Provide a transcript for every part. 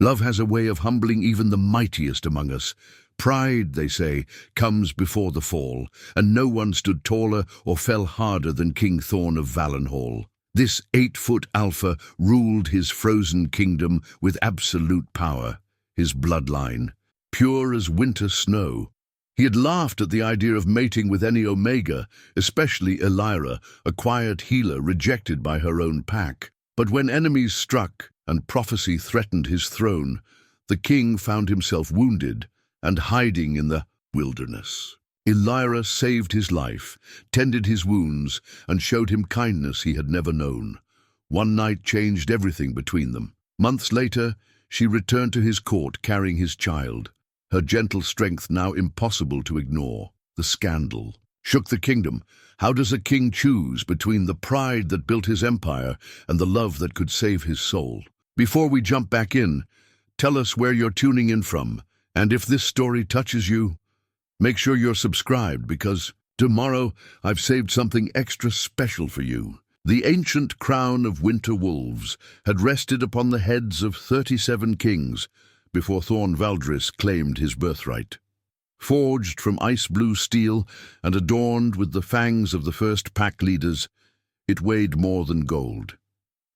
Love has a way of humbling even the mightiest among us. Pride, they say, comes before the fall, and no one stood taller or fell harder than King Thorne of Valenhall. This 8-foot alpha ruled his frozen kingdom with absolute power, his bloodline, pure as winter snow. He had laughed at the idea of mating with any Omega, especially Elira, a quiet healer rejected by her own pack. But when enemies struck and prophecy threatened his throne, the king found himself wounded and hiding in the wilderness. Elira saved his life, tended his wounds, and showed him kindness he had never known. One night changed everything between them. Months later, she returned to his court carrying his child, her gentle strength now impossible to ignore. The scandal shook the kingdom. How does a king choose between the pride that built his empire and the love that could save his soul? Before we jump back in, tell us where you're tuning in from, and if this story touches you, make sure you're subscribed, because tomorrow I've saved something extra special for you. The ancient crown of winter wolves had rested upon the heads of 37 kings before Thorne Valdris claimed his birthright. Forged from ice-blue steel and adorned with the fangs of the first pack leaders, it weighed more than gold.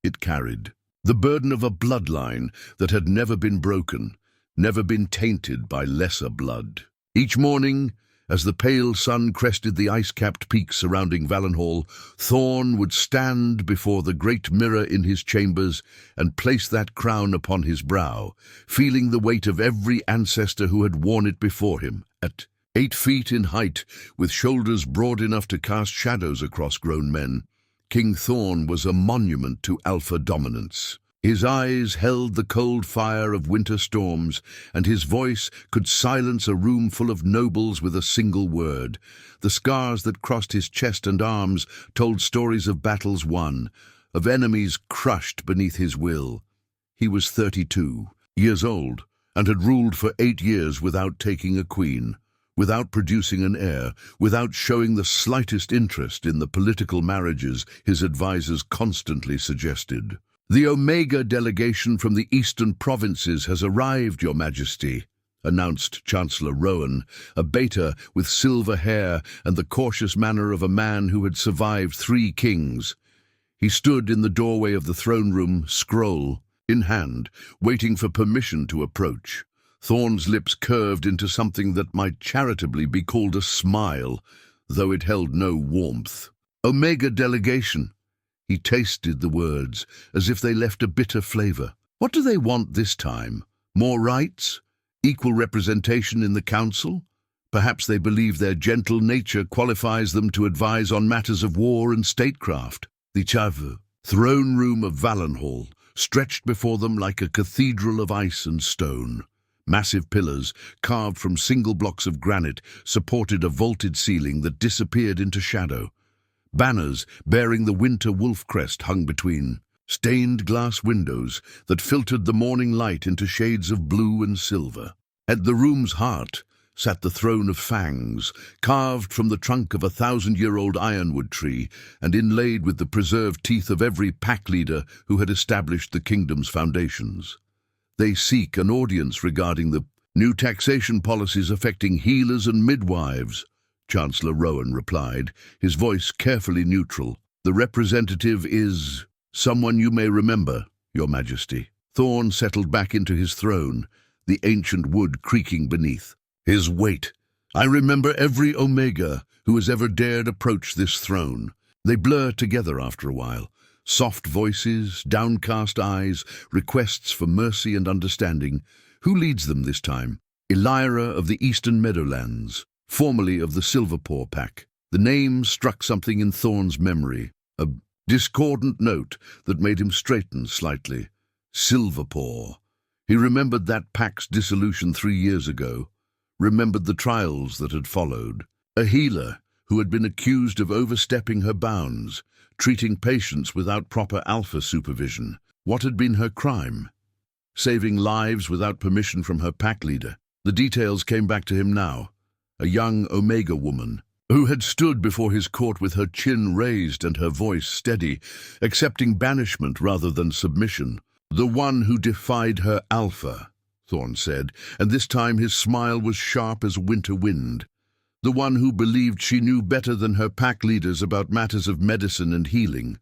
It carried the burden of a bloodline that had never been broken, never been tainted by lesser blood. Each morning, as the pale sun crested the ice-capped peaks surrounding Valenhall, Thorne would stand before the great mirror in his chambers and place that crown upon his brow, feeling the weight of every ancestor who had worn it before him. At 8 feet in height, with shoulders broad enough to cast shadows across grown men, King Thorne was a monument to alpha dominance. His eyes held the cold fire of winter storms, and his voice could silence a room full of nobles with a single word. The scars that crossed his chest and arms told stories of battles won, of enemies crushed beneath his will. He was 32 years old, and had ruled for 8 years without taking a queen, without producing an heir, without showing the slightest interest in the political marriages his advisors constantly suggested. "The Omega delegation from the eastern provinces has arrived, Your Majesty," announced Chancellor Rowan, a beta with silver hair and the cautious manner of a man who had survived 3 kings. He stood in the doorway of the throne room, scroll in hand, waiting for permission to approach. Thorne's lips curved into something that might charitably be called a smile, though it held no warmth. "Omega delegation." He tasted the words, as if they left a bitter flavor. What do they want this time? More rights? Equal representation in the council? Perhaps they believe their gentle nature qualifies them to advise on matters of war and statecraft. The throne room of Valenhall stretched before them like a cathedral of ice and stone. Massive pillars, carved from single blocks of granite, supported a vaulted ceiling that disappeared into shadow. Banners bearing the winter wolf crest hung between. Stained glass windows that filtered the morning light into shades of blue and silver. At the room's heart sat the throne of fangs, carved from the trunk of a 1,000-year-old ironwood tree and inlaid with the preserved teeth of every pack leader who had established the kingdom's foundations. They seek an audience regarding the new taxation policies affecting healers and midwives, Chancellor Rowan replied, his voice carefully neutral. "The representative is someone you may remember, Your Majesty." Thorne settled back into his throne, the ancient wood creaking beneath. His weight. "I remember every Omega who has ever dared approach this throne." They blur together after a while. Soft voices, downcast eyes, requests for mercy and understanding. Who leads them this time? Elira of the Eastern Meadowlands, formerly of the Silverpaw pack. The name struck something in Thorne's memory, a discordant note that made him straighten slightly. Silverpaw. He remembered that pack's dissolution 3 years ago, remembered the trials that had followed. A healer who had been accused of overstepping her bounds, treating patients without proper alpha supervision. What had been her crime? Saving lives without permission from her pack leader. The details came back to him now. A young Omega woman who had stood before his court with her chin raised and her voice steady, accepting banishment rather than submission. "The one who defied her alpha," Thorne said, and this time his smile was sharp as winter wind. "The one who believed she knew better than her pack leaders about matters of medicine and healing.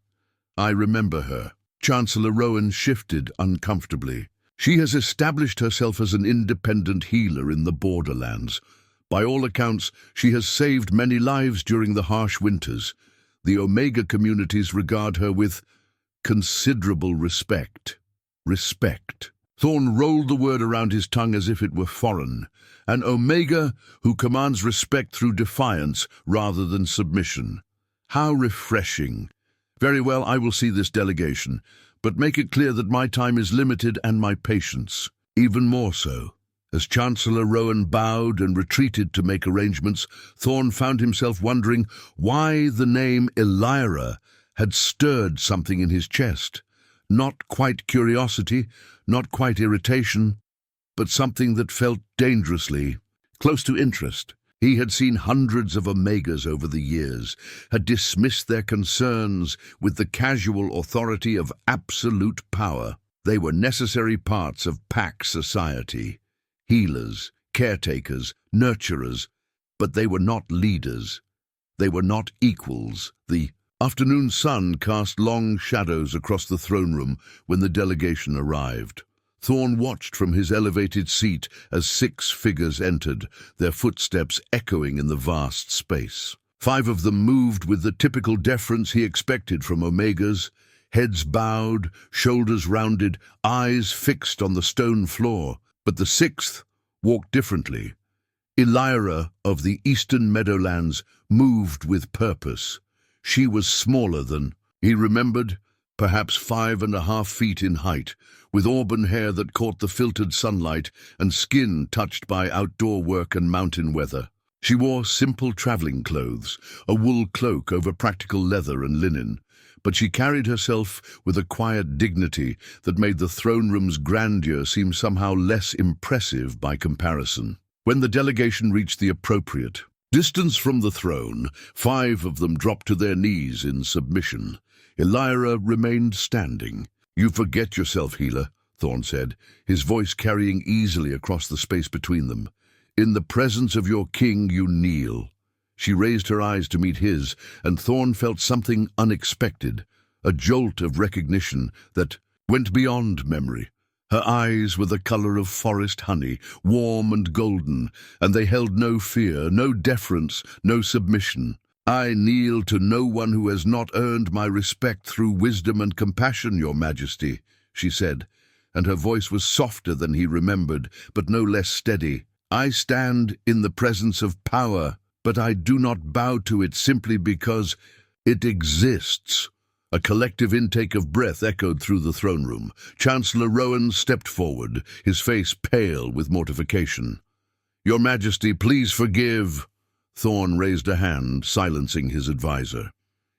I remember her." Chancellor Rowan shifted uncomfortably. "She has established herself as an independent healer in the borderlands. By all accounts, she has saved many lives during the harsh winters. The Omega communities regard her with considerable respect." Respect. Thorne rolled the word around his tongue as if it were foreign. An Omega who commands respect through defiance rather than submission. How refreshing. "Very well, I will see this delegation, but make it clear that my time is limited and my patience even more so." As Chancellor Rowan bowed and retreated to make arrangements, Thorne found himself wondering why the name Elira had stirred something in his chest. Not quite curiosity, not quite irritation, but something that felt dangerously close to interest. He had seen hundreds of Omegas over the years, had dismissed their concerns with the casual authority of absolute power. They were necessary parts of pack society. Healers, caretakers, nurturers, but they were not leaders. They were not equals. The afternoon sun cast long shadows across the throne room when the delegation arrived. Thorne watched from his elevated seat as 6 figures entered, their footsteps echoing in the vast space. 5 of them moved with the typical deference he expected from Omegas, heads bowed, shoulders rounded, eyes fixed on the stone floor. But the 6th walked differently. Elira of the Eastern Meadowlands moved with purpose. She was smaller than he remembered, perhaps 5.5 feet in height, with auburn hair that caught the filtered sunlight and skin touched by outdoor work and mountain weather. She wore simple traveling clothes, a wool cloak over practical leather and linen, but she carried herself with a quiet dignity that made the throne room's grandeur seem somehow less impressive by comparison. When the delegation reached the appropriate distance from the throne, 5 of them dropped to their knees in submission. Elira remained standing. "You forget yourself, healer," Thorne said, his voice carrying easily across the space between them. "In the presence of your king you kneel." She raised her eyes to meet his, and Thorne felt something unexpected, a jolt of recognition that went beyond memory. Her eyes were the color of forest honey, warm and golden, and they held no fear, no deference, no submission. "I kneel to no one who has not earned my respect through wisdom and compassion, your majesty," she said, and her voice was softer than he remembered, but no less steady. "I stand in the presence of power, but I do not bow to it simply because it exists." A collective intake of breath echoed through the throne room. Chancellor Rowan stepped forward, his face pale with mortification. "Your Majesty, please forgive." Thorne raised a hand, silencing his advisor.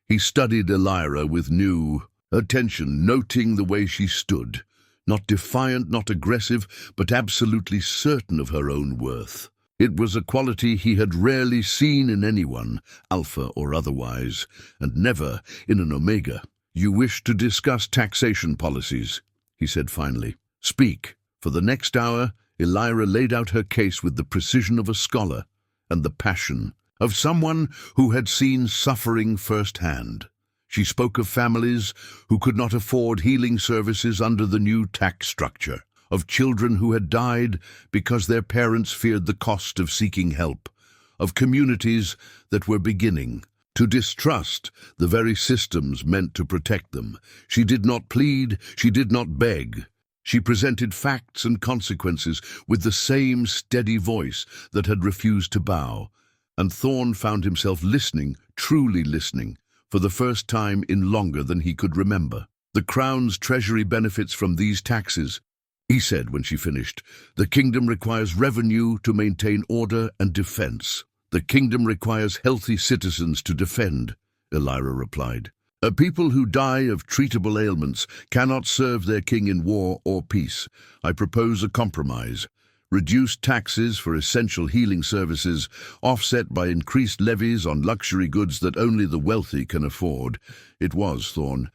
He studied Elira with new attention, noting the way she stood, not defiant, not aggressive, but absolutely certain of her own worth. It was a quality he had rarely seen in anyone, alpha or otherwise, and never in an Omega. "You wish to discuss taxation policies," he said finally. "Speak." For the next hour, Elira laid out her case with the precision of a scholar and the passion of someone who had seen suffering firsthand. She spoke of families who could not afford healing services under the new tax structure, of children who had died because their parents feared the cost of seeking help, of communities that were beginning to distrust the very systems meant to protect them. She did not plead, she did not beg. She presented facts and consequences with the same steady voice that had refused to bow, and Thorne found himself listening, truly listening, for the first time in longer than he could remember. "The Crown's treasury benefits from these taxes," he said when she finished. "The kingdom requires revenue to maintain order and defense." "The kingdom requires healthy citizens to defend," Elira replied. "A people who die of treatable ailments cannot serve their king in war or peace. I propose a compromise. Reduced taxes for essential healing services, offset by increased levies on luxury goods that only the wealthy can afford." It was, Thorne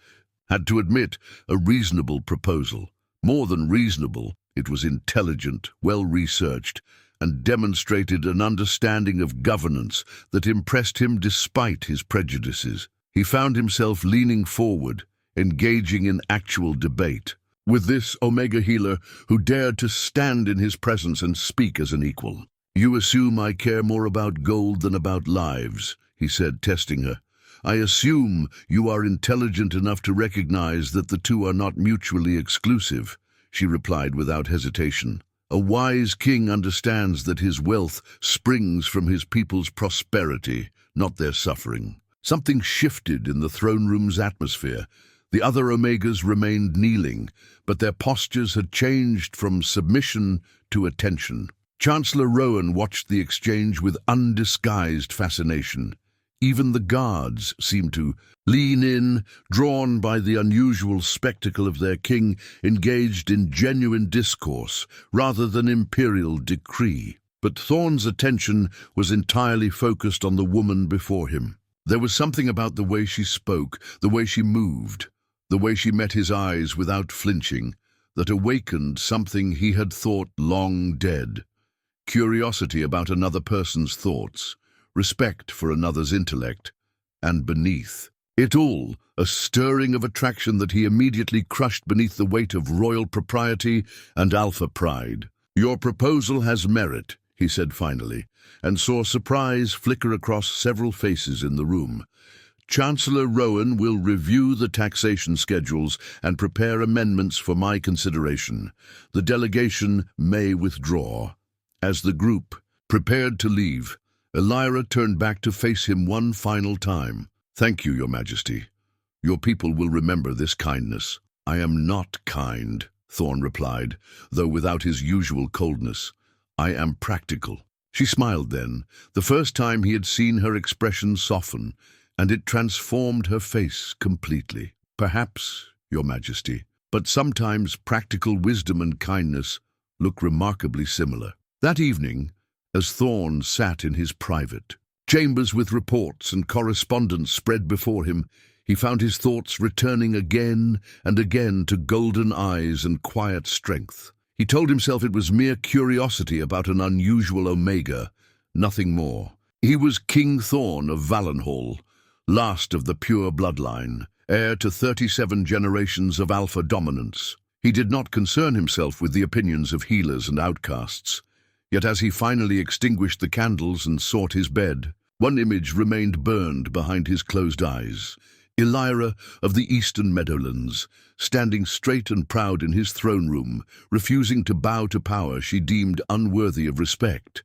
had to admit, a reasonable proposal. More than reasonable, it was intelligent, well-researched, and demonstrated an understanding of governance that impressed him despite his prejudices. He found himself leaning forward, engaging in actual debate with this Omega healer who dared to stand in his presence and speak as an equal. "You assume I care more about gold than about lives," he said, testing her. "I assume you are intelligent enough to recognize that the two are not mutually exclusive," she replied without hesitation. "A wise king understands that his wealth springs from his people's prosperity, not their suffering." Something shifted in the throne room's atmosphere. The other Omegas remained kneeling, but their postures had changed from submission to attention. Chancellor Rowan watched the exchange with undisguised fascination. Even the guards seemed to lean in, drawn by the unusual spectacle of their king engaged in genuine discourse rather than imperial decree. But Thorne's attention was entirely focused on the woman before him. There was something about the way she spoke, the way she moved, the way she met his eyes without flinching, that awakened something he had thought long dead. Curiosity about another person's thoughts, respect for another's intellect, and beneath it all, a stirring of attraction that he immediately crushed beneath the weight of royal propriety and alpha pride. "Your proposal has merit," he said finally, and saw surprise flicker across several faces in the room. "Chancellor Rowan will review the taxation schedules and prepare amendments for my consideration. The delegation may withdraw." As the group prepared to leave, Elira turned back to face him one final time. "Thank you, Your Majesty. Your people will remember this kindness." "I am not kind," Thorne replied, though without his usual coldness. "I am practical." She smiled then, the first time he had seen her expression soften, and it transformed her face completely. "Perhaps, Your Majesty, but sometimes practical wisdom and kindness look remarkably similar." That evening, as Thorne sat in his private chambers with reports and correspondence spread before him, he found his thoughts returning again and again to golden eyes and quiet strength. He told himself it was mere curiosity about an unusual Omega, nothing more. He was King Thorne of Valenhall, last of the pure bloodline, heir to 37 generations of alpha dominance. He did not concern himself with the opinions of healers and outcasts. Yet as he finally extinguished the candles and sought his bed, one image remained burned behind his closed eyes. Elira of the Eastern Meadowlands, standing straight and proud in his throne room, refusing to bow to power she deemed unworthy of respect.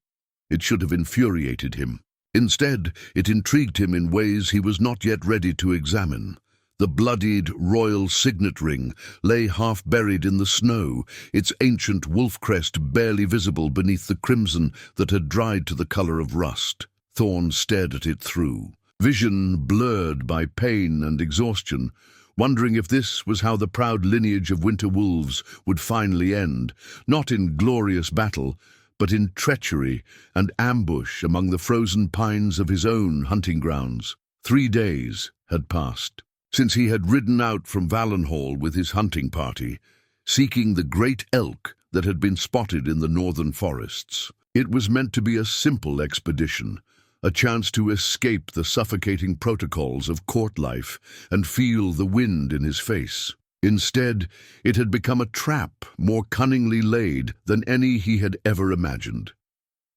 It should have infuriated him. Instead, it intrigued him in ways he was not yet ready to examine. The bloodied royal signet ring lay half buried in the snow, its ancient wolf crest barely visible beneath the crimson that had dried to the color of rust. Thorne stared at it through, vision blurred by pain and exhaustion, wondering if this was how the proud lineage of winter wolves would finally end, not in glorious battle, but in treachery and ambush among the frozen pines of his own hunting grounds. 3 days had passed since he had ridden out from Valenhall with his hunting party, seeking the great elk that had been spotted in the northern forests. It was meant to be a simple expedition, a chance to escape the suffocating protocols of court life and feel the wind in his face. Instead, it had become a trap more cunningly laid than any he had ever imagined.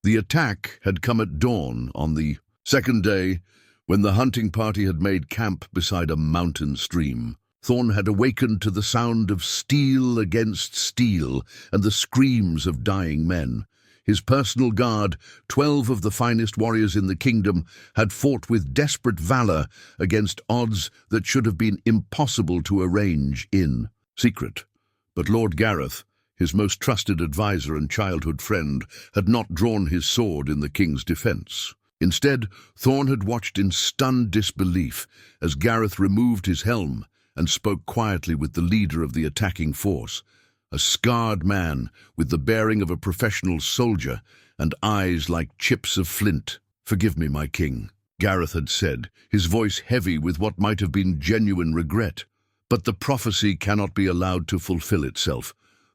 The attack had come at dawn on the second day, when the hunting party had made camp beside a mountain stream. Thorne had awakened to the sound of steel against steel and the screams of dying men. His personal guard, 12 of the finest warriors in the kingdom, had fought with desperate valor against odds that should have been impossible to arrange in secret. But Lord Gareth, his most trusted advisor and childhood friend, had not drawn his sword in the king's defense. Instead, Thorne had watched in stunned disbelief as Gareth removed his helm and spoke quietly with the leader of the attacking force, a scarred man with the bearing of a professional soldier and eyes like chips of flint. "Forgive me, my king," Gareth had said, his voice heavy with what might have been genuine regret. "But the prophecy cannot be allowed to fulfill itself.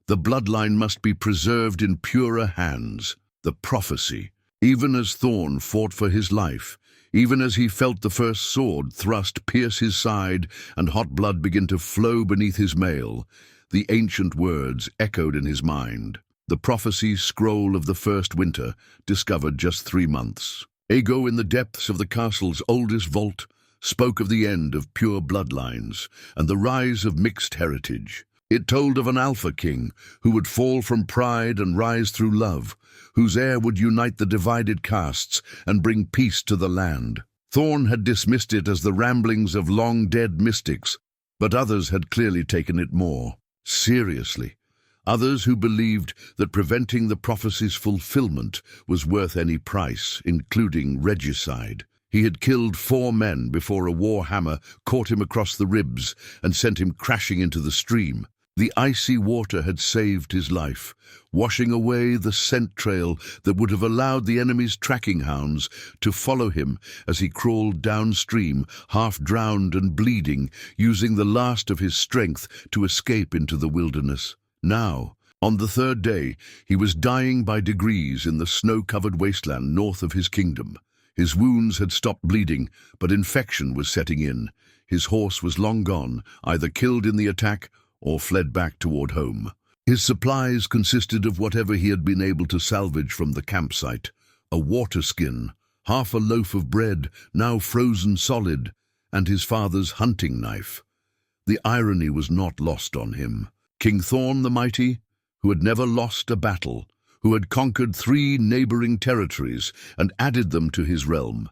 The bloodline must be preserved in purer hands. The prophecy. Even as Thorne fought for his life, even as he felt the first sword thrust pierce his side and hot blood begin to flow beneath his mail, the ancient words echoed in his mind. The prophecy scroll of the first winter, discovered just 3 months. Ago, in the depths of the castle's oldest vault, spoke of the end of pure bloodlines and the rise of mixed heritage. It told of an alpha king who would fall from pride and rise through love, whose heir would unite the divided castes and bring peace to the land. Thorne had dismissed it as the ramblings of long-dead mystics, but others had clearly taken it more seriously. Others who believed that preventing the prophecy's fulfillment was worth any price, including regicide. He had killed 4 men before a war hammer caught him across the ribs and sent him crashing into the stream. The icy water had saved his life, washing away the scent trail that would have allowed the enemy's tracking hounds to follow him as he crawled downstream, half drowned and bleeding, using the last of his strength to escape into the wilderness. Now, on the 3rd day, he was dying by degrees in the snow-covered wasteland north of his kingdom. His wounds had stopped bleeding, but infection was setting in. His horse was long gone, either killed in the attack or fled back toward home. His supplies consisted of whatever he had been able to salvage from the campsite: a water skin, half a loaf of bread, now frozen solid, and his father's hunting knife. The irony was not lost on him. King Thorne the Mighty, who had never lost a battle, who had conquered 3 neighboring territories and added them to his realm,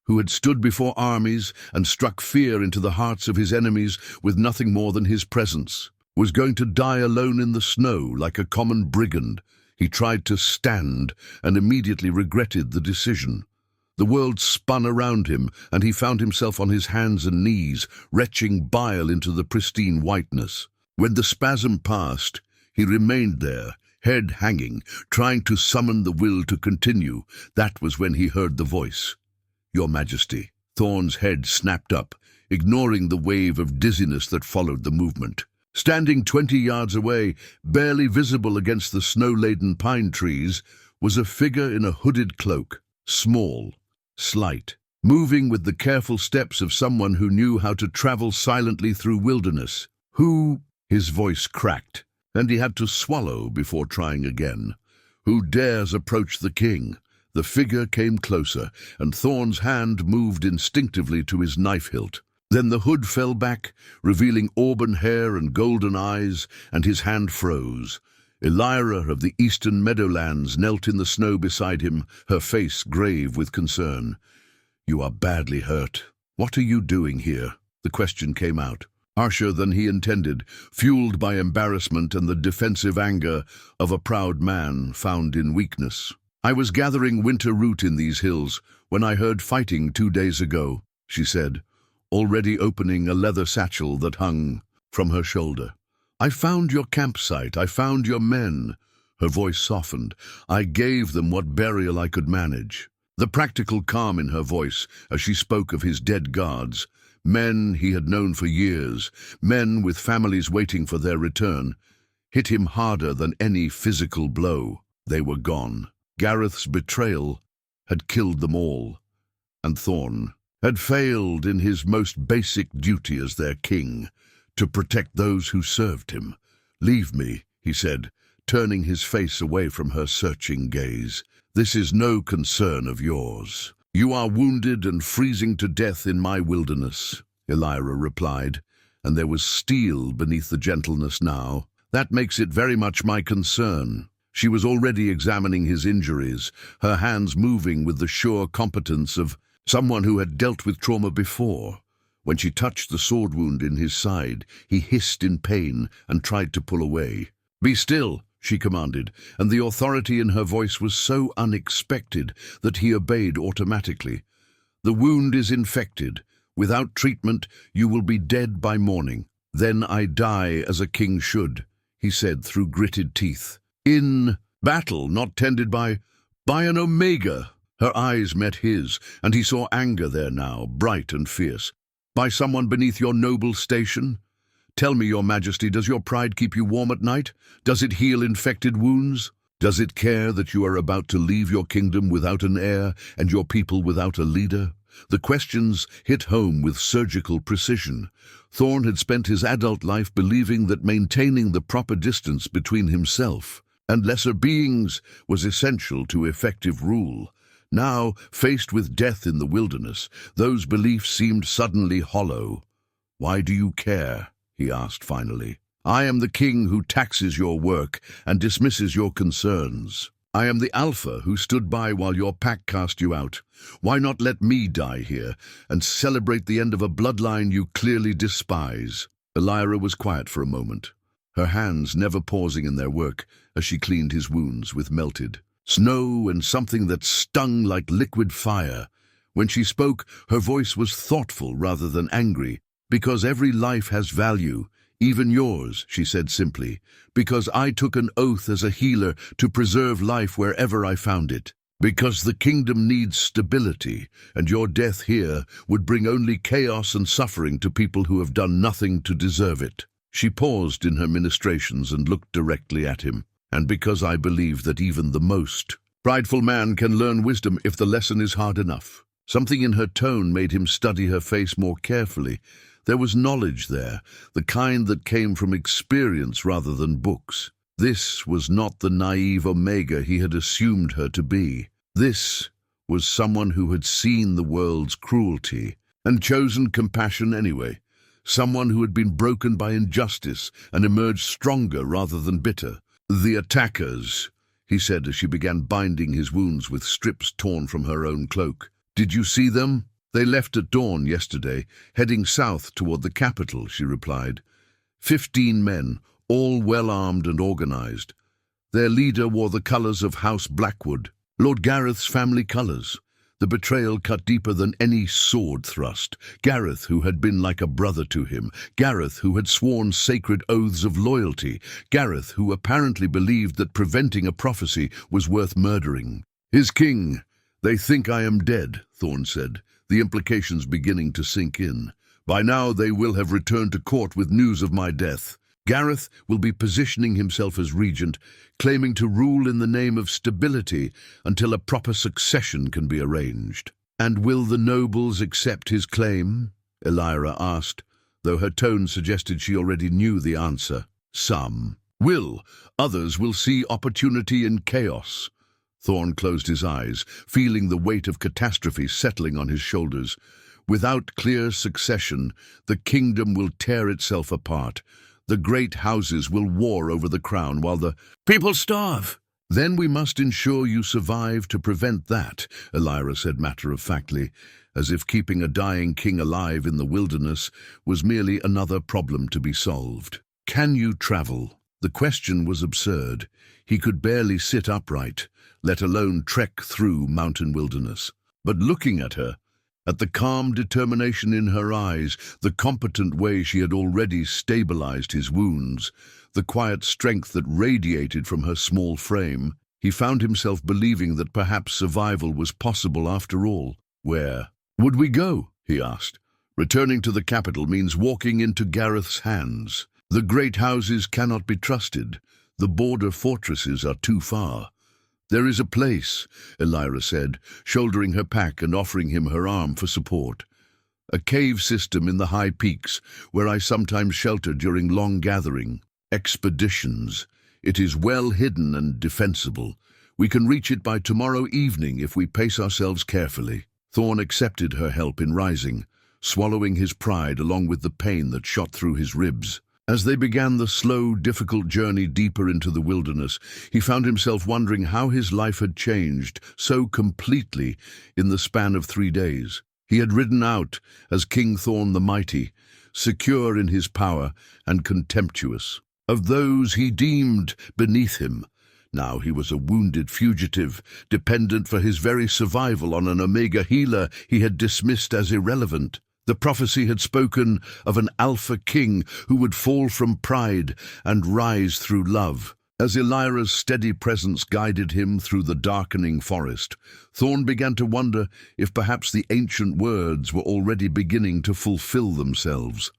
who had stood before armies and struck fear into the hearts of his enemies with nothing more than his presence, was going to die alone in the snow like a common brigand. He tried to stand and immediately regretted the decision. The world spun around him, and he found himself on his hands and knees, retching bile into the pristine whiteness. When the spasm passed, he remained there, head hanging, trying to summon the will to continue. That was when he heard the voice. "Your Majesty." Thorne's head snapped up, ignoring the wave of dizziness that followed the movement. Standing 20 yards away, barely visible against the snow-laden pine trees, was a figure in a hooded cloak, small, slight, moving with the careful steps of someone who knew how to travel silently through wilderness. "Who?" His voice cracked, and he had to swallow before trying again. "Who dares approach the king?" The figure came closer, and Thorne's hand moved instinctively to his knife hilt. Then the hood fell back, revealing auburn hair and golden eyes, and his hand froze. Elira of the eastern meadowlands knelt in the snow beside him, her face grave with concern. "You are badly hurt. What are you doing here?" The question came out, harsher than he intended, fueled by embarrassment and the defensive anger of a proud man found in weakness. "I was gathering winter root in these hills when I heard fighting 2 days ago," she said, already opening a leather satchel that hung from her shoulder. "I found your campsite. I found your men." Her voice softened. "I gave them what burial I could manage." The practical calm in her voice as she spoke of his dead guards, men he had known for years, men with families waiting for their return, hit him harder than any physical blow. They were gone. Gareth's betrayal had killed them all, and Thorne had failed in his most basic duty as their king, to protect those who served him. "Leave me," he said, turning his face away from her searching gaze. "This is no concern of yours. You are wounded and freezing to death in my wilderness," Elira replied, and there was steel beneath the gentleness now. "That makes it very much my concern." She was already examining his injuries, her hands moving with the sure competence of someone who had dealt with trauma before. When she touched the sword wound in his side, he hissed in pain and tried to pull away. "Be still," she commanded, and the authority in her voice was so unexpected that he obeyed automatically. "The wound is infected. Without treatment, you will be dead by morning." "Then I die as a king should," he said through gritted teeth. "In battle, not tended by an Omega." Her eyes met his, and he saw anger there now, bright and fierce. "By someone beneath your noble station? Tell me, your majesty, does your pride keep you warm at night? Does it heal infected wounds? Does it care that you are about to leave your kingdom without an heir and your people without a leader? The questions hit home with surgical precision. Thorne had spent his adult life believing that maintaining the proper distance between himself and lesser beings was essential to effective rule. Now, faced with death in the wilderness, those beliefs seemed suddenly hollow. "Why do you care?" he asked finally. "I am the king who taxes your work and dismisses your concerns. I am the Alpha who stood by while your pack cast you out. Why not let me die here and celebrate the end of a bloodline you clearly despise?" Elira was quiet for a moment, her hands never pausing in their work as she cleaned his wounds with melted snow and something that stung like liquid fire. When she spoke, her voice was thoughtful rather than angry. "Because every life has value, even yours," she said simply. "Because I took an oath as a healer to preserve life wherever I found it. Because the kingdom needs stability, and your death here would bring only chaos and suffering to people who have done nothing to deserve it." She paused in her ministrations and looked directly at him. "And because I believe that even the most prideful man can learn wisdom if the lesson is hard enough." Something in her tone made him study her face more carefully. There was knowledge there, the kind that came from experience rather than books. This was not the naive Omega he had assumed her to be. This was someone who had seen the world's cruelty and chosen compassion anyway. Someone who had been broken by injustice and emerged stronger rather than bitter. "The attackers," he said as she began binding his wounds with strips torn from her own cloak. "Did you see them?" "They left at dawn yesterday, heading south toward the capital," she replied. 15 men, all well-armed and organized. Their leader wore the colors of House Blackwood, Lord Gareth's family colors. The betrayal cut deeper than any sword thrust. Gareth, who had been like a brother to him. Gareth, who had sworn sacred oaths of loyalty. Gareth, who apparently believed that preventing a prophecy was worth murdering. "His king, they think I am dead," Thorne said, the implications beginning to sink in. "By now they will have returned to court with news of my death. Gareth will be positioning himself as regent, claiming to rule in the name of stability until a proper succession can be arranged." "And will the nobles accept his claim?" Elira asked, though her tone suggested she already knew the answer. "Some will. Others will see opportunity in chaos." Thorne closed his eyes, feeling the weight of catastrophe settling on his shoulders. Without clear succession, the kingdom will tear itself apart. The great houses will war over the crown while the people starve. "Then we must ensure you survive to prevent that," Elira said matter-of-factly, as if keeping a dying king alive in the wilderness was merely another problem to be solved. "Can you travel?" The question was absurd. He could barely sit upright, let alone trek through mountain wilderness. But looking at her, at the calm determination in her eyes, the competent way she had already stabilized his wounds, the quiet strength that radiated from her small frame, he found himself believing that perhaps survival was possible after all. "Where would we go?" he asked. "Returning to the capital means walking into Gareth's hands. The great houses cannot be trusted. The border fortresses are too far." "There is a place," Elira said, shouldering her pack and offering him her arm for support. "A cave system in the high peaks, where I sometimes shelter during long gathering expeditions. It is well hidden and defensible. We can reach it by tomorrow evening if we pace ourselves carefully." Thorne accepted her help in rising, swallowing his pride along with the pain that shot through his ribs. As they began the slow, difficult journey deeper into the wilderness, he found himself wondering how his life had changed so completely in the span of 3 days. He had ridden out as King Thorne the Mighty, secure in his power and contemptuous of those he deemed beneath him. Now he was a wounded fugitive, dependent for his very survival on an Omega healer he had dismissed as irrelevant. The prophecy had spoken of an Alpha King who would fall from pride and rise through love. As Elira's steady presence guided him through the darkening forest, Thorne began to wonder if perhaps the ancient words were already beginning to fulfill themselves.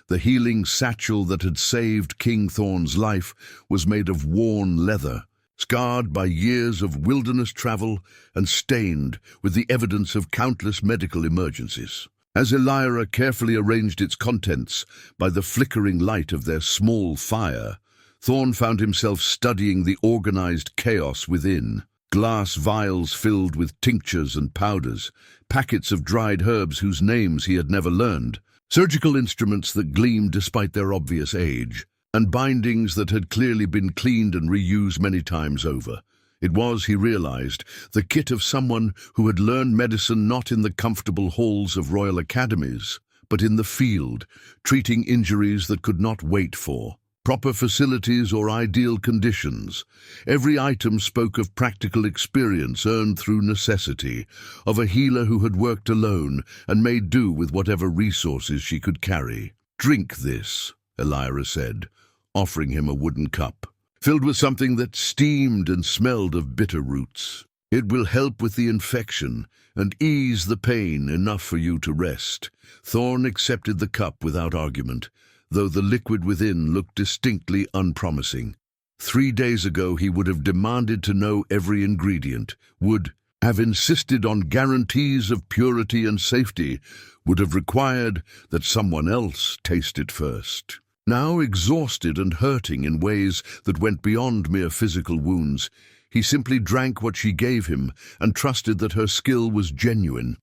The healing satchel that had saved King Thorne's life was made of worn leather, scarred by years of wilderness travel and stained with the evidence of countless medical emergencies. As Elira carefully arranged its contents by the flickering light of their small fire, Thorne found himself studying the organized chaos within. Glass vials filled with tinctures and powders, packets of dried herbs whose names he had never learned, surgical instruments that gleamed despite their obvious age, and bindings that had clearly been cleaned and reused many times over. It was, he realized, the kit of someone who had learned medicine not in the comfortable halls of royal academies, but in the field, treating injuries that could not wait for proper facilities or ideal conditions. Every item spoke of practical experience earned through necessity, of a healer who had worked alone and made do with whatever resources she could carry. "Drink this," Elira said, offering him a wooden cup, filled with something that steamed and smelled of bitter roots. "It will help with the infection and ease the pain enough for you to rest." Thorne accepted the cup without argument, though the liquid within looked distinctly unpromising. 3 days ago he would have demanded to know every ingredient, would have insisted on guarantees of purity and safety, would have required that someone else taste it first. Now, exhausted and hurting in ways that went beyond mere physical wounds, he simply drank what she gave him and trusted that her skill was genuine.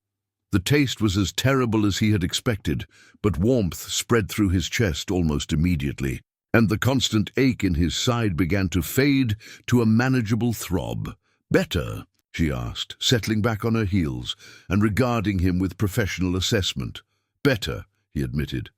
The taste was as terrible as he had expected, but warmth spread through his chest almost immediately, and the constant ache in his side began to fade to a manageable throb. "Better?" she asked, settling back on her heels and regarding him with professional assessment. "Better," he admitted.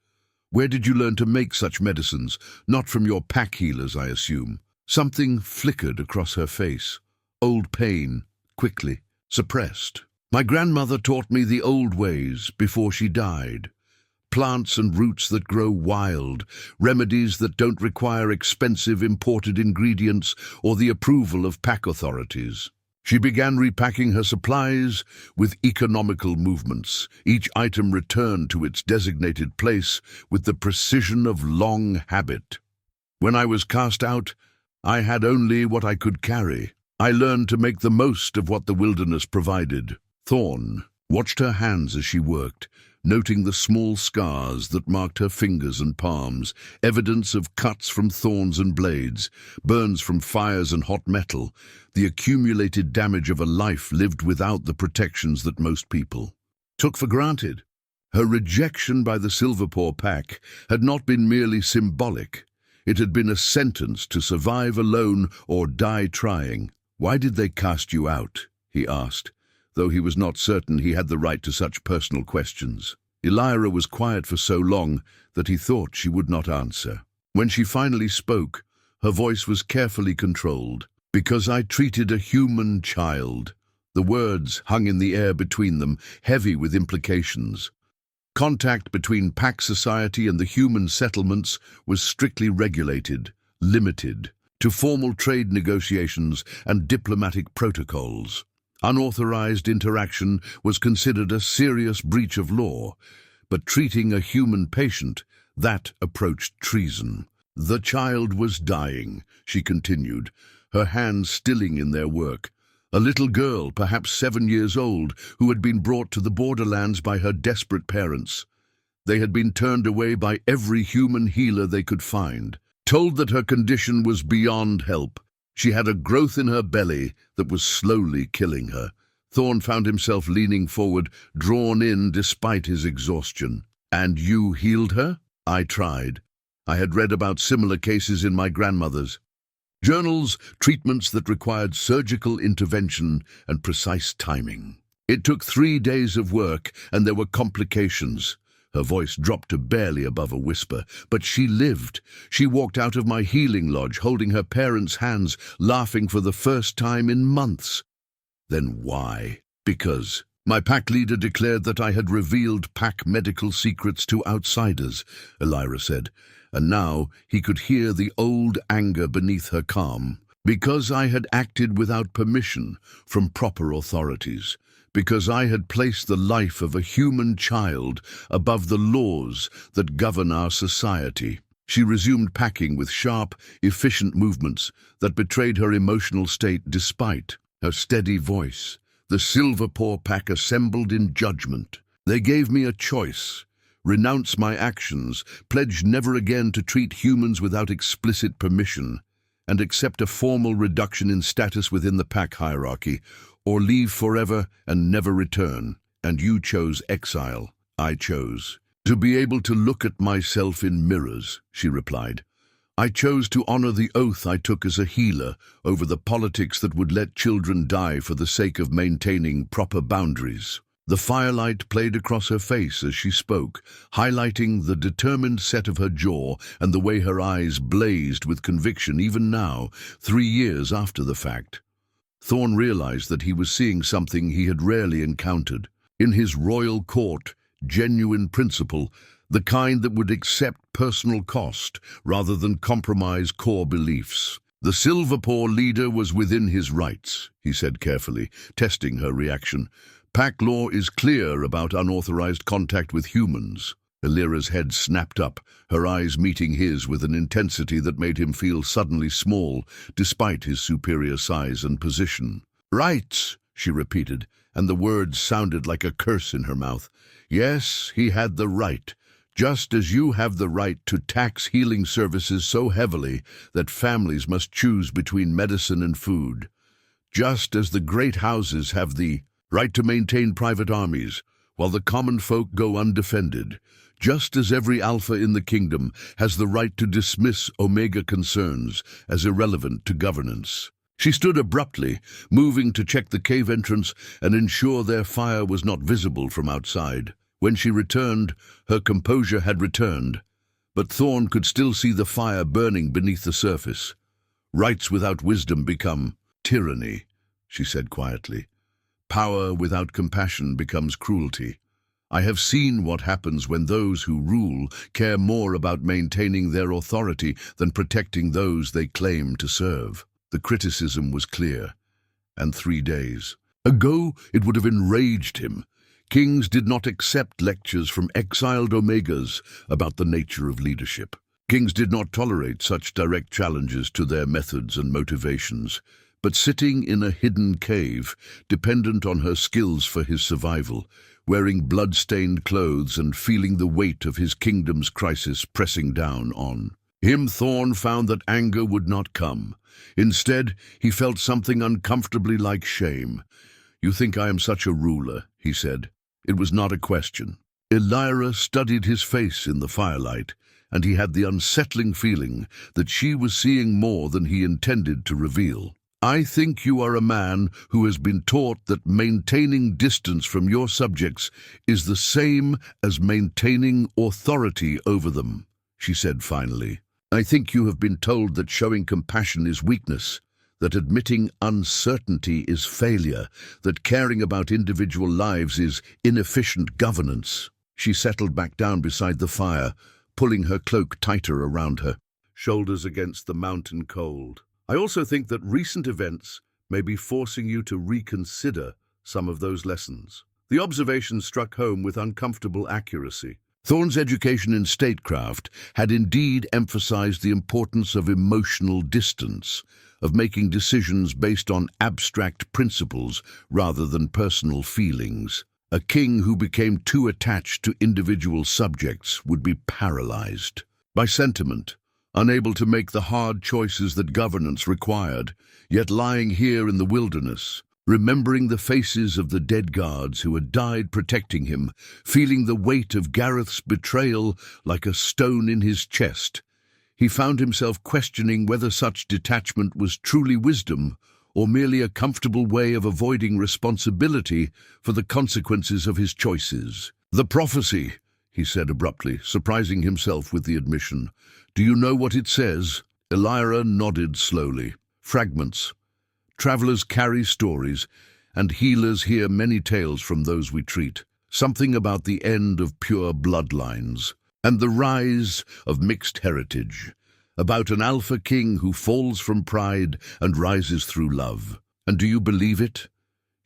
"Where did you learn to make such medicines? Not from your pack healers, I assume." Something flickered across her face. Old pain, quickly, suppressed. "My grandmother taught me the old ways before she died. Plants and roots that grow wild, remedies that don't require expensive imported ingredients or the approval of pack authorities." She began repacking her supplies with economical movements, each item returned to its designated place with the precision of long habit. "When I was cast out, I had only what I could carry. I learned to make the most of what the wilderness provided." Thorne watched her hands as she worked, noting the small scars that marked her fingers and palms, evidence of cuts from thorns and blades, burns from fires and hot metal, the accumulated damage of a life lived without the protections that most people took for granted. Her rejection by the Silverpaw pack had not been merely symbolic. It had been a sentence to survive alone or die trying. "Why did they cast you out?" he asked, though he was not certain he had the right to such personal questions. Elira was quiet for so long that he thought she would not answer. When she finally spoke, her voice was carefully controlled. "Because I treated a human child." The words hung in the air between them, heavy with implications. Contact between pack society and the human settlements was strictly regulated, limited to formal trade negotiations and diplomatic protocols. Unauthorized interaction was considered a serious breach of law, but treating a human patient, that approached treason. "The child was dying," she continued, her hands stilling in their work. "A little girl, perhaps 7 years old, who had been brought to the borderlands by her desperate parents. They had been turned away by every human healer they could find, told that her condition was beyond help. She had a growth in her belly that was slowly killing her." Thorne found himself leaning forward, drawn in despite his exhaustion. "And you healed her?" "I tried. I had read about similar cases in my grandmother's journals, treatments that required surgical intervention and precise timing. It took 3 days of work, and there were complications." Her voice dropped to barely above a whisper. "But she lived. She walked out of my healing lodge, holding her parents' hands, laughing for the first time in months." "Then why?" "Because my pack leader declared that I had revealed pack medical secrets to outsiders," Elira said, and now he could hear the old anger beneath her calm. "Because I had acted without permission from proper authorities. because I had placed the life of a human child above the laws that govern our society. She resumed packing with sharp, efficient movements that betrayed her emotional state despite her steady voice. The silver paw pack assembled in judgment. They gave me a choice: renounce my actions, pledge never again to treat humans without explicit permission, and accept a formal reduction in status within the pack hierarchy, or leave forever and never return. And you chose exile. I chose to be able to look at myself in mirrors, she replied. I chose to honor the oath I took as a healer over the politics that would let children die for the sake of maintaining proper boundaries. The firelight played across her face as she spoke, highlighting the determined set of her jaw and the way her eyes blazed with conviction even now, 3 years after the fact. Thorne realized that he was seeing something he had rarely encountered. In his royal court, genuine principle, the kind that would accept personal cost rather than compromise core beliefs. The Silverpaw leader was within his rights, he said carefully, testing her reaction. Pack law is clear about unauthorized contact with humans. Elira's head snapped up, her eyes meeting his with an intensity that made him feel suddenly small, despite his superior size and position. Rights, she repeated, and the words sounded like a curse in her mouth. Yes, he had the right. Just as you have the right to tax healing services so heavily that families must choose between medicine and food. Just as the great houses have the right to maintain private armies, while the common folk go undefended. Just as every alpha in the kingdom has the right to dismiss omega concerns as irrelevant to governance. She stood abruptly, moving to check the cave entrance and ensure their fire was not visible from outside. When she returned, her composure had returned, but Thorne could still see the fire burning beneath the surface. Rights without wisdom become tyranny, she said quietly. Power without compassion becomes cruelty. I have seen what happens when those who rule care more about maintaining their authority than protecting those they claim to serve. The criticism was clear, and 3 days ago it would have enraged him. Kings did not accept lectures from exiled omegas about the nature of leadership. Kings did not tolerate such direct challenges to their methods and motivations. But sitting in a hidden cave, dependent on her skills for his survival, wearing blood-stained clothes and feeling the weight of his kingdom's crisis pressing down on him, Thorne found that anger would not come. Instead, he felt something uncomfortably like shame. You think I am such a ruler, he said. It was not a question. Elira studied his face in the firelight, and he had the unsettling feeling that she was seeing more than he intended to reveal. I think you are a man who has been taught that maintaining distance from your subjects is the same as maintaining authority over them, she said finally. I think you have been told that showing compassion is weakness, that admitting uncertainty is failure, that caring about individual lives is inefficient governance. She settled back down beside the fire, pulling her cloak tighter around her, shoulders against the mountain cold. I also think that recent events may be forcing you to reconsider some of those lessons. The observation struck home with uncomfortable accuracy. Thorne's education in statecraft had indeed emphasized the importance of emotional distance, of making decisions based on abstract principles rather than personal feelings. A king who became too attached to individual subjects would be paralyzed by sentiment, unable to make the hard choices that governance required, yet lying here in the wilderness, remembering the faces of the dead guards who had died protecting him, feeling the weight of Gareth's betrayal like a stone in his chest. He found himself questioning whether such detachment was truly wisdom or merely a comfortable way of avoiding responsibility for the consequences of his choices. The prophecy, he said abruptly, surprising himself with the admission. Do you know what it says? Elira nodded slowly. Fragments. Travelers carry stories, and healers hear many tales from those we treat. Something about the end of pure bloodlines, and the rise of mixed heritage. About an alpha king who falls from pride and rises through love. And do you believe it?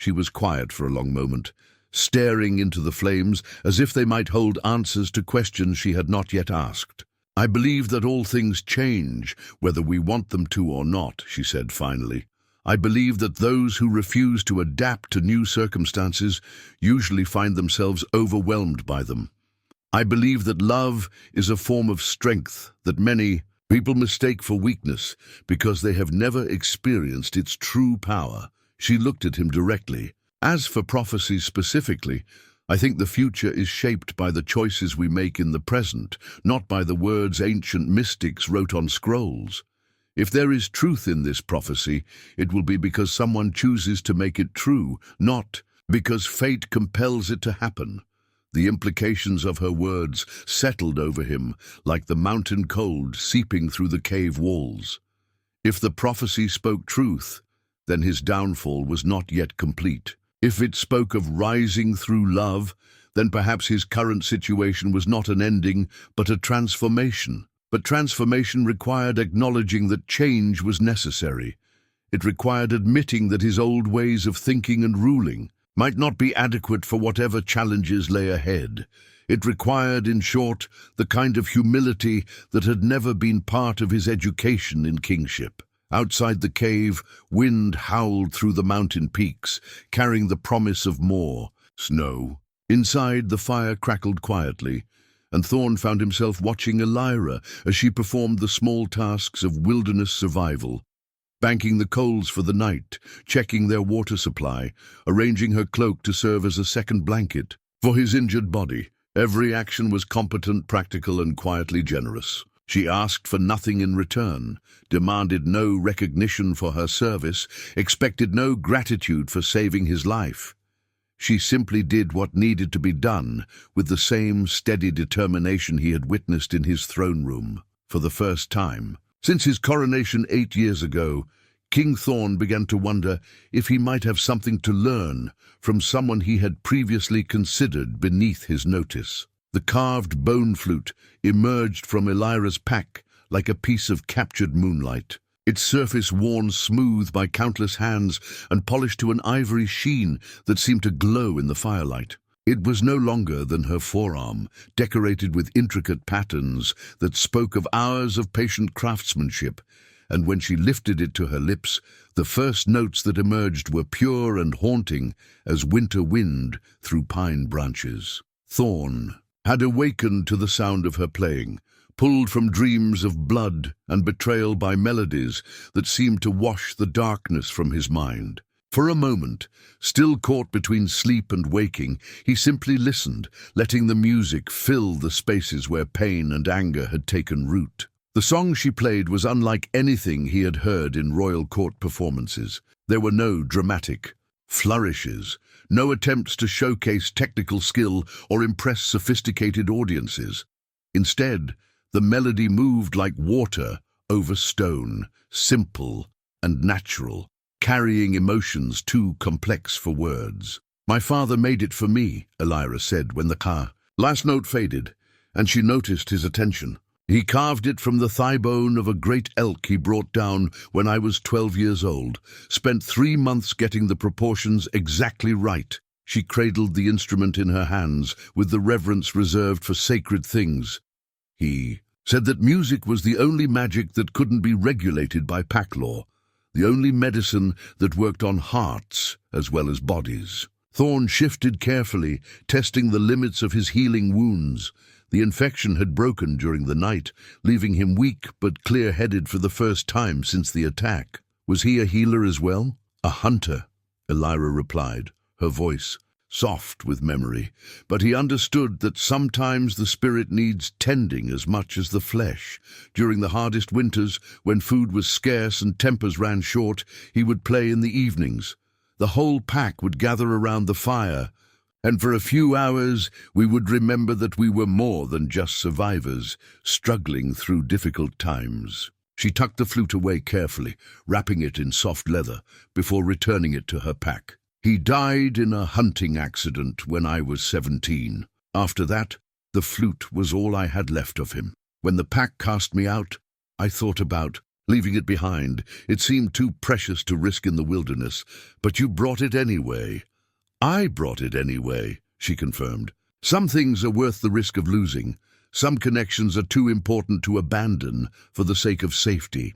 She was quiet for a long moment, staring into the flames as if they might hold answers to questions she had not yet asked. "I believe that all things change, whether we want them to or not," she said finally. "I believe that those who refuse to adapt to new circumstances usually find themselves overwhelmed by them. I believe that love is a form of strength that many people mistake for weakness because they have never experienced its true power." She looked at him directly. "As for prophecy specifically, I think the future is shaped by the choices we make in the present, not by the words ancient mystics wrote on scrolls. If there is truth in this prophecy, it will be because someone chooses to make it true, not because fate compels it to happen." The implications of her words settled over him like the mountain cold seeping through the cave walls. If the prophecy spoke truth, then his downfall was not yet complete. If it spoke of rising through love, then perhaps his current situation was not an ending, but a transformation. But transformation required acknowledging that change was necessary. It required admitting that his old ways of thinking and ruling might not be adequate for whatever challenges lay ahead. It required, in short, the kind of humility that had never been part of his education in kingship. Outside the cave, wind howled through the mountain peaks, carrying the promise of more snow. Inside, the fire crackled quietly, and Thorne found himself watching Elira as she performed the small tasks of wilderness survival, banking the coals for the night, checking their water supply, arranging her cloak to serve as a second blanket for his injured body. Every action was competent, practical, and quietly generous. She asked for nothing in return, demanded no recognition for her service, expected no gratitude for saving his life. She simply did what needed to be done with the same steady determination he had witnessed in his throne room. For the first time since his coronation 8 years ago, King Thorne began to wonder if he might have something to learn from someone he had previously considered beneath his notice. The carved bone flute emerged from Elira's pack like a piece of captured moonlight, its surface worn smooth by countless hands and polished to an ivory sheen that seemed to glow in the firelight. It was no longer than her forearm, decorated with intricate patterns that spoke of hours of patient craftsmanship, and when she lifted it to her lips, the first notes that emerged were pure and haunting as winter wind through pine branches. Thorne had awakened to the sound of her playing, pulled from dreams of blood and betrayal by melodies that seemed to wash the darkness from his mind. For a moment, still caught between sleep and waking, he simply listened, letting the music fill the spaces where pain and anger had taken root. The song she played was unlike anything he had heard in royal court performances. There were no dramatic flourishes, no attempts to showcase technical skill or impress sophisticated audiences. Instead, the melody moved like water over stone, simple and natural, carrying emotions too complex for words. "My father made it for me," Elira said when the last note faded, and she noticed his attention. "He carved it from the thigh bone of a great elk he brought down when I was 12 years old, spent 3 months getting the proportions exactly right." She cradled the instrument in her hands with the reverence reserved for sacred things. "He said that music was the only magic that couldn't be regulated by pack law, the only medicine that worked on hearts as well as bodies." Thorne shifted carefully, testing the limits of his healing wounds. The infection had broken during the night, leaving him weak but clear-headed for the first time since the attack. "Was he a healer as well?" "A hunter," Elira replied, her voice soft with memory. "But he understood that sometimes the spirit needs tending as much as the flesh. During the hardest winters, when food was scarce and tempers ran short, he would play in the evenings. The whole pack would gather around the fire, and for a few hours we would remember that we were more than just survivors, struggling through difficult times." She tucked the flute away carefully, wrapping it in soft leather, before returning it to her pack. "He died in a hunting accident when I was 17. After that, the flute was all I had left of him. When the pack cast me out, I thought about leaving it behind. It seemed too precious to risk in the wilderness, but you brought it anyway." "I brought it anyway," she confirmed. "Some things are worth the risk of losing. Some connections are too important to abandon for the sake of safety."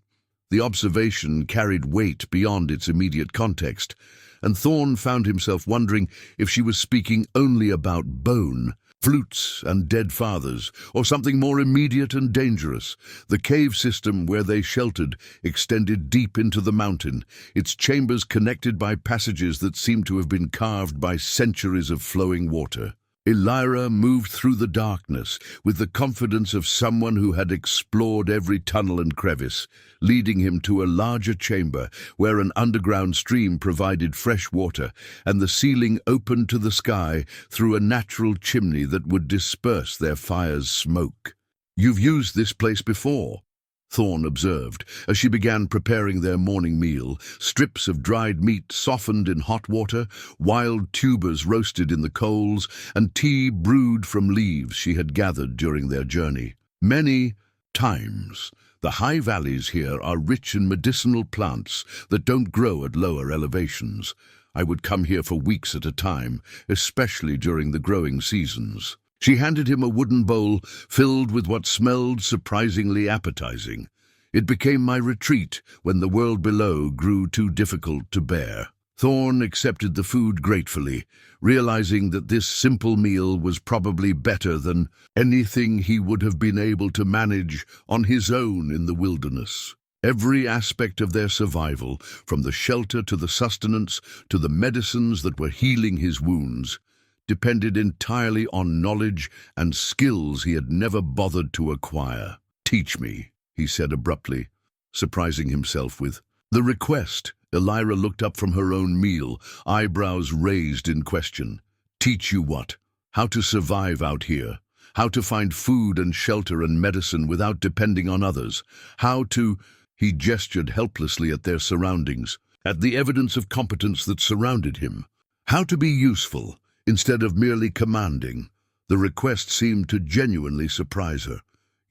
The observation carried weight beyond its immediate context, and Thorne found himself wondering if she was speaking only about bone, flutes and dead fathers, or something more immediate and dangerous. The cave system where they sheltered extended deep into the mountain, its chambers connected by passages that seemed to have been carved by centuries of flowing water. Elira moved through the darkness with the confidence of someone who had explored every tunnel and crevice, leading him to a larger chamber where an underground stream provided fresh water and the ceiling opened to the sky through a natural chimney that would disperse their fire's smoke. "You've used this place before," Thorne observed, as she began preparing their morning meal. Strips of dried meat softened in hot water, wild tubers roasted in the coals, and tea brewed from leaves she had gathered during their journey. "Many times. The high valleys here are rich in medicinal plants that don't grow at lower elevations. I would come here for weeks at a time, especially during the growing seasons." She handed him a wooden bowl filled with what smelled surprisingly appetizing. "It became my retreat when the world below grew too difficult to bear." Thorne accepted the food gratefully, realizing that this simple meal was probably better than anything he would have been able to manage on his own in the wilderness. Every aspect of their survival, from the shelter to the sustenance to the medicines that were healing his wounds, depended entirely on knowledge and skills he had never bothered to acquire. "Teach me," he said abruptly, surprising himself with the request. Elira looked up from her own meal, eyebrows raised in question. "Teach you what? How to survive out here? How to find food and shelter and medicine without depending on others? How to—" He gestured helplessly at their surroundings, at the evidence of competence that surrounded him. "How to be useful instead of merely commanding." The request seemed to genuinely surprise her.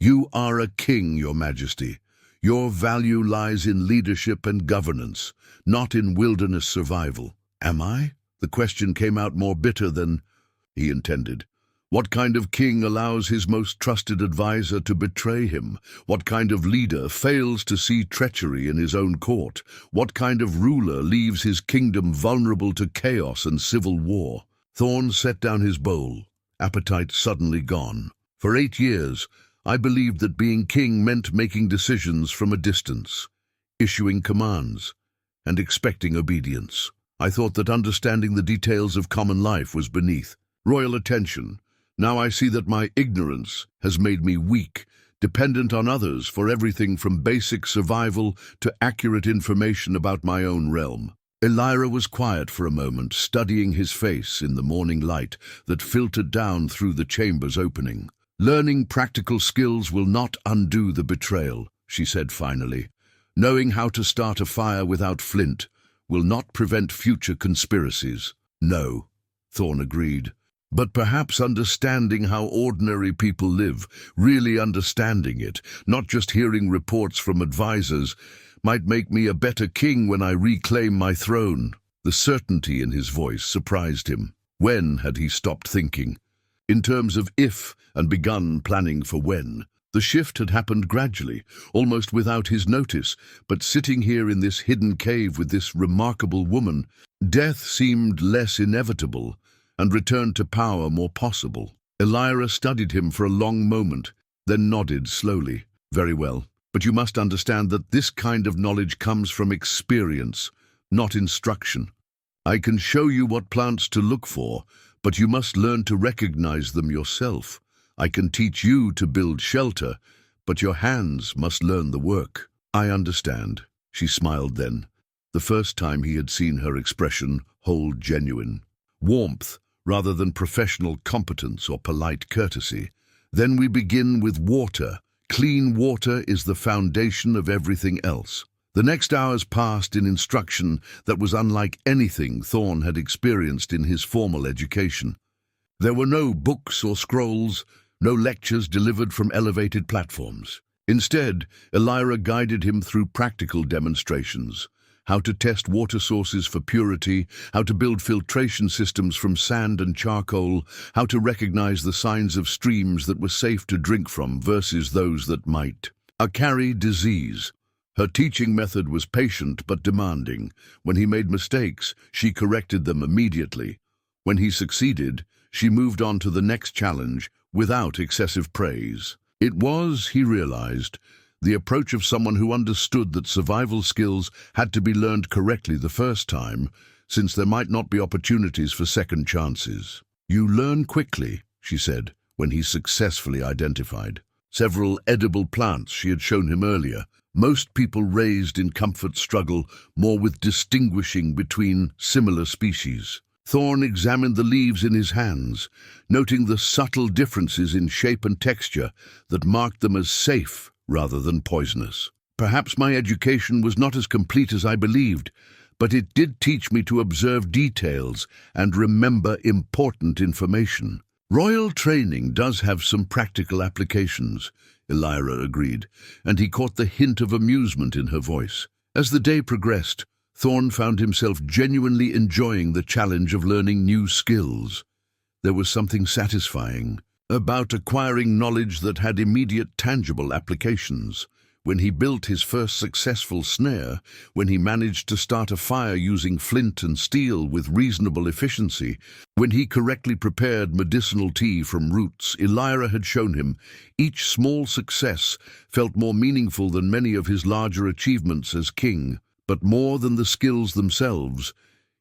"You are a king, Your Majesty. Your value lies in leadership and governance, not in wilderness survival." "Am I?" The question came out more bitter than he intended. What kind of king allows his most trusted advisor to betray him? What kind of leader fails to see treachery in his own court? What kind of ruler leaves his kingdom vulnerable to chaos and civil war? Thorne set down his bowl, appetite suddenly gone. "For 8 years, I believed that being king meant making decisions from a distance, issuing commands, and expecting obedience. I thought that understanding the details of common life was beneath royal attention. Now I see that my ignorance has made me weak, dependent on others for everything from basic survival to accurate information about my own realm." Elira was quiet for a moment, studying his face in the morning light that filtered down through the chamber's opening. "Learning practical skills will not undo the betrayal," she said finally. "Knowing how to start a fire without flint will not prevent future conspiracies." "No," Thorne agreed. "But perhaps understanding how ordinary people live, really understanding it, not just hearing reports from advisors, might make me a better king when I reclaim my throne." The certainty in his voice surprised him. When had he stopped thinking in terms of if and begun planning for when? The shift had happened gradually, almost without his notice, but sitting here in this hidden cave with this remarkable woman, death seemed less inevitable, and return to power more possible. Elira studied him for a long moment, then nodded slowly. "Very well. But you must understand that this kind of knowledge comes from experience, not instruction. I can show you what plants to look for, but you must learn to recognize them yourself. I can teach you to build shelter, but your hands must learn the work." "I understand," she smiled then, the first time he had seen her expression hold genuine warmth rather than professional competence or polite courtesy. "Then we begin with water. Clean water is the foundation of everything else." The next hours passed in instruction that was unlike anything Thorne had experienced in his formal education. There were no books or scrolls, no lectures delivered from elevated platforms. Instead, Elira guided him through practical demonstrations: how to test water sources for purity, how to build filtration systems from sand and charcoal, how to recognize the signs of streams that were safe to drink from versus those that might carry disease. Her teaching method was patient but demanding. When he made mistakes, she corrected them immediately. When he succeeded, she moved on to the next challenge without excessive praise. It was, he realized, the approach of someone who understood that survival skills had to be learned correctly the first time, since there might not be opportunities for second chances. "You learn quickly," she said, when he successfully identified several edible plants she had shown him earlier. Most people raised in comfort struggle more with distinguishing between similar species. Thorne examined the leaves in his hands, noting the subtle differences in shape and texture that marked them as safe rather than poisonous. "Perhaps my education was not as complete as I believed, but it did teach me to observe details and remember important information." "Royal training does have some practical applications," Elira agreed, and he caught the hint of amusement in her voice. As the day progressed, Thorne found himself genuinely enjoying the challenge of learning new skills. There was something satisfying about acquiring knowledge that had immediate tangible applications. When he built his first successful snare, when he managed to start a fire using flint and steel with reasonable efficiency, when he correctly prepared medicinal tea from roots Elira had shown him, each small success felt more meaningful than many of his larger achievements as king. But more than the skills themselves,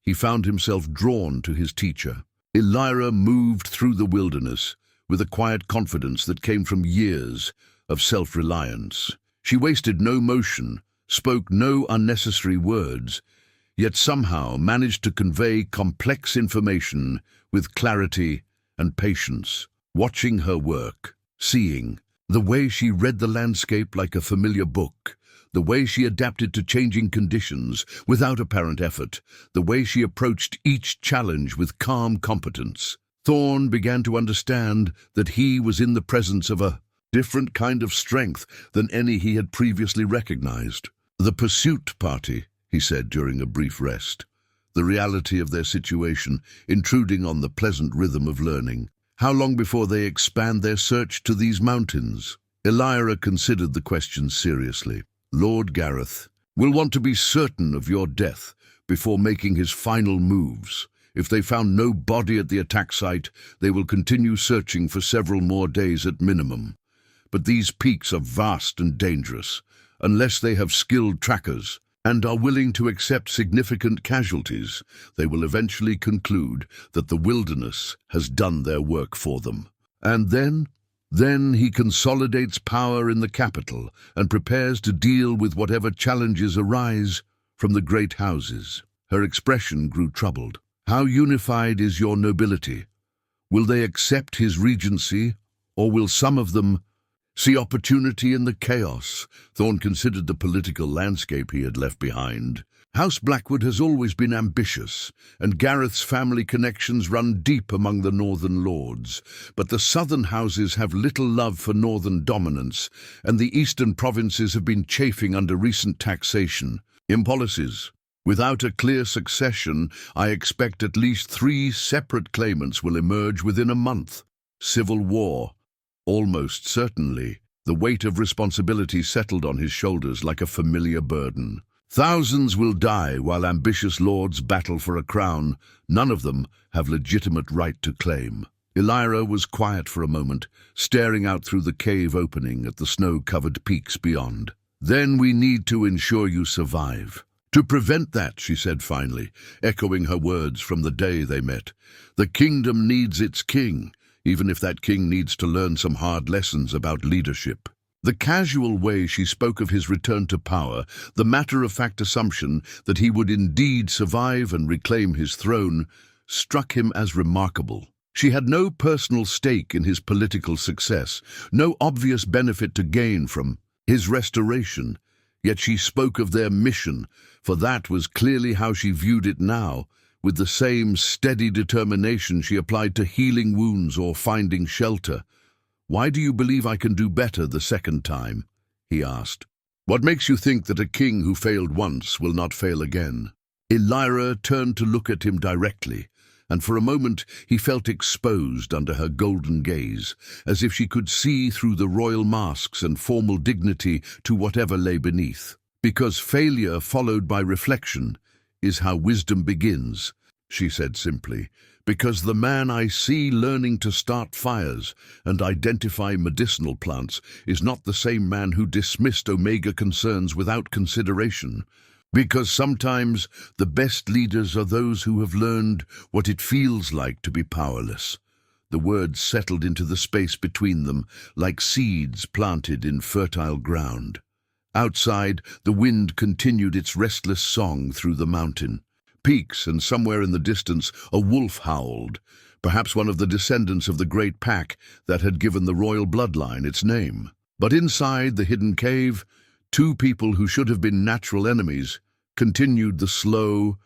he found himself drawn to his teacher. Elira moved through the wilderness with a quiet confidence that came from years of self-reliance. She wasted no motion, spoke no unnecessary words, yet somehow managed to convey complex information with clarity and patience. Watching her work, seeing the way she read the landscape like a familiar book, the way she adapted to changing conditions without apparent effort, the way she approached each challenge with calm competence, Thorne began to understand that he was in the presence of a different kind of strength than any he had previously recognized. "The pursuit party," he said during a brief rest, the reality of their situation intruding on the pleasant rhythm of learning. "How long before they expand their search to these mountains?" Elira considered the question seriously. "Lord Gareth will want to be certain of your death before making his final moves. If they found no body at the attack site, they will continue searching for several more days at minimum. But these peaks are vast and dangerous. Unless they have skilled trackers and are willing to accept significant casualties, they will eventually conclude that the wilderness has done their work for them. And then he consolidates power in the capital and prepares to deal with whatever challenges arise from the great houses." Her expression grew troubled. "How unified is your nobility? Will they accept his regency, or will some of them see opportunity in the chaos?" Thorne considered the political landscape he had left behind. House Blackwood has always been ambitious, and Gareth's family connections run deep among the northern lords. But the southern houses have little love for northern dominance, and the eastern provinces have been chafing under recent taxation impolicies. Without a clear succession, I expect at least 3 separate claimants will emerge within a month. Civil war, almost certainly. The weight of responsibility settled on his shoulders like a familiar burden. Thousands will die while ambitious lords battle for a crown none of them have legitimate right to claim. Elira was quiet for a moment, staring out through the cave opening at the snow-covered peaks beyond. "Then we need to ensure you survive. To prevent that," she said finally, echoing her words from the day they met, "the kingdom needs its king, even if that king needs to learn some hard lessons about leadership." The casual way she spoke of his return to power, the matter-of-fact assumption that he would indeed survive and reclaim his throne, struck him as remarkable. She had no personal stake in his political success, no obvious benefit to gain from his restoration, yet she spoke of their mission, for that was clearly how she viewed it now, with the same steady determination she applied to healing wounds or finding shelter. "Why do you believe I can do better the second time?" he asked. "What makes you think that a king who failed once will not fail again?" Elira turned to look at him directly, and for a moment he felt exposed under her golden gaze, as if she could see through the royal masks and formal dignity to whatever lay beneath. "Because failure followed by reflection is how wisdom begins," she said simply. "Because the man I see learning to start fires and identify medicinal plants is not the same man who dismissed Omega concerns without consideration. Because sometimes the best leaders are those who have learned what it feels like to be powerless." The words settled into the space between them like seeds planted in fertile ground. Outside, the wind continued its restless song through the mountain peaks, and somewhere in the distance a wolf howled, perhaps one of the descendants of the great pack that had given the royal bloodline its name. But inside the hidden cave, two people who should have been natural enemies continued the slow,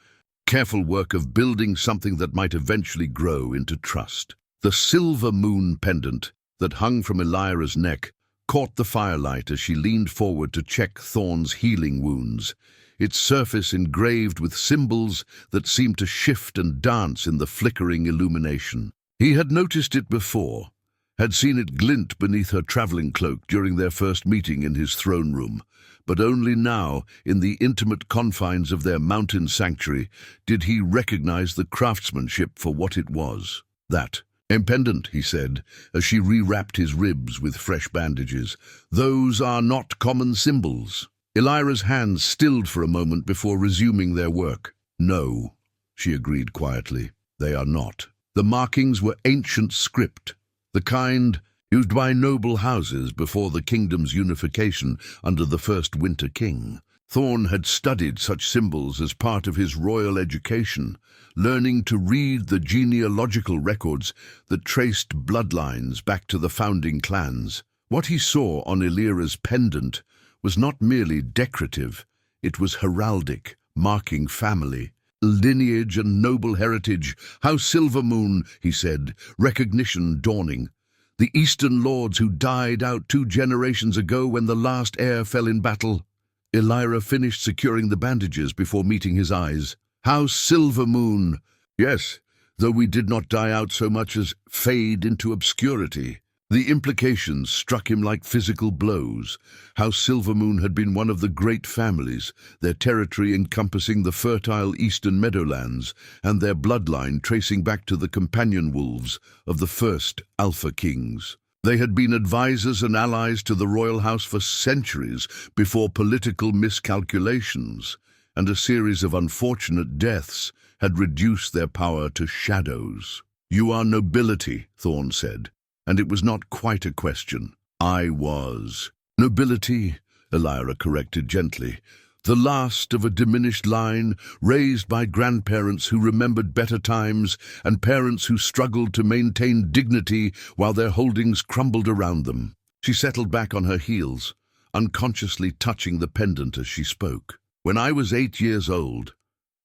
careful work of building something that might eventually grow into trust. The silver moon pendant that hung from Elira's neck caught the firelight as she leaned forward to check Thorne's healing wounds, its surface engraved with symbols that seemed to shift and dance in the flickering illumination. He had noticed it before, had seen it glint beneath her traveling cloak during their first meeting in his throne room, but only now, in the intimate confines of their mountain sanctuary, did he recognize the craftsmanship for what it was. "That pendant," he said, as she rewrapped his ribs with fresh bandages. "Those are not common symbols." Elira's hands stilled for a moment before resuming their work. "No," she agreed quietly, "they are not. The markings were ancient script, the kind used by noble houses before the kingdom's unification under the first Winter King. Thorne had studied such symbols as part of his royal education, learning to read the genealogical records that traced bloodlines back to the founding clans. What he saw on Elira's pendant was not merely decorative, it was heraldic, marking family, lineage and noble heritage. "House Silvermoon," he said, recognition dawning. "The Eastern lords who died out 2 generations ago when the last heir fell in battle." Elira finished securing the bandages before meeting his eyes. "House Silvermoon. Yes, though we did not die out so much as fade into obscurity." The implications struck him like physical blows. House Silvermoon had been one of the great families, their territory encompassing the fertile eastern meadowlands, and their bloodline tracing back to the companion wolves of the first Alpha Kings. They had been advisors and allies to the royal house for centuries before political miscalculations, and a series of unfortunate deaths had reduced their power to shadows. "You are nobility," Thorne said. And it was not quite a question. "I was." "Nobility," Elira corrected gently. "The last of a diminished line, raised by grandparents who remembered better times and parents who struggled to maintain dignity while their holdings crumbled around them." She settled back on her heels, unconsciously touching the pendant as she spoke. "When I was 8 years old,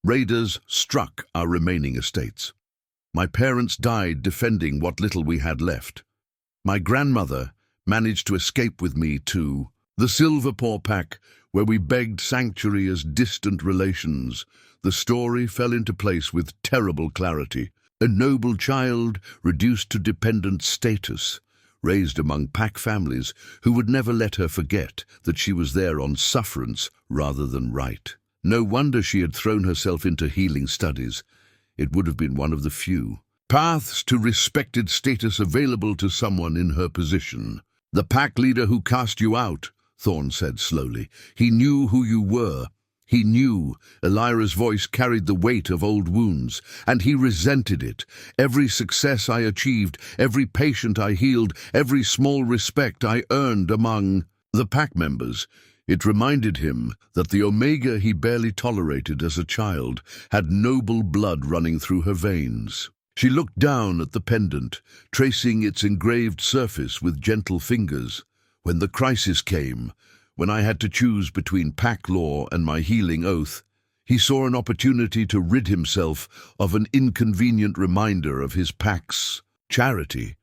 raiders struck our remaining estates. My parents died defending what little we had left. My grandmother managed to escape with me to the Silverpaw Pack, where we begged sanctuary as distant relations. The story fell into place with terrible clarity. A noble child reduced to dependent status, raised among pack families who would never let her forget that she was there on sufferance rather than right. No wonder she had thrown herself into healing studies. It would have been one of the few paths to respected status available to someone in her position. The pack leader who cast you out," Thorne said slowly. "He knew who you were. He knew." Elira's voice carried the weight of old wounds. "And he resented it. Every success I achieved, every patient I healed, every small respect I earned among the pack members. It reminded him that the Omega he barely tolerated as a child had noble blood running through her veins." She looked down at the pendant, tracing its engraved surface with gentle fingers. "When the crisis came, when I had to choose between pack law and my healing oath, he saw an opportunity to rid himself of an inconvenient reminder of his pack's charity.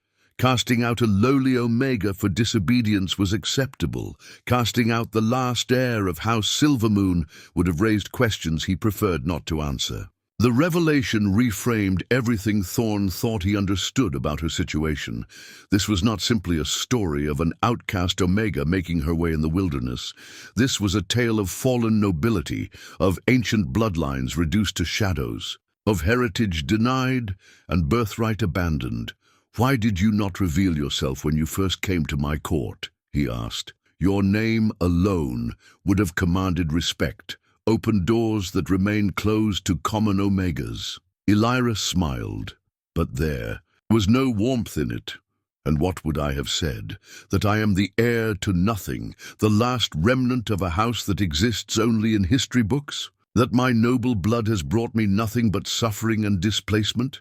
Casting out a lowly Omega for disobedience was acceptable. Casting out the last heir of House Silvermoon would have raised questions he preferred not to answer. The revelation reframed everything Thorne thought he understood about her situation. This was not simply a story of an outcast Omega making her way in the wilderness. This was a tale of fallen nobility, of ancient bloodlines reduced to shadows, of heritage denied and birthright abandoned. "Why did you not reveal yourself when you first came to my court?" he asked. "Your name alone would have commanded respect, opened doors that remained closed to common Omegas." Elira smiled, but there was no warmth in it. "And what would I have said? That I am the heir to nothing, the last remnant of a house that exists only in history books? That my noble blood has brought me nothing but suffering and displacement?"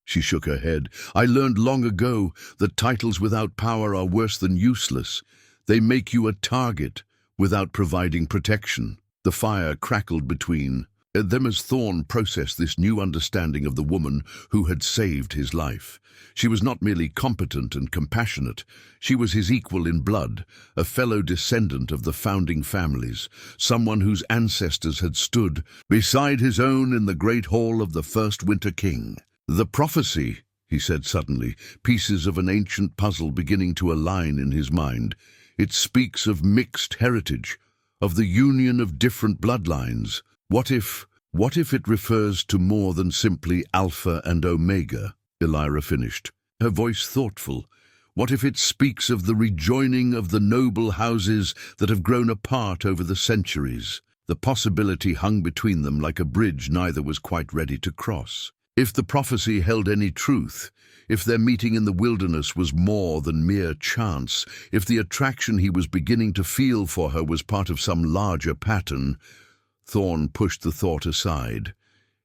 She shook her head. "I learned long ago that titles without power are worse than useless. They make you a target without providing protection." The fire crackled between them as Thorne processed this new understanding of the woman who had saved his life. She was not merely competent and compassionate. She was his equal in blood, a fellow descendant of the founding families, someone whose ancestors had stood beside his own in the great hall of the first Winter King. "The prophecy," he said suddenly, pieces of an ancient puzzle beginning to align in his mind. "It speaks of mixed heritage, of the union of different bloodlines. What if it refers to more than simply Alpha and Omega?" Elira finished, her voice thoughtful. "What if it speaks of the rejoining of the noble houses that have grown apart over the centuries?" The possibility hung between them like a bridge neither was quite ready to cross. If the prophecy held any truth, if their meeting in the wilderness was more than mere chance, if the attraction he was beginning to feel for her was part of some larger pattern, Thorne pushed the thought aside.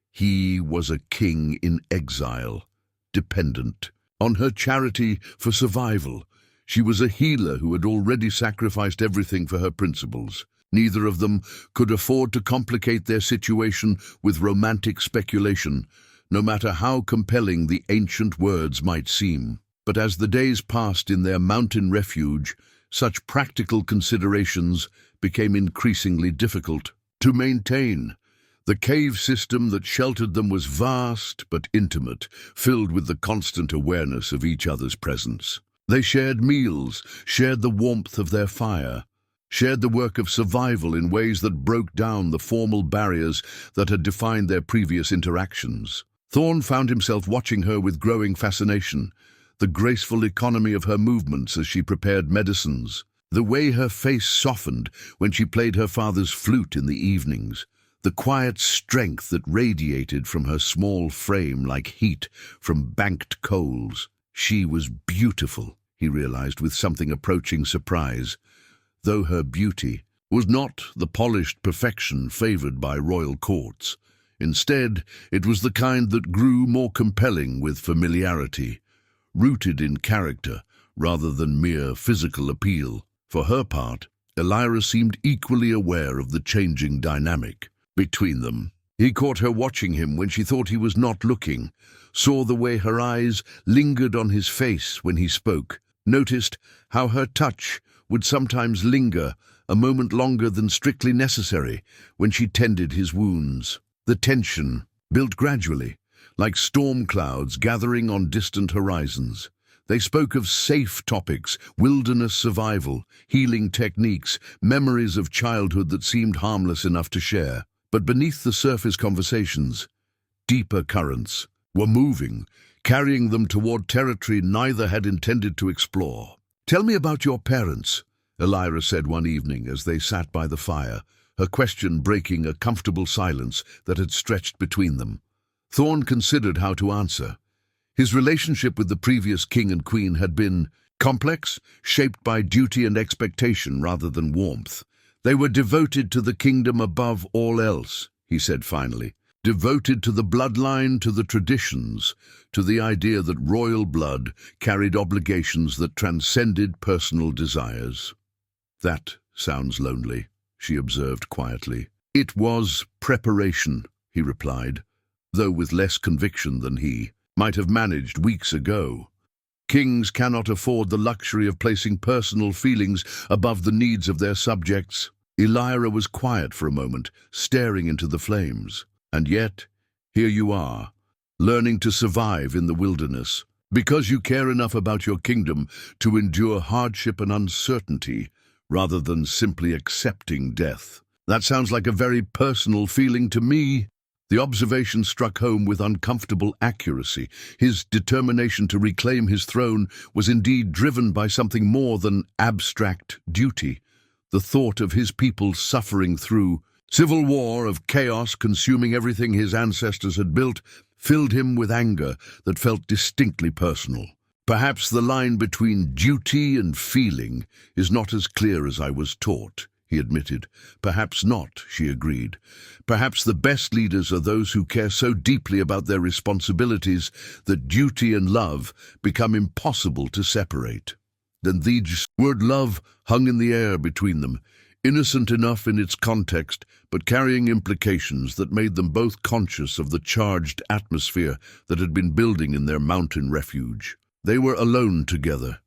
He was a king in exile, dependent on her charity for survival. She was a healer who had already sacrificed everything for her principles. Neither of them could afford to complicate their situation with romantic speculation, no matter how compelling the ancient words might seem. But as the days passed in their mountain refuge, such practical considerations became increasingly difficult to maintain. The cave system that sheltered them was vast but intimate, filled with the constant awareness of each other's presence. They shared meals, shared the warmth of their fire, shared the work of survival in ways that broke down the formal barriers that had defined their previous interactions. Thorne found himself watching her with growing fascination, the graceful economy of her movements as she prepared medicines, the way her face softened when she played her father's flute in the evenings, the quiet strength that radiated from her small frame like heat from banked coals. She was beautiful, he realized with something approaching surprise, though her beauty was not the polished perfection favored by royal courts. Instead, it was the kind that grew more compelling with familiarity, rooted in character rather than mere physical appeal. For her part, Elira seemed equally aware of the changing dynamic between them. He caught her watching him when she thought he was not looking, saw the way her eyes lingered on his face when he spoke, noticed how her touch would sometimes linger a moment longer than strictly necessary when she tended his wounds. The tension built gradually, like storm clouds gathering on distant horizons. They spoke of safe topics, wilderness survival, healing techniques, memories of childhood that seemed harmless enough to share. But beneath the surface conversations, deeper currents were moving, carrying them toward territory neither had intended to explore. "Tell me about your parents," Elira said one evening as they sat by the fire, her question breaking a comfortable silence that had stretched between them. Thorne considered how to answer. His relationship with the previous king and queen had been complex, shaped by duty and expectation rather than warmth. "They were devoted to the kingdom above all else," he said finally. "Devoted to the bloodline, to the traditions, to the idea that royal blood carried obligations that transcended personal desires." "That sounds lonely," she observed quietly. "It was preparation," he replied, though with less conviction than he might have managed weeks ago. Kings cannot afford the luxury of placing personal feelings above the needs of their subjects. Elira was quiet for a moment, staring into the flames. And yet, here you are, learning to survive in the wilderness, because you care enough about your kingdom to endure hardship and uncertainty, rather than simply accepting death. That sounds like a very personal feeling to me. The observation struck home with uncomfortable accuracy. His determination to reclaim his throne was indeed driven by something more than abstract duty. The thought of his people suffering through civil war, of chaos consuming everything his ancestors had built, filled him with anger that felt distinctly personal. Perhaps the line between duty and feeling is not as clear as I was taught, he admitted. Perhaps not, she agreed. Perhaps the best leaders are those who care so deeply about their responsibilities that duty and love become impossible to separate. Then the word love hung in the air between them, innocent enough in its context, but carrying implications that made them both conscious of the charged atmosphere that had been building in their mountain refuge. They were alone together,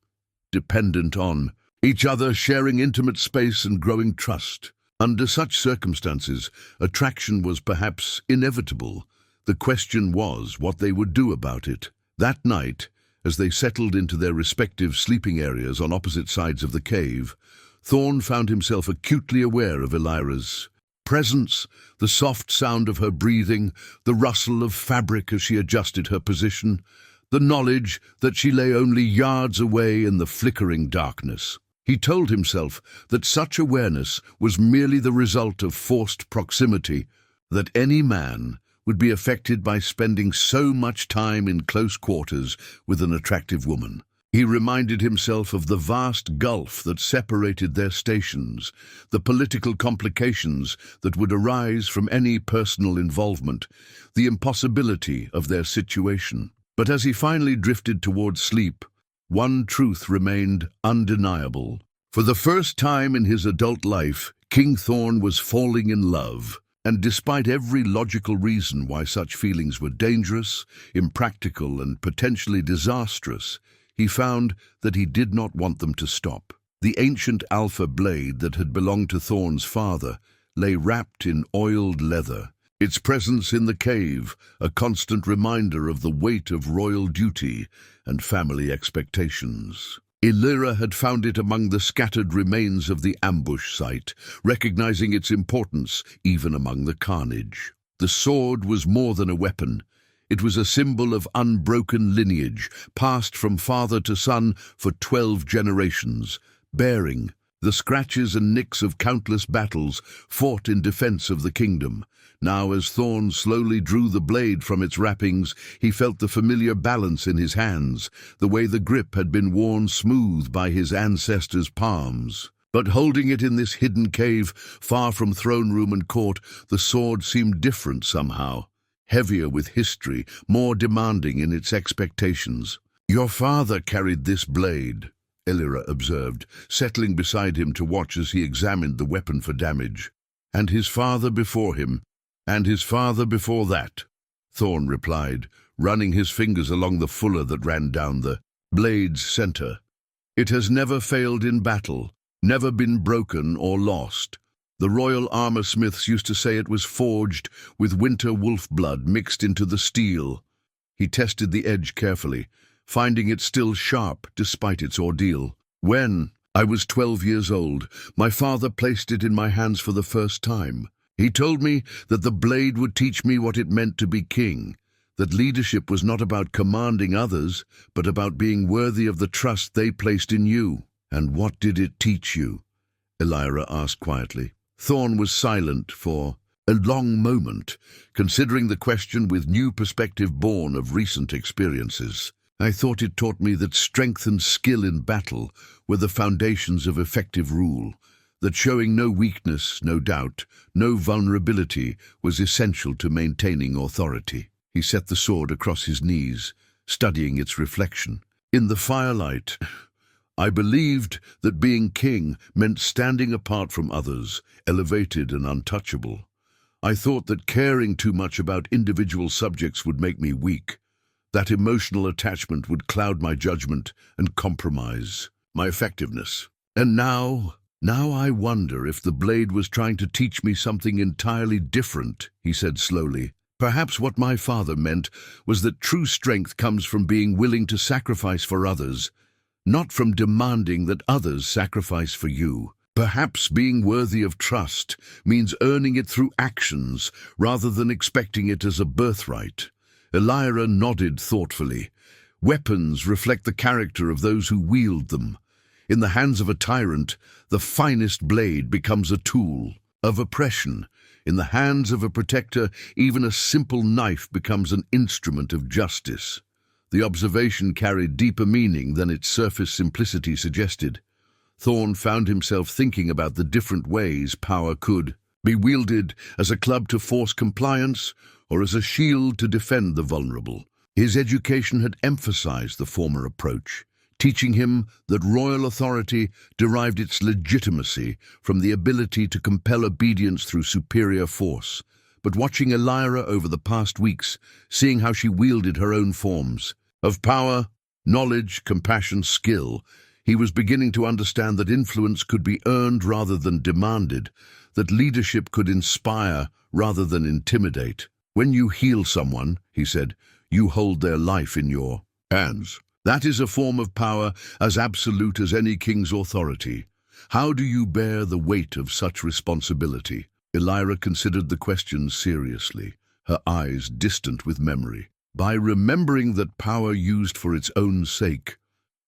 dependent on each other, sharing intimate space and growing trust. Under such circumstances, attraction was perhaps inevitable. The question was what they would do about it. That night, as they settled into their respective sleeping areas on opposite sides of the cave, Thorne found himself acutely aware of Elira's presence, the soft sound of her breathing, the rustle of fabric as she adjusted her position, the knowledge that she lay only yards away in the flickering darkness. He told himself that such awareness was merely the result of forced proximity, that any man would be affected by spending so much time in close quarters with an attractive woman. He reminded himself of the vast gulf that separated their stations, the political complications that would arise from any personal involvement, the impossibility of their situation. But as he finally drifted towards sleep, one truth remained undeniable. For the first time in his adult life, King Thorne was falling in love, and despite every logical reason why such feelings were dangerous, impractical, and potentially disastrous, he found that he did not want them to stop. The ancient alpha blade that had belonged to Thorne's father lay wrapped in oiled leather, its presence in the cave a constant reminder of the weight of royal duty and family expectations. Elira had found it among the scattered remains of the ambush site, recognizing its importance even among the carnage. The sword was more than a weapon. It was a symbol of unbroken lineage, passed from father to son for 12 generations, bearing the scratches and nicks of countless battles fought in defense of the kingdom. Now, as Thorne slowly drew the blade from its wrappings, he felt the familiar balance in his hands, the way the grip had been worn smooth by his ancestors' palms. But holding it in this hidden cave, far from throne room and court, the sword seemed different somehow. Heavier with history, more demanding in its expectations. "Your father carried this blade," Elira observed, settling beside him to watch as he examined the weapon for damage. "And his father before him, and his father before that," Thorne replied, running his fingers along the fuller that ran down the blade's center. "It has never failed in battle, never been broken or lost. The royal armor-smiths used to say it was forged with winter wolf blood mixed into the steel." He tested the edge carefully, finding it still sharp despite its ordeal. "When I was 12 years old, my father placed it in my hands for the first time. He told me that the blade would teach me what it meant to be king, that leadership was not about commanding others, but about being worthy of the trust they placed in you." "And what did it teach you?" Elira asked quietly. Thorne was silent for a long moment, considering the question with new perspective born of recent experiences. "I thought it taught me that strength and skill in battle were the foundations of effective rule, that showing no weakness, no doubt, no vulnerability was essential to maintaining authority." He set the sword across his knees, studying its reflection. "In the firelight, I believed that being king meant standing apart from others, elevated and untouchable. I thought that caring too much about individual subjects would make me weak. That emotional attachment would cloud my judgment and compromise my effectiveness. And now I wonder if the blade was trying to teach me something entirely different, he said slowly. Perhaps what my father meant was that true strength comes from being willing to sacrifice for others, not from demanding that others sacrifice for you. Perhaps being worthy of trust means earning it through actions rather than expecting it as a birthright. Elira nodded thoughtfully. Weapons reflect the character of those who wield them. In the hands of a tyrant, the finest blade becomes a tool of oppression. In the hands of a protector, even a simple knife becomes an instrument of justice. The observation carried deeper meaning than its surface simplicity suggested. Thorne found himself thinking about the different ways power could be wielded as a club to force compliance or as a shield to defend the vulnerable. His education had emphasized the former approach, teaching him that royal authority derived its legitimacy from the ability to compel obedience through superior force. But watching Elira over the past weeks, seeing how she wielded her own forms of power, knowledge, compassion, skill, he was beginning to understand that influence could be earned rather than demanded, that leadership could inspire rather than intimidate. When you heal someone, he said, you hold their life in your hands. That is a form of power as absolute as any king's authority. How do you bear the weight of such responsibility? Elira considered the question seriously, her eyes distant with memory. By remembering that power used for its own sake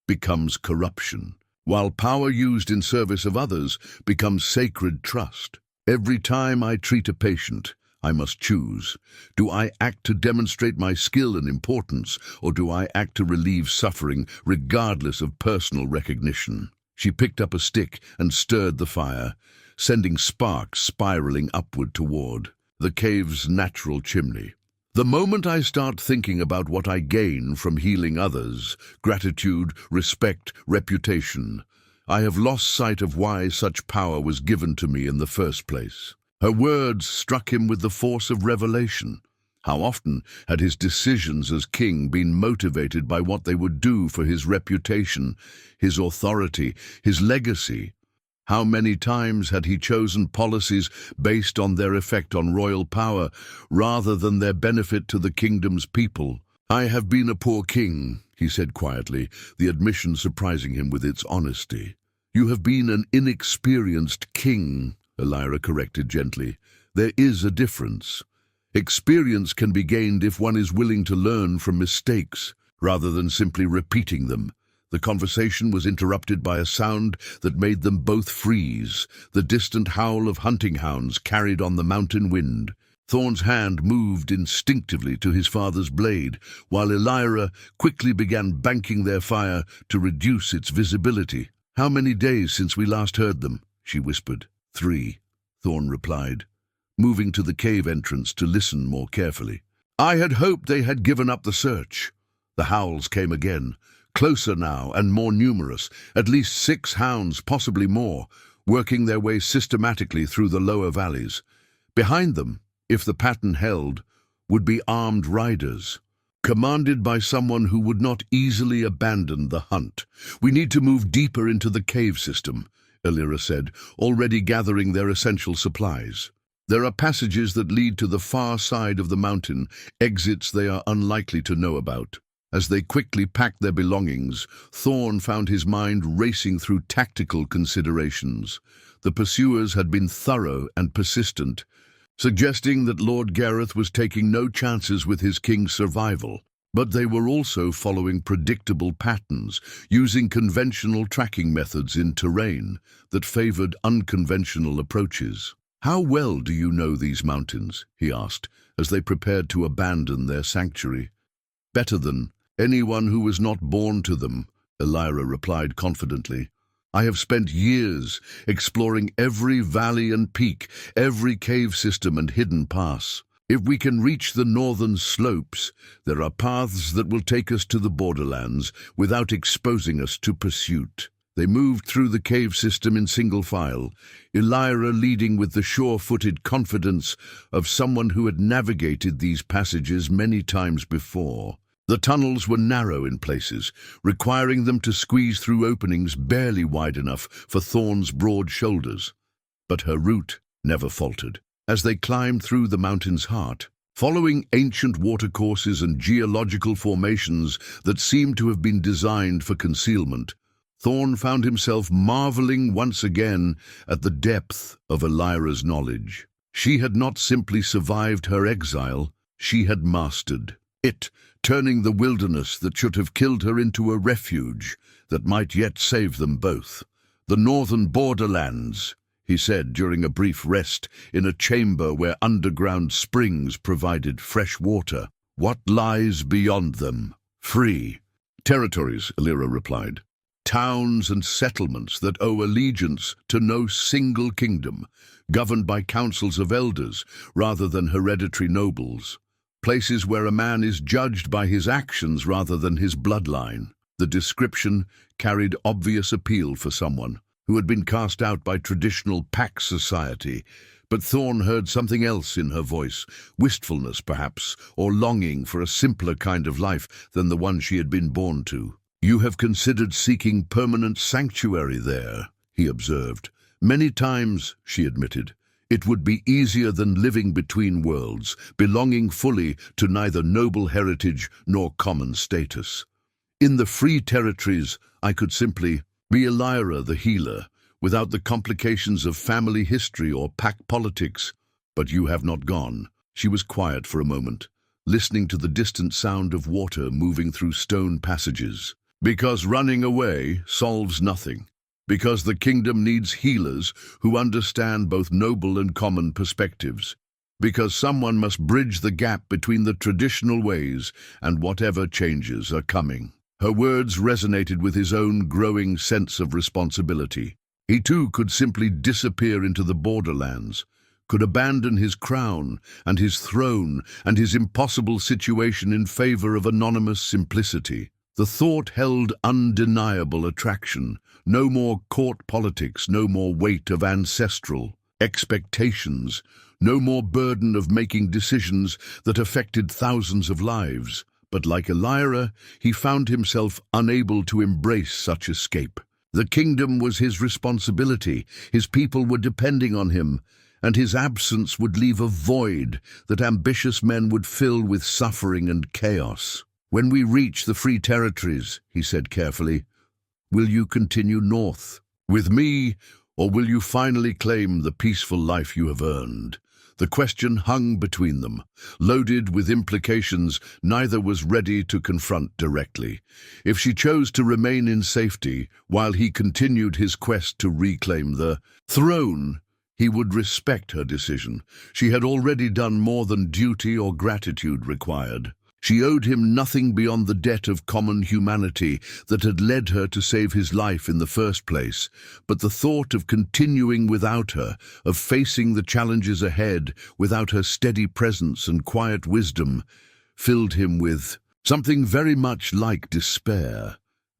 becomes corruption, while power used in service of others becomes sacred trust. Every time I treat a patient, I must choose. Do I act to demonstrate my skill and importance, or do I act to relieve suffering regardless of personal recognition? She picked up a stick and stirred the fire, sending sparks spiraling upward toward the cave's natural chimney. The moment I start thinking about what I gain from healing others, gratitude, respect, reputation, I have lost sight of why such power was given to me in the first place. Her words struck him with the force of revelation. How often had his decisions as king been motivated by what they would do for his reputation, his authority, his legacy? How many times had he chosen policies based on their effect on royal power rather than their benefit to the kingdom's people? I have been a poor king, he said quietly, the admission surprising him with its honesty. You have been an inexperienced king, Elira corrected gently. There is a difference. Experience can be gained if one is willing to learn from mistakes rather than simply repeating them. The conversation was interrupted by a sound that made them both freeze, the distant howl of hunting hounds carried on the mountain wind. Thorne's hand moved instinctively to his father's blade, while Elira quickly began banking their fire to reduce its visibility. How many days since we last heard them? She whispered. 3, Thorne replied, moving to the cave entrance to listen more carefully. I had hoped they had given up the search. The howls came again. Closer now and more numerous, at least 6 hounds, possibly more, working their way systematically through the lower valleys. Behind them, if the pattern held, would be armed riders, commanded by someone who would not easily abandon the hunt. We need to move deeper into the cave system, Elira said, already gathering their essential supplies. There are passages that lead to the far side of the mountain, exits they are unlikely to know about. As they quickly packed their belongings, Thorne found his mind racing through tactical considerations. The pursuers had been thorough and persistent, suggesting that Lord Gareth was taking no chances with his king's survival. But they were also following predictable patterns, using conventional tracking methods in terrain that favored unconventional approaches. How well do you know these mountains? He asked, as they prepared to abandon their sanctuary. Better than anyone who was not born to them, Elira replied confidently. I have spent years exploring every valley and peak, every cave system and hidden pass. If we can reach the northern slopes, there are paths that will take us to the borderlands without exposing us to pursuit. They moved through the cave system in single file, Elira leading with the sure-footed confidence of someone who had navigated these passages many times before. The tunnels were narrow in places, requiring them to squeeze through openings barely wide enough for Thorne's broad shoulders. But her route never faltered. As they climbed through the mountain's heart, following ancient watercourses and geological formations that seemed to have been designed for concealment, Thorne found himself marveling once again at the depth of Elira's knowledge. She had not simply survived her exile, she had mastered it, turning the wilderness that should have killed her into a refuge that might yet save them both. "The northern borderlands," he said during a brief rest in a chamber where underground springs provided fresh water. "What lies beyond them?" "Free territories," Elira replied. "Towns and settlements that owe allegiance to no single kingdom, governed by councils of elders rather than hereditary nobles. Places where a man is judged by his actions rather than his bloodline." The description carried obvious appeal for someone who had been cast out by traditional pack society, but Thorne heard something else in her voice, wistfulness perhaps, or longing for a simpler kind of life than the one she had been born to. "You have considered seeking permanent sanctuary there," he observed. "Many times," she admitted, "it would be easier than living between worlds, belonging fully to neither noble heritage nor common status. In the free territories, I could simply be Elira the healer, without the complications of family history or pack politics. But you have not gone." She was quiet for a moment, listening to the distant sound of water moving through stone passages. "Because running away solves nothing. Because the kingdom needs healers who understand both noble and common perspectives. Because someone must bridge the gap between the traditional ways and whatever changes are coming." Her words resonated with his own growing sense of responsibility. He too could simply disappear into the borderlands, could abandon his crown and his throne and his impossible situation in favor of anonymous simplicity. The thought held undeniable attraction. No more court politics, no more weight of ancestral expectations, no more burden of making decisions that affected thousands of lives. But like Elira, he found himself unable to embrace such escape. The kingdom was his responsibility, his people were depending on him, and his absence would leave a void that ambitious men would fill with suffering and chaos. "When we reach the free territories," he said carefully, "will you continue north with me, or will you finally claim the peaceful life you have earned?" The question hung between them, loaded with implications neither was ready to confront directly. If she chose to remain in safety while he continued his quest to reclaim the throne, he would respect her decision. She had already done more than duty or gratitude required. She owed him nothing beyond the debt of common humanity that had led her to save his life in the first place, but the thought of continuing without her, of facing the challenges ahead without her steady presence and quiet wisdom, filled him with something very much like despair.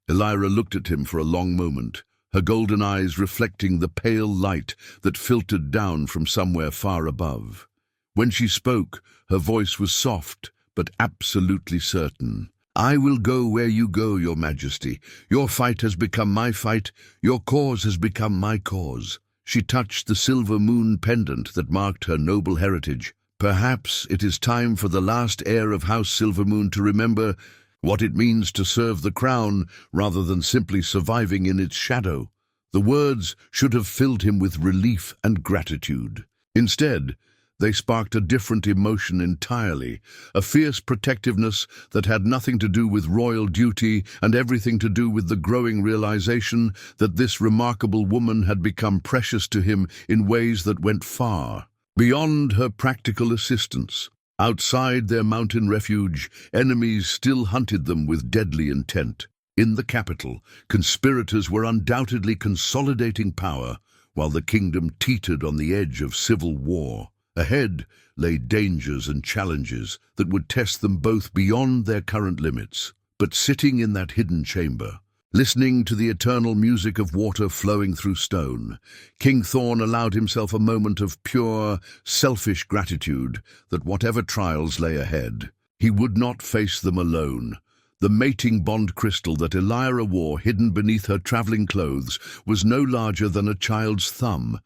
Elira looked at him for a long moment, her golden eyes reflecting the pale light that filtered down from somewhere far above. When she spoke, her voice was soft, but absolutely certain. "I will go where you go, Your Majesty. Your fight has become my fight. Your cause has become my cause." She touched the silver moon pendant that marked her noble heritage. "Perhaps it is time for the last heir of House Silvermoon to remember what it means to serve the crown rather than simply surviving in its shadow." The words should have filled him with relief and gratitude. Instead, they sparked a different emotion entirely, a fierce protectiveness that had nothing to do with royal duty and everything to do with the growing realization that this remarkable woman had become precious to him in ways that went far beyond her practical assistance. Outside their mountain refuge, enemies still hunted them with deadly intent. In the capital, conspirators were undoubtedly consolidating power, while the kingdom teetered on the edge of civil war. Ahead lay dangers and challenges that would test them both beyond their current limits. But sitting in that hidden chamber, listening to the eternal music of water flowing through stone, King Thorne allowed himself a moment of pure, selfish gratitude that whatever trials lay ahead, He would not face them alone. The mating bond crystal that Elira wore hidden beneath her traveling clothes was no larger than a child's thumb,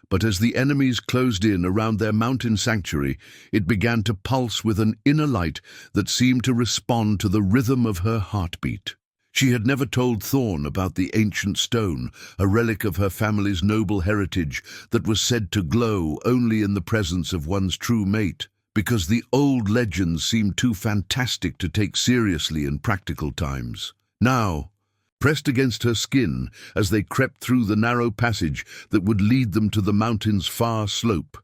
but as the enemies closed in around their mountain sanctuary, it began to pulse with an inner light that seemed to respond to the rhythm of her heartbeat. She had never told Thorne about the ancient stone, a relic of her family's noble heritage that was said to glow only in the presence of one's true mate, because the old legends seemed too fantastic to take seriously in practical times. Now, pressed against her skin as they crept through the narrow passage that would lead them to the mountain's far slope,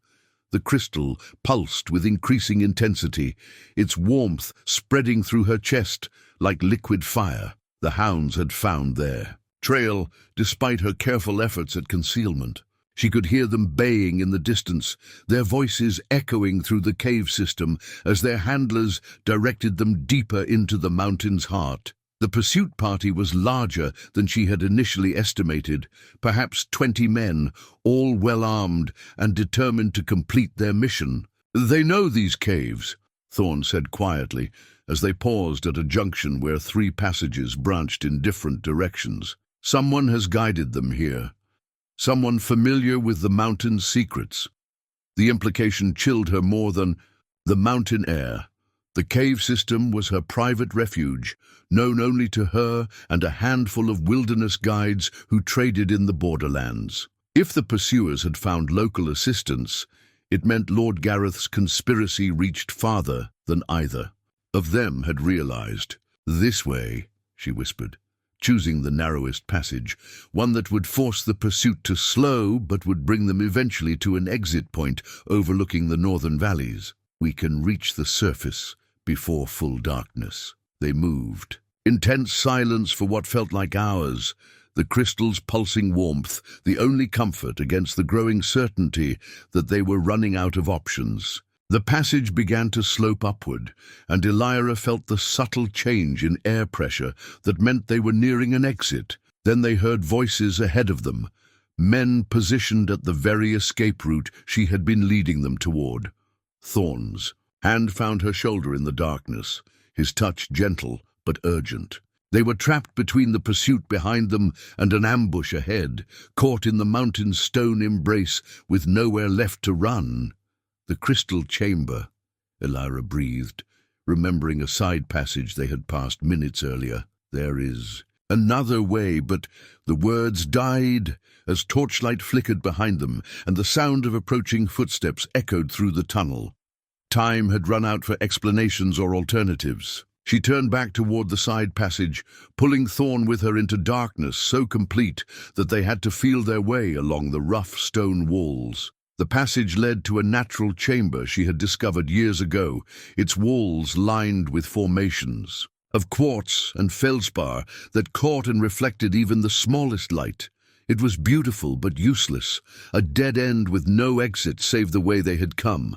the crystal pulsed with increasing intensity, its warmth spreading through her chest like liquid fire. The hounds had found their trail, despite her careful efforts at concealment. She could hear them baying in the distance, their voices echoing through the cave system as their handlers directed them deeper into the mountain's heart. The pursuit party was larger than she had initially estimated, perhaps 20 men, all well-armed and determined to complete their mission. "They know these caves," Thorne said quietly, as they paused at a junction where 3 passages branched in different directions. "Someone has guided them here. Someone familiar with the mountain's secrets." The implication chilled her more than the mountain air. The cave system was her private refuge, known only to her and a handful of wilderness guides who traded in the borderlands. If the pursuers had found local assistance, it meant Lord Gareth's conspiracy reached farther than either of them had realized. "This way," she whispered, choosing the narrowest passage, one that would force the pursuit to slow but would bring them eventually to an exit point overlooking the northern valleys. "We can reach the surface before full darkness." They moved. Intense silence for what felt like hours, the crystal's pulsing warmth, the only comfort against the growing certainty that they were running out of options. The passage began to slope upward, and Elira felt the subtle change in air pressure that meant they were nearing an exit. Then they heard voices ahead of them, men positioned at the very escape route she had been leading them toward. Thorne's hand found her shoulder in the darkness, his touch gentle but urgent. They were trapped between the pursuit behind them and an ambush ahead, caught in the mountain's stone embrace with nowhere left to run. "The crystal chamber," Elira breathed, remembering a side passage they had passed minutes earlier. "There is another way," but the words died as torchlight flickered behind them and the sound of approaching footsteps echoed through the tunnel. Time had run out for explanations or alternatives. She turned back toward the side passage, pulling Thorne with her into darkness so complete that they had to feel their way along the rough stone walls. The passage led to a natural chamber she had discovered years ago, its walls lined with formations of quartz and feldspar that caught and reflected even the smallest light. It was beautiful but useless, a dead end with no exit save the way they had come.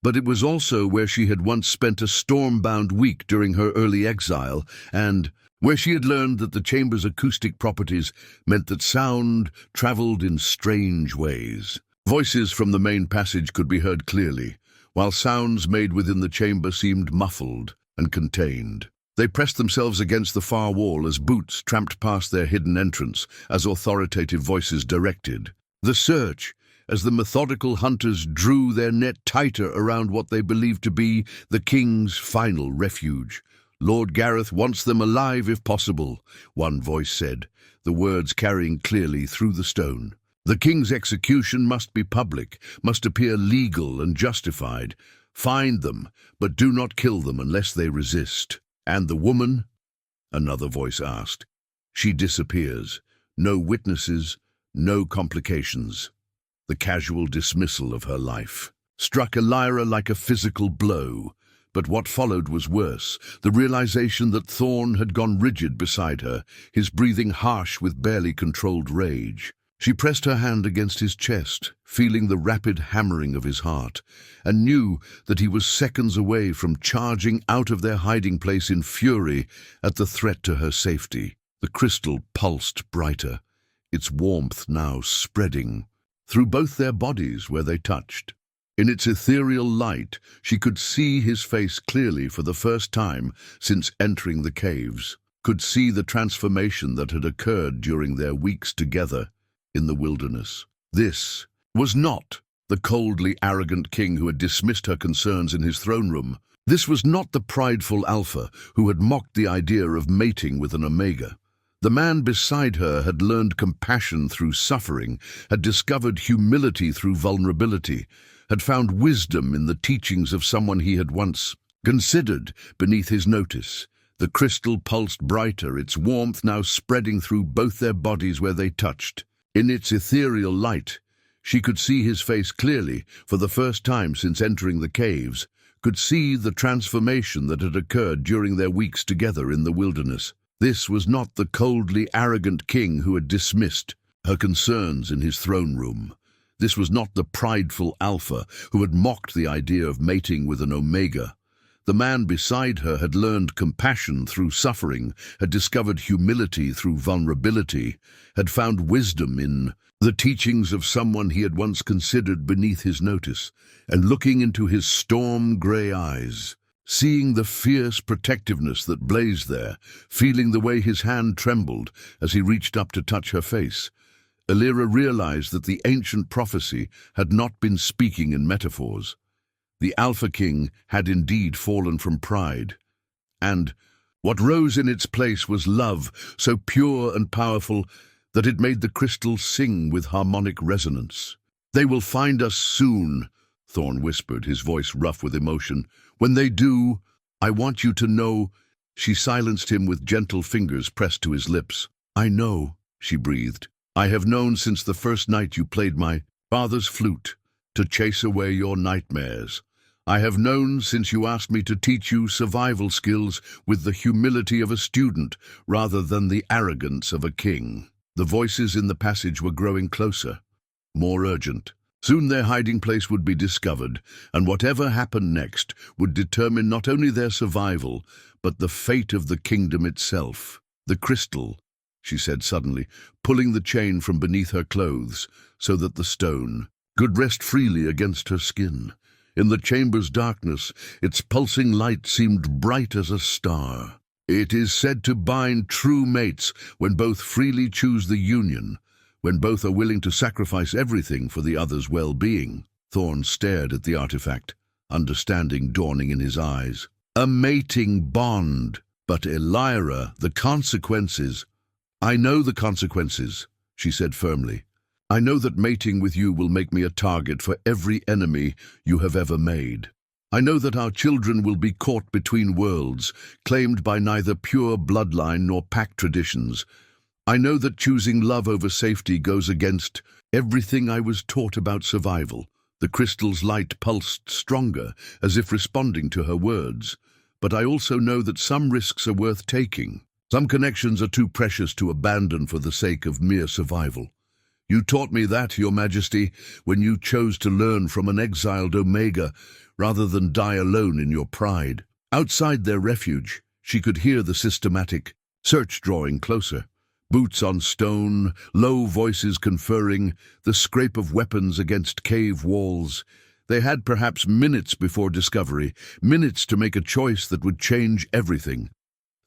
But it was also where she had once spent a storm-bound week during her early exile, and where she had learned that the chamber's acoustic properties meant that sound traveled in strange ways. Voices from the main passage could be heard clearly, while sounds made within the chamber seemed muffled and contained. They pressed themselves against the far wall as boots tramped past their hidden entrance, as authoritative voices directed. The search, as the methodical hunters drew their net tighter around what they believed to be the king's final refuge. "Lord Gareth wants them alive if possible," one voice said, the words carrying clearly through the stone. "The king's execution must be public, must appear legal and justified. Find them, but do not kill them unless they resist." "And the woman?" another voice asked. "She disappears. No witnesses, no complications." The casual dismissal of her life struck Elira like a physical blow, but what followed was worse, the realization that Thorne had gone rigid beside her, his breathing harsh with barely controlled rage. She pressed her hand against his chest, feeling the rapid hammering of his heart, and knew that he was seconds away from charging out of their hiding place in fury at the threat to her safety. The crystal pulsed brighter, its warmth now spreading through both their bodies where they touched. In its ethereal light, she could see his face clearly for the first time since entering the caves, could see the transformation that had occurred during their weeks together in the wilderness. This was not the coldly arrogant king who had dismissed her concerns in his throne room. This was not the prideful Alpha who had mocked the idea of mating with an Omega. The man beside her had learned compassion through suffering, had discovered humility through vulnerability, had found wisdom in the teachings of someone he had once considered beneath his notice. The crystal pulsed brighter, its warmth now spreading through both their bodies where they touched. In its ethereal light, she could see his face clearly for the first time since entering the caves, could see the transformation that had occurred during their weeks together in the wilderness. This was not the coldly arrogant king who had dismissed her concerns in his throne room. This was not the prideful Alpha who had mocked the idea of mating with an Omega. The man beside her had learned compassion through suffering, had discovered humility through vulnerability, had found wisdom in the teachings of someone he had once considered beneath his notice, and looking into his storm-grey eyes, seeing the fierce protectiveness that blazed there, feeling the way his hand trembled as he reached up to touch her face, Elira realized that the ancient prophecy had not been speaking in metaphors. The Alpha King had indeed fallen from pride, and what rose in its place was love, so pure and powerful that it made the crystals sing with harmonic resonance. "They will find us soon," Thorne whispered, his voice rough with emotion. "When they do, I want you to know—" She silenced him with gentle fingers pressed to his lips. "I know," she breathed. "I have known since the first night you played my father's flute to chase away your nightmares. I have known since you asked me to teach you survival skills with the humility of a student rather than the arrogance of a king." The voices in the passage were growing closer, more urgent. Soon their hiding place would be discovered, and whatever happened next would determine not only their survival, but the fate of the kingdom itself. "The crystal," she said suddenly, pulling the chain from beneath her clothes so that the stone could rest freely against her skin. In the chamber's darkness, its pulsing light seemed bright as a star. "It is said to bind true mates when both freely choose the union, when both are willing to sacrifice everything for the other's well-being." Thorne stared at the artifact, understanding dawning in his eyes. "A mating bond. But Elira, the consequences—" "I know the consequences," she said firmly. "I know that mating with you will make me a target for every enemy you have ever made. I know that our children will be caught between worlds, claimed by neither pure bloodline nor pack traditions. I know that choosing love over safety goes against everything I was taught about survival." The crystal's light pulsed stronger, as if responding to her words. "But I also know that some risks are worth taking. Some connections are too precious to abandon for the sake of mere survival. You taught me that, Your Majesty, when you chose to learn from an exiled Omega rather than die alone in your pride." Outside their refuge, she could hear the systematic search drawing closer. Boots on stone, low voices conferring, the scrape of weapons against cave walls. They had perhaps minutes before discovery, minutes to make a choice that would change everything.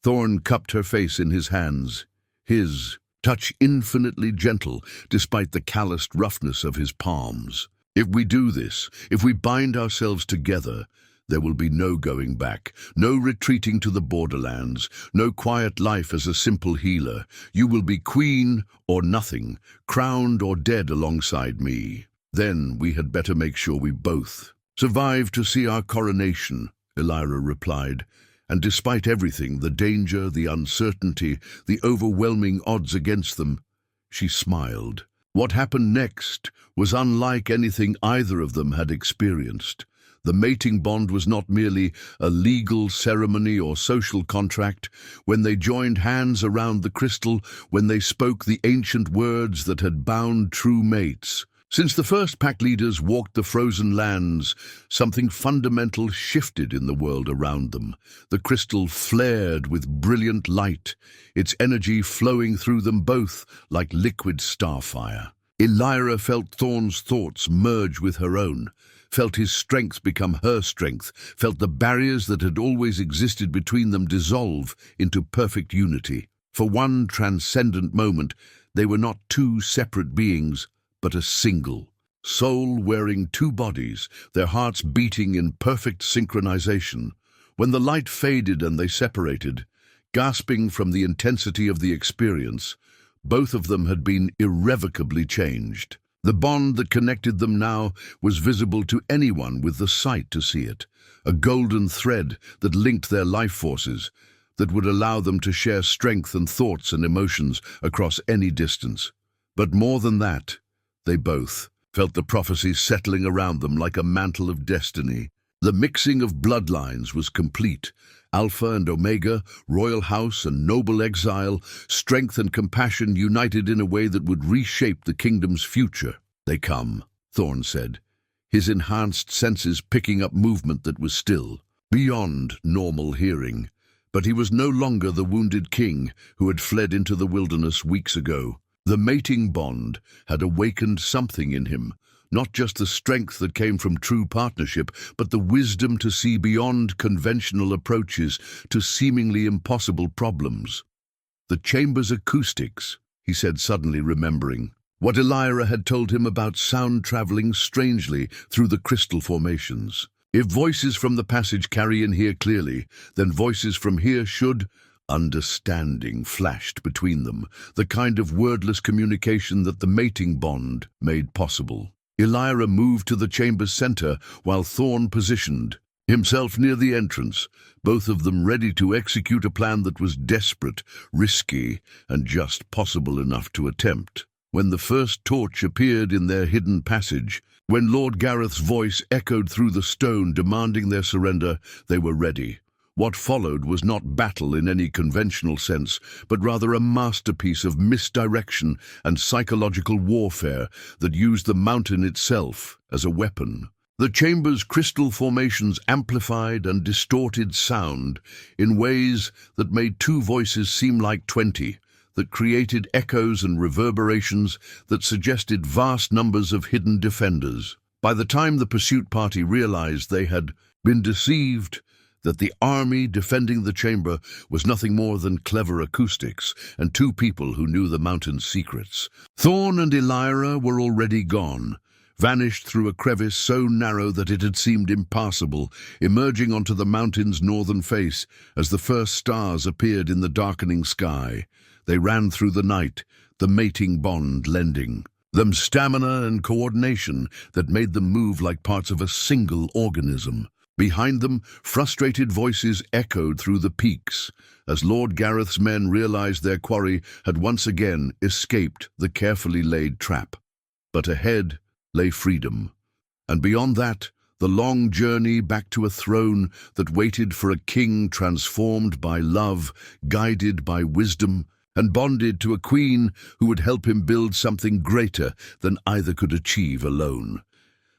Thorne cupped her face in his hands, his touch infinitely gentle despite the calloused roughness of his palms. "If we do this, if we bind ourselves together, there will be no going back, no retreating to the borderlands, no quiet life as a simple healer. You will be queen or nothing, crowned or dead alongside me. Then we had better make sure we both survive to see our coronation," Elira replied. And despite everything, the danger, the uncertainty, the overwhelming odds against them, she smiled. What happened next was unlike anything either of them had experienced. The mating bond was not merely a legal ceremony or social contract. When they joined hands around the crystal, when they spoke the ancient words that had bound true mates, since the first pack leaders walked the frozen lands, something fundamental shifted in the world around them. The crystal flared with brilliant light, its energy flowing through them both like liquid starfire. Elira felt Thorne's thoughts merge with her own, felt his strength become her strength, felt the barriers that had always existed between them dissolve into perfect unity. For one transcendent moment, they were not two separate beings, but a single soul wearing two bodies, their hearts beating in perfect synchronization. When the light faded and they separated, gasping from the intensity of the experience, both of them had been irrevocably changed. The bond that connected them now was visible to anyone with the sight to see it, a golden thread that linked their life forces, that would allow them to share strength and thoughts and emotions across any distance. But more than that, they both felt the prophecy settling around them like a mantle of destiny. The mixing of bloodlines was complete. Alpha and Omega, royal house and noble exile, strength and compassion united in a way that would reshape the kingdom's future. "They come," Thorne said, his enhanced senses picking up movement that was still, beyond normal hearing. But he was no longer the wounded king who had fled into the wilderness weeks ago. The mating bond had awakened something in him, not just the strength that came from true partnership, but the wisdom to see beyond conventional approaches to seemingly impossible problems. "The chamber's acoustics," he said, suddenly remembering what Elira had told him about sound traveling strangely through the crystal formations. If voices from the passage carry in here clearly, then voices from here should. Understanding flashed between them, the kind of wordless communication that the mating bond made possible. Elira moved to the chamber's center while Thorne positioned himself near the entrance, both of them ready to execute a plan that was desperate, risky, and just possible enough to attempt. When the first torch appeared in their hidden passage, when Lord Gareth's voice echoed through the stone demanding their surrender, they were ready. What followed was not battle in any conventional sense, but rather a masterpiece of misdirection and psychological warfare that used the mountain itself as a weapon. The chamber's crystal formations amplified and distorted sound in ways that made two voices seem like 20, that created echoes and reverberations that suggested vast numbers of hidden defenders. By the time the pursuit party realized they had been deceived, that the army defending the chamber was nothing more than clever acoustics and two people who knew the mountain's secrets. Thorne and Elira were already gone, vanished through a crevice so narrow that it had seemed impassable, emerging onto the mountain's northern face as the first stars appeared in the darkening sky. They ran through the night, the mating bond lending them stamina and coordination that made them move like parts of a single organism. Behind them, frustrated voices echoed through the peaks as Lord Gareth's men realized their quarry had once again escaped the carefully laid trap. But ahead lay freedom, and beyond that, the long journey back to a throne that waited for a king transformed by love, guided by wisdom, and bonded to a queen who would help him build something greater than either could achieve alone.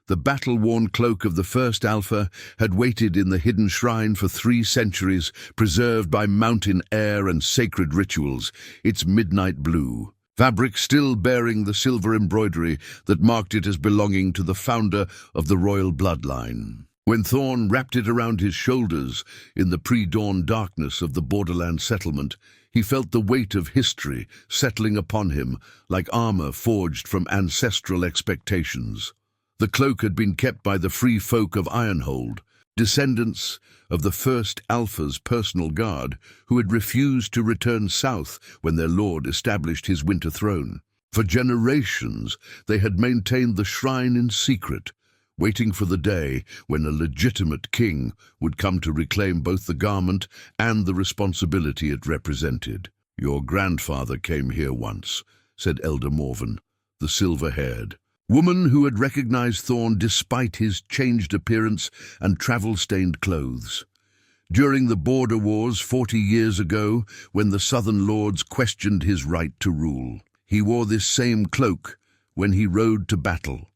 The battle-worn cloak of the first Alpha had waited in the hidden shrine for 3 centuries, preserved by mountain air and sacred rituals, its midnight blue, fabric still bearing the silver embroidery that marked it as belonging to the founder of the royal bloodline. When Thorne wrapped it around his shoulders in the pre-dawn darkness of the borderland settlement, he felt the weight of history settling upon him like armor forged from ancestral expectations. The cloak had been kept by the free folk of Ironhold, descendants of the first Alpha's personal guard, who had refused to return south when their lord established his winter throne. For generations, they had maintained the shrine in secret, waiting for the day when a legitimate king would come to reclaim both the garment and the responsibility it represented. "Your grandfather came here once," said Elder Morven, the silver-haired woman who had recognized Thorne despite his changed appearance and travel-stained clothes. During the border wars 40 years ago, when the southern lords questioned his right to rule, he wore this same cloak when he rode to battle,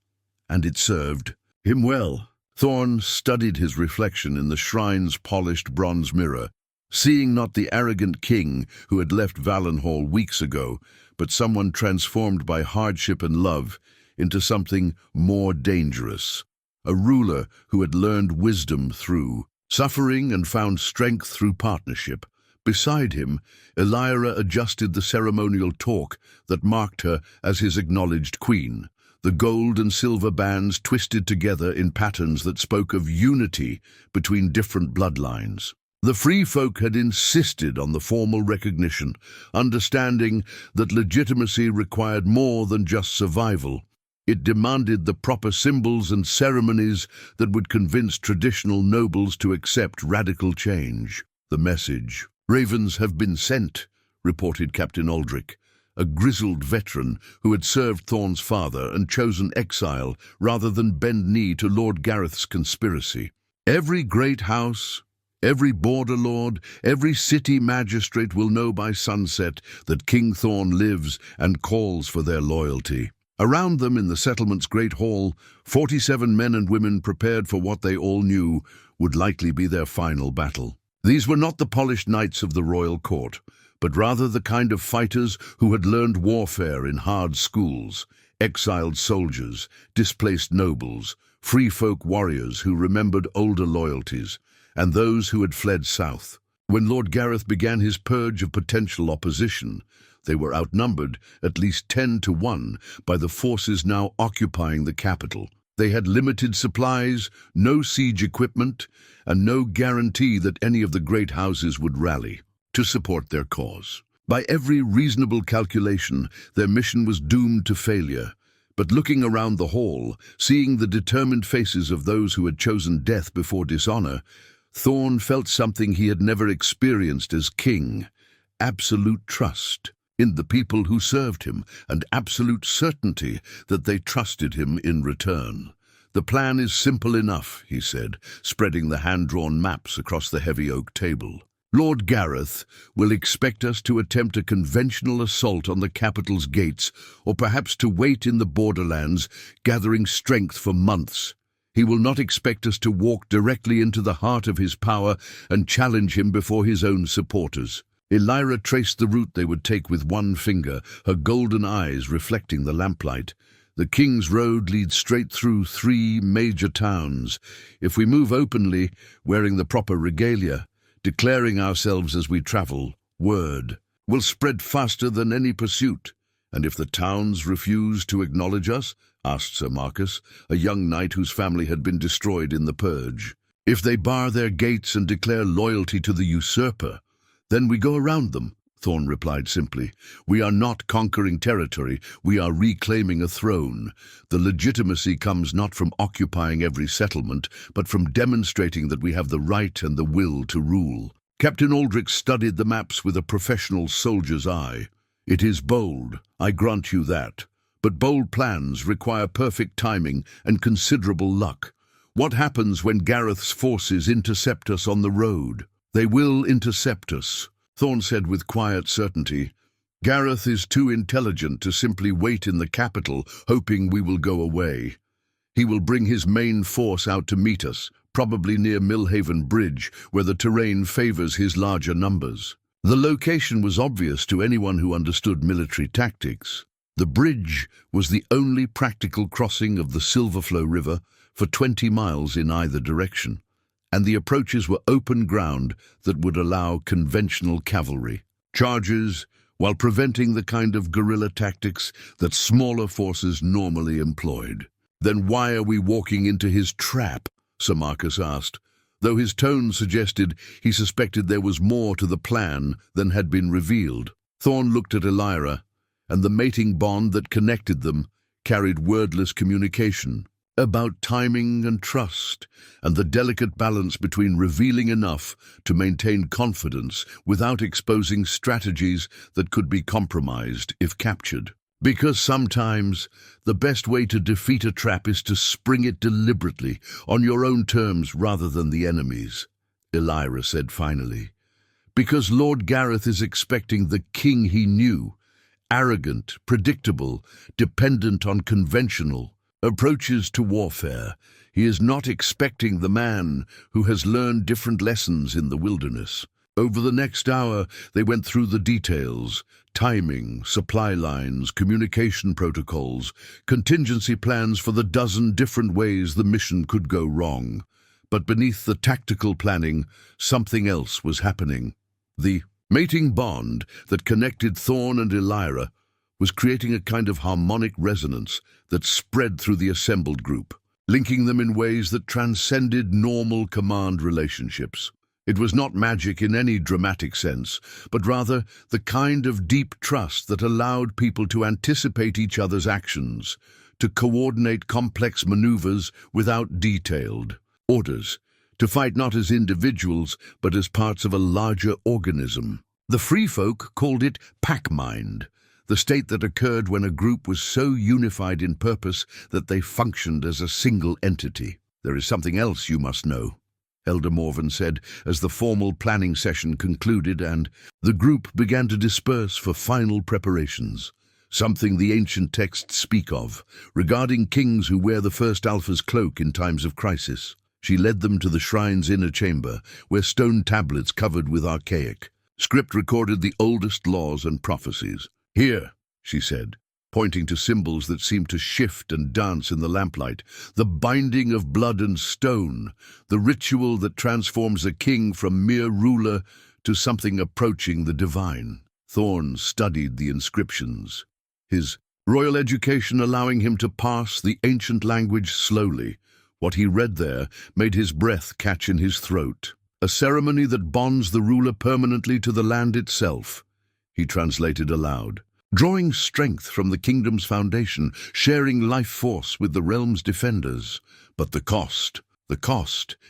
and it served him well. Thorne studied his reflection in the shrine's polished bronze mirror, seeing not the arrogant king who had left Valenhall weeks ago, but someone transformed by hardship and love into something more dangerous. a ruler who had learned wisdom through suffering and found strength through partnership. Beside him, Elira adjusted the ceremonial talk that marked her as his acknowledged queen. The gold and silver bands twisted together in patterns that spoke of unity between different bloodlines. The free folk had insisted on the formal recognition, understanding that legitimacy required more than just survival. It demanded the proper symbols and ceremonies that would convince traditional nobles to accept radical change. The message, "Ravens have been sent," reported Captain Aldrich, a grizzled veteran who had served Thorne's father and chosen exile rather than bend knee to Lord Gareth's conspiracy. Every great house, every border lord, every city magistrate will know by sunset that King Thorne lives and calls for their loyalty. Around them in the settlement's great hall, 47 men and women prepared for what they all knew would likely be their final battle. These were not the polished knights of the royal court, but rather the kind of fighters who had learned warfare in hard schools, exiled soldiers, displaced nobles, free folk warriors who remembered older loyalties, and those who had fled south. When Lord Gareth began his purge of potential opposition, they were outnumbered at least 10 to 1 by the forces now occupying the capital. They had limited supplies, no siege equipment, and no guarantee that any of the great houses would rally to support their cause. By every reasonable calculation, their mission was doomed to failure. But looking around the hall, seeing the determined faces of those who had chosen death before dishonor, Thorne felt something he had never experienced as king: absolute trust in the people who served him, and absolute certainty that they trusted him in return. "The plan is simple enough," he said, spreading the hand-drawn maps across the heavy oak table. "Lord Gareth will expect us to attempt a conventional assault on the capital's gates, or perhaps to wait in the borderlands, gathering strength for months. He will not expect us to walk directly into the heart of his power and challenge him before his own supporters." Elira traced the route they would take with one finger, her golden eyes reflecting the lamplight. "The King's Road leads straight through 3 major towns. If we move openly, wearing the proper regalia, declaring ourselves as we travel, word will spread faster than any pursuit." "And if the towns refuse to acknowledge us?" asked Sir Marcus, a young knight whose family had been destroyed in the purge. "If they bar their gates and declare loyalty to the usurper, then we go around them," Thorne replied simply. "We are not conquering territory, we are reclaiming a throne. The legitimacy comes not from occupying every settlement, but from demonstrating that we have the right and the will to rule." Captain Aldrich studied the maps with a professional soldier's eye. "It is bold, I grant you that. But bold plans require perfect timing and considerable luck. What happens when Gareth's forces intercept us on the road?" "They will intercept us," Thorne said with quiet certainty. "Gareth is too intelligent to simply wait in the capital, hoping we will go away. He will bring his main force out to meet us, probably near Millhaven Bridge, where the terrain favors his larger numbers." The location was obvious to anyone who understood military tactics. The bridge was the only practical crossing of the Silverflow River for 20 miles in either direction, and the approaches were open ground that would allow conventional cavalry charges while preventing the kind of guerrilla tactics that smaller forces normally employed. "Then why are we walking into his trap?" Sir Marcus asked, though his tone suggested he suspected there was more to the plan than had been revealed. Thorne looked at Elira, and the mating bond that connected them carried wordless communication about timing and trust, and the delicate balance between revealing enough to maintain confidence without exposing strategies that could be compromised if captured. "Because sometimes the best way to defeat a trap is to spring it deliberately, on your own terms rather than the enemy's," Elira said finally. "Because Lord Gareth is expecting the king he knew, arrogant, predictable, dependent on conventional approaches to warfare. He is not expecting the man who has learned different lessons in the wilderness." Over the next hour, they went through the details: timing, supply lines, communication protocols, contingency plans for the dozen different ways the mission could go wrong. But beneath the tactical planning, something else was happening. The mating bond that connected Thorne and Elira was creating a kind of harmonic resonance that spread through the assembled group, linking them in ways that transcended normal command relationships. It was not magic in any dramatic sense, but rather the kind of deep trust that allowed people to anticipate each other's actions, to coordinate complex maneuvers without detailed orders, to fight not as individuals, but as parts of a larger organism. The free folk called it pack mind, the state that occurred when a group was so unified in purpose that they functioned as a single entity. "There is something else you must know," Elder Morven said as the formal planning session concluded and the group began to disperse for final preparations. "Something the ancient texts speak of, regarding kings who wear the first Alpha's cloak in times of crisis." She led them to the shrine's inner chamber, where stone tablets covered with archaic script recorded the oldest laws and prophecies. "Here," she said, pointing to symbols that seemed to shift and dance in the lamplight, "the binding of blood and stone, the ritual that transforms a king from mere ruler to something approaching the divine." Thorne studied the inscriptions, his royal education allowing him to parse the ancient language slowly. What he read there made his breath catch in his throat. "A ceremony that bonds the ruler permanently to the land itself," he translated aloud. "Drawing strength from the kingdom's foundation, sharing life force with the realm's defenders. But the cost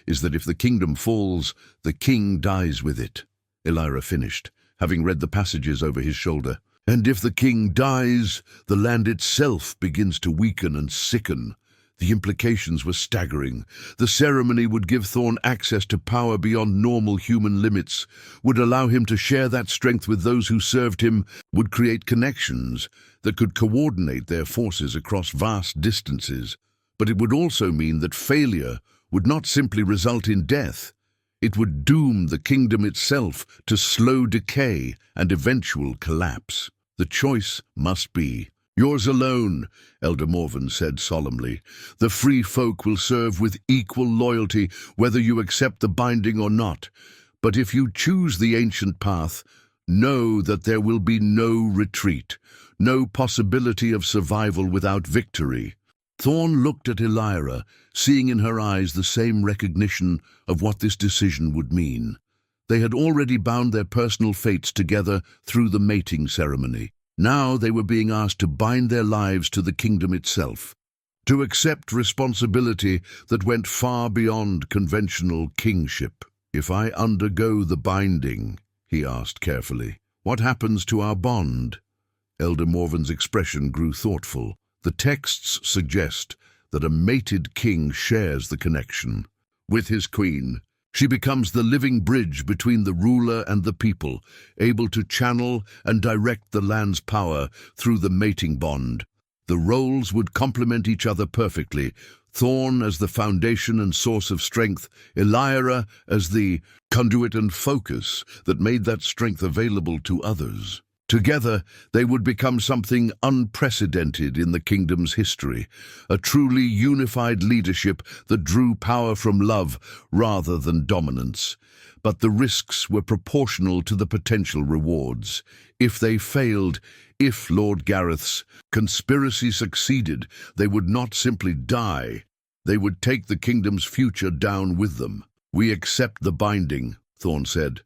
is that if the kingdom falls, the king dies with it," Elira finished, having read the passages over his shoulder. "And if the king dies, the land itself begins to weaken and sicken." The implications were staggering. The ceremony would give Thorne access to power beyond normal human limits, would allow him to share that strength with those who served him, would create connections that could coordinate their forces across vast distances. But it would also mean that failure would not simply result in death. It would doom the kingdom itself to slow decay and eventual collapse. The choice must be yours alone, Elder Morven said solemnly. "The free folk will serve with equal loyalty, whether you accept the binding or not. But if you choose the ancient path, know that there will be no retreat, no possibility of survival without victory." Thorne looked at Elira, seeing in her eyes the same recognition of what this decision would mean. They had already bound their personal fates together through the mating ceremony. Now they were being asked to bind their lives to the kingdom itself, to accept responsibility that went far beyond conventional kingship. "If I undergo the binding," he asked carefully, "what happens to our bond?" Elder Morven's expression grew thoughtful. "The texts suggest that a mated king shares the connection with his queen. She becomes the living bridge between the ruler and the people, able to channel and direct the land's power through the mating bond. The roles would complement each other perfectly, Thorne as the foundation and source of strength, Elira as the conduit and focus that made that strength available to others. Together, they would become something unprecedented in the kingdom's history, a truly unified leadership that drew power from love rather than dominance. But the risks were proportional to the potential rewards. If they failed, if Lord Gareth's conspiracy succeeded, they would not simply die. They would take the kingdom's future down with them. "We accept the binding," Thorne said,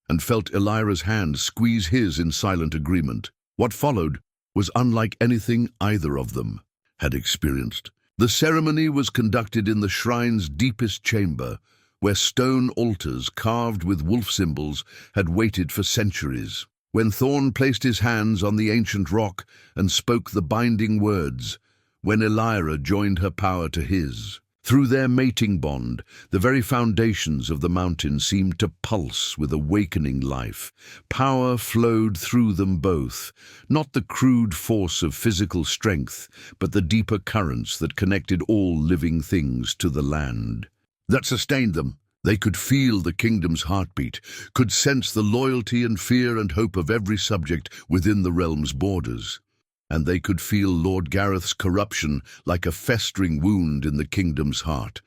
and felt Elira's hand squeeze his in silent agreement. What followed was unlike anything either of them had experienced. The ceremony was conducted in the shrine's deepest chamber, where stone altars carved with wolf symbols had waited for centuries. When Thorne placed his hands on the ancient rock and spoke the binding words, when Elira joined her power to his, through their mating bond, the very foundations of the mountain seemed to pulse with awakening life. Power flowed through them both, not the crude force of physical strength, but the deeper currents that connected all living things to the land, that sustained them. They could feel the kingdom's heartbeat, could sense the loyalty and fear and hope of every subject within the realm's borders. And they could feel Lord Gareth's corruption like a festering wound in the kingdom's heart,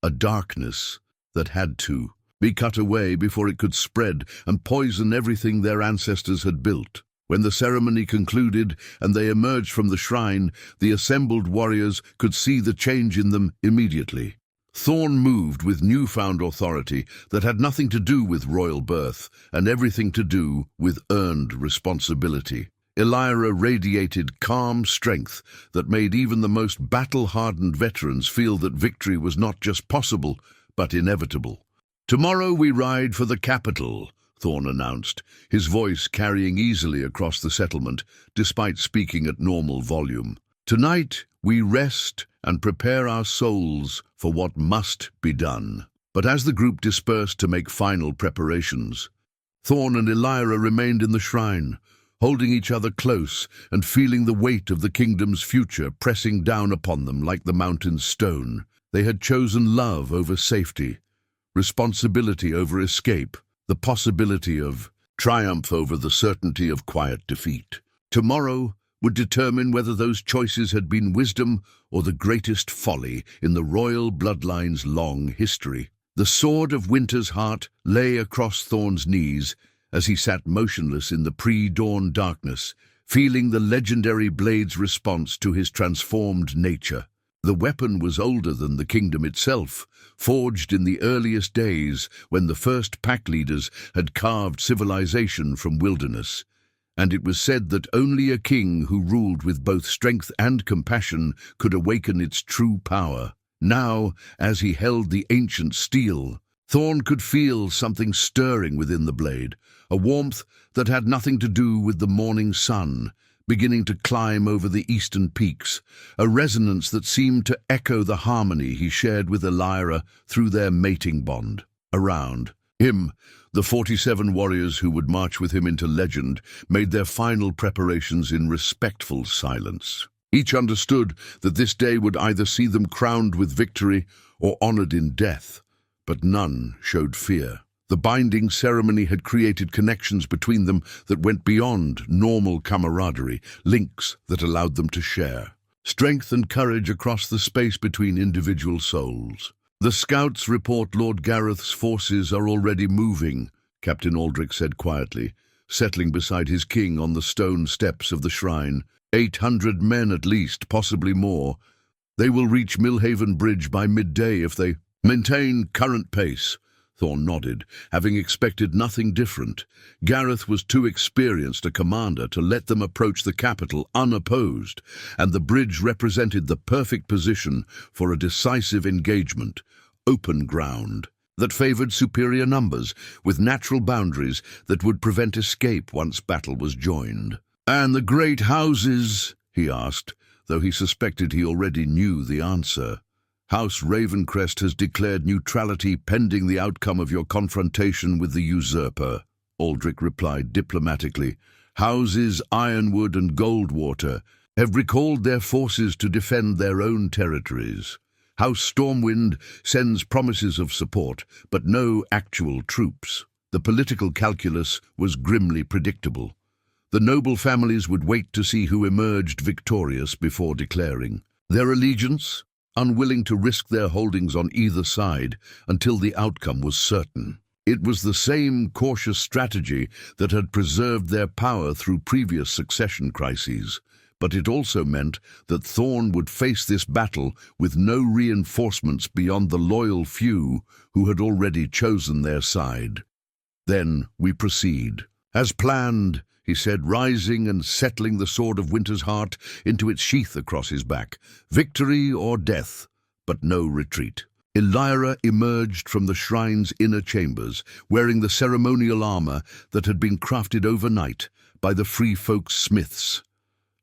a darkness that had to be cut away before it could spread and poison everything their ancestors had built. When the ceremony concluded and they emerged from the shrine, the assembled warriors could see the change in them immediately. Thorne moved with newfound authority that had nothing to do with royal birth and everything to do with earned responsibility. Elira radiated calm strength that made even the most battle-hardened veterans feel that victory was not just possible, but inevitable. "Tomorrow we ride for the capital," Thorne announced, his voice carrying easily across the settlement, despite speaking at normal volume. "Tonight we rest and prepare our souls for what must be done." But as the group dispersed to make final preparations, Thorne and Elira remained in the shrine, holding each other close and feeling the weight of the kingdom's future pressing down upon them like the mountain's stone. They had chosen love over safety, responsibility over escape, the possibility of triumph over the certainty of quiet defeat. Tomorrow would determine whether those choices had been wisdom or the greatest folly in the royal bloodline's long history. The sword of Winter's heart lay across Thorne's knees as he sat motionless in the pre-dawn darkness, feeling the legendary blade's response to his transformed nature. The weapon was older than the kingdom itself, forged in the earliest days when the first pack leaders had carved civilization from wilderness, and it was said that only a king who ruled with both strength and compassion could awaken its true power. Now, as he held the ancient steel, Thorne could feel something stirring within the blade, a warmth that had nothing to do with the morning sun, beginning to climb over the eastern peaks, a resonance that seemed to echo the harmony he shared with Elira through their mating bond. Around him, the 47 warriors who would march with him into legend made their final preparations in respectful silence. Each understood that this day would either see them crowned with victory or honored in death, but none showed fear. The binding ceremony had created connections between them that went beyond normal camaraderie, links that allowed them to share strength and courage across the space between individual souls. "The scouts report Lord Gareth's forces are already moving," Captain Aldrich said quietly, settling beside his king on the stone steps of the shrine. 800 men at least, possibly more. They will reach Millhaven Bridge by midday if they maintain current pace. Thorne nodded, having expected nothing different. Gareth was too experienced a commander to let them approach the capital unopposed, and the bridge represented the perfect position for a decisive engagement, open ground that favored superior numbers, with natural boundaries that would prevent escape once battle was joined. "And the great houses?" he asked, though he suspected he already knew the answer. "House Ravencrest has declared neutrality pending the outcome of your confrontation with the usurper," Aldrich replied diplomatically. "Houses Ironwood and Goldwater have recalled their forces to defend their own territories. House Stormwind sends promises of support, but no actual troops." The political calculus was grimly predictable. The noble families would wait to see who emerged victorious before declaring their allegiance, unwilling to risk their holdings on either side until the outcome was certain. It was the same cautious strategy that had preserved their power through previous succession crises, but it also meant that Thorne would face this battle with no reinforcements beyond the loyal few who had already chosen their side. "Then we proceed. As planned," he said, rising and settling the sword of Winter's heart into its sheath across his back. "Victory or death, but no retreat." Elira emerged from the shrine's inner chambers, wearing the ceremonial armor that had been crafted overnight by the free folk's smiths.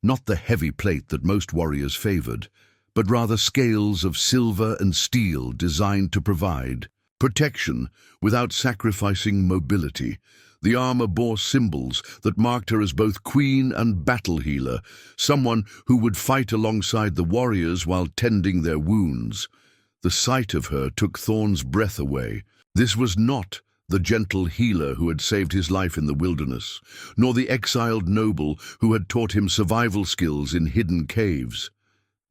Not the heavy plate that most warriors favored, but rather scales of silver and steel designed to provide protection without sacrificing mobility. The armor bore symbols that marked her as both queen and battle healer, someone who would fight alongside the warriors while tending their wounds. The sight of her took Thorne's breath away. This was not the gentle healer who had saved his life in the wilderness, nor the exiled noble who had taught him survival skills in hidden caves.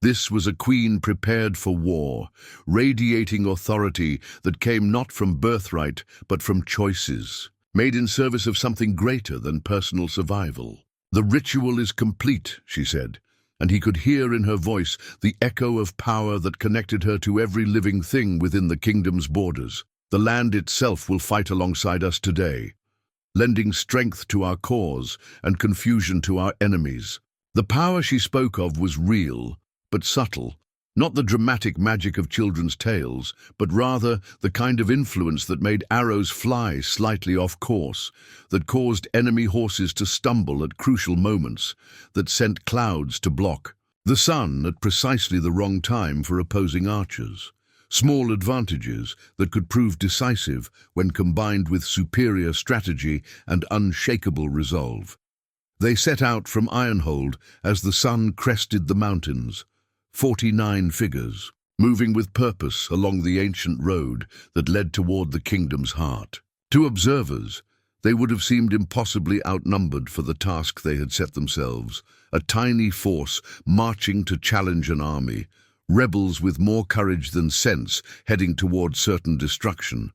This was a queen prepared for war, radiating authority that came not from birthright but from choices, made in service of something greater than personal survival. "The ritual is complete," she said, and he could hear in her voice the echo of power that connected her to every living thing within the kingdom's borders. "The land itself will fight alongside us today, lending strength to our cause and confusion to our enemies." The power she spoke of was real, but subtle, not the dramatic magic of children's tales, but rather the kind of influence that made arrows fly slightly off course, that caused enemy horses to stumble at crucial moments, that sent clouds to block the sun at precisely the wrong time for opposing archers. Small advantages that could prove decisive when combined with superior strategy and unshakable resolve. They set out from Ironhold as the sun crested the mountains, 49 figures, moving with purpose along the ancient road that led toward the kingdom's heart. To observers, they would have seemed impossibly outnumbered for the task they had set themselves, a tiny force marching to challenge an army, rebels with more courage than sense heading toward certain destruction.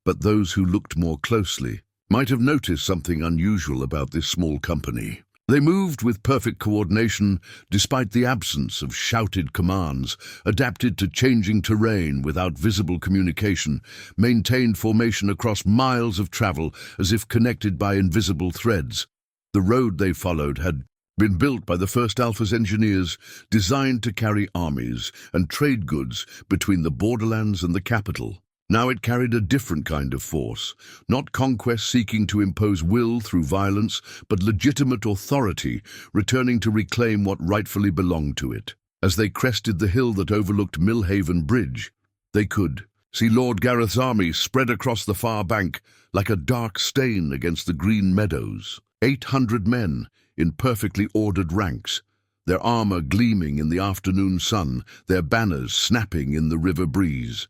But those who looked more closely might have noticed something unusual about this small company. They moved with perfect coordination despite the absence of shouted commands, adapted to changing terrain without visible communication, maintained formation across miles of travel as if connected by invisible threads. The road they followed had been built by the first Alpha's engineers, designed to carry armies and trade goods between the borderlands and the capital. Now it carried a different kind of force, not conquest seeking to impose will through violence, but legitimate authority, returning to reclaim what rightfully belonged to it. As they crested the hill that overlooked Millhaven Bridge, they could see Lord Gareth's army spread across the far bank like a dark stain against the green meadows. 800 men in perfectly ordered ranks, their armor gleaming in the afternoon sun, their banners snapping in the river breeze.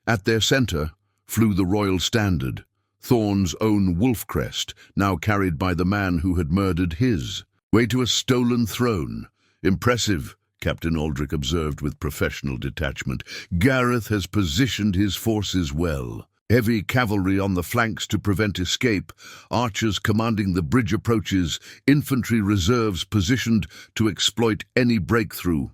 At their center flew the royal standard, Thorne's own wolf crest, now carried by the man who had murdered his. "Way to a stolen throne. Impressive," Captain Aldrich observed with professional detachment. "Gareth has positioned his forces well. Heavy cavalry on the flanks to prevent escape, archers commanding the bridge approaches, infantry reserves positioned to exploit any breakthrough."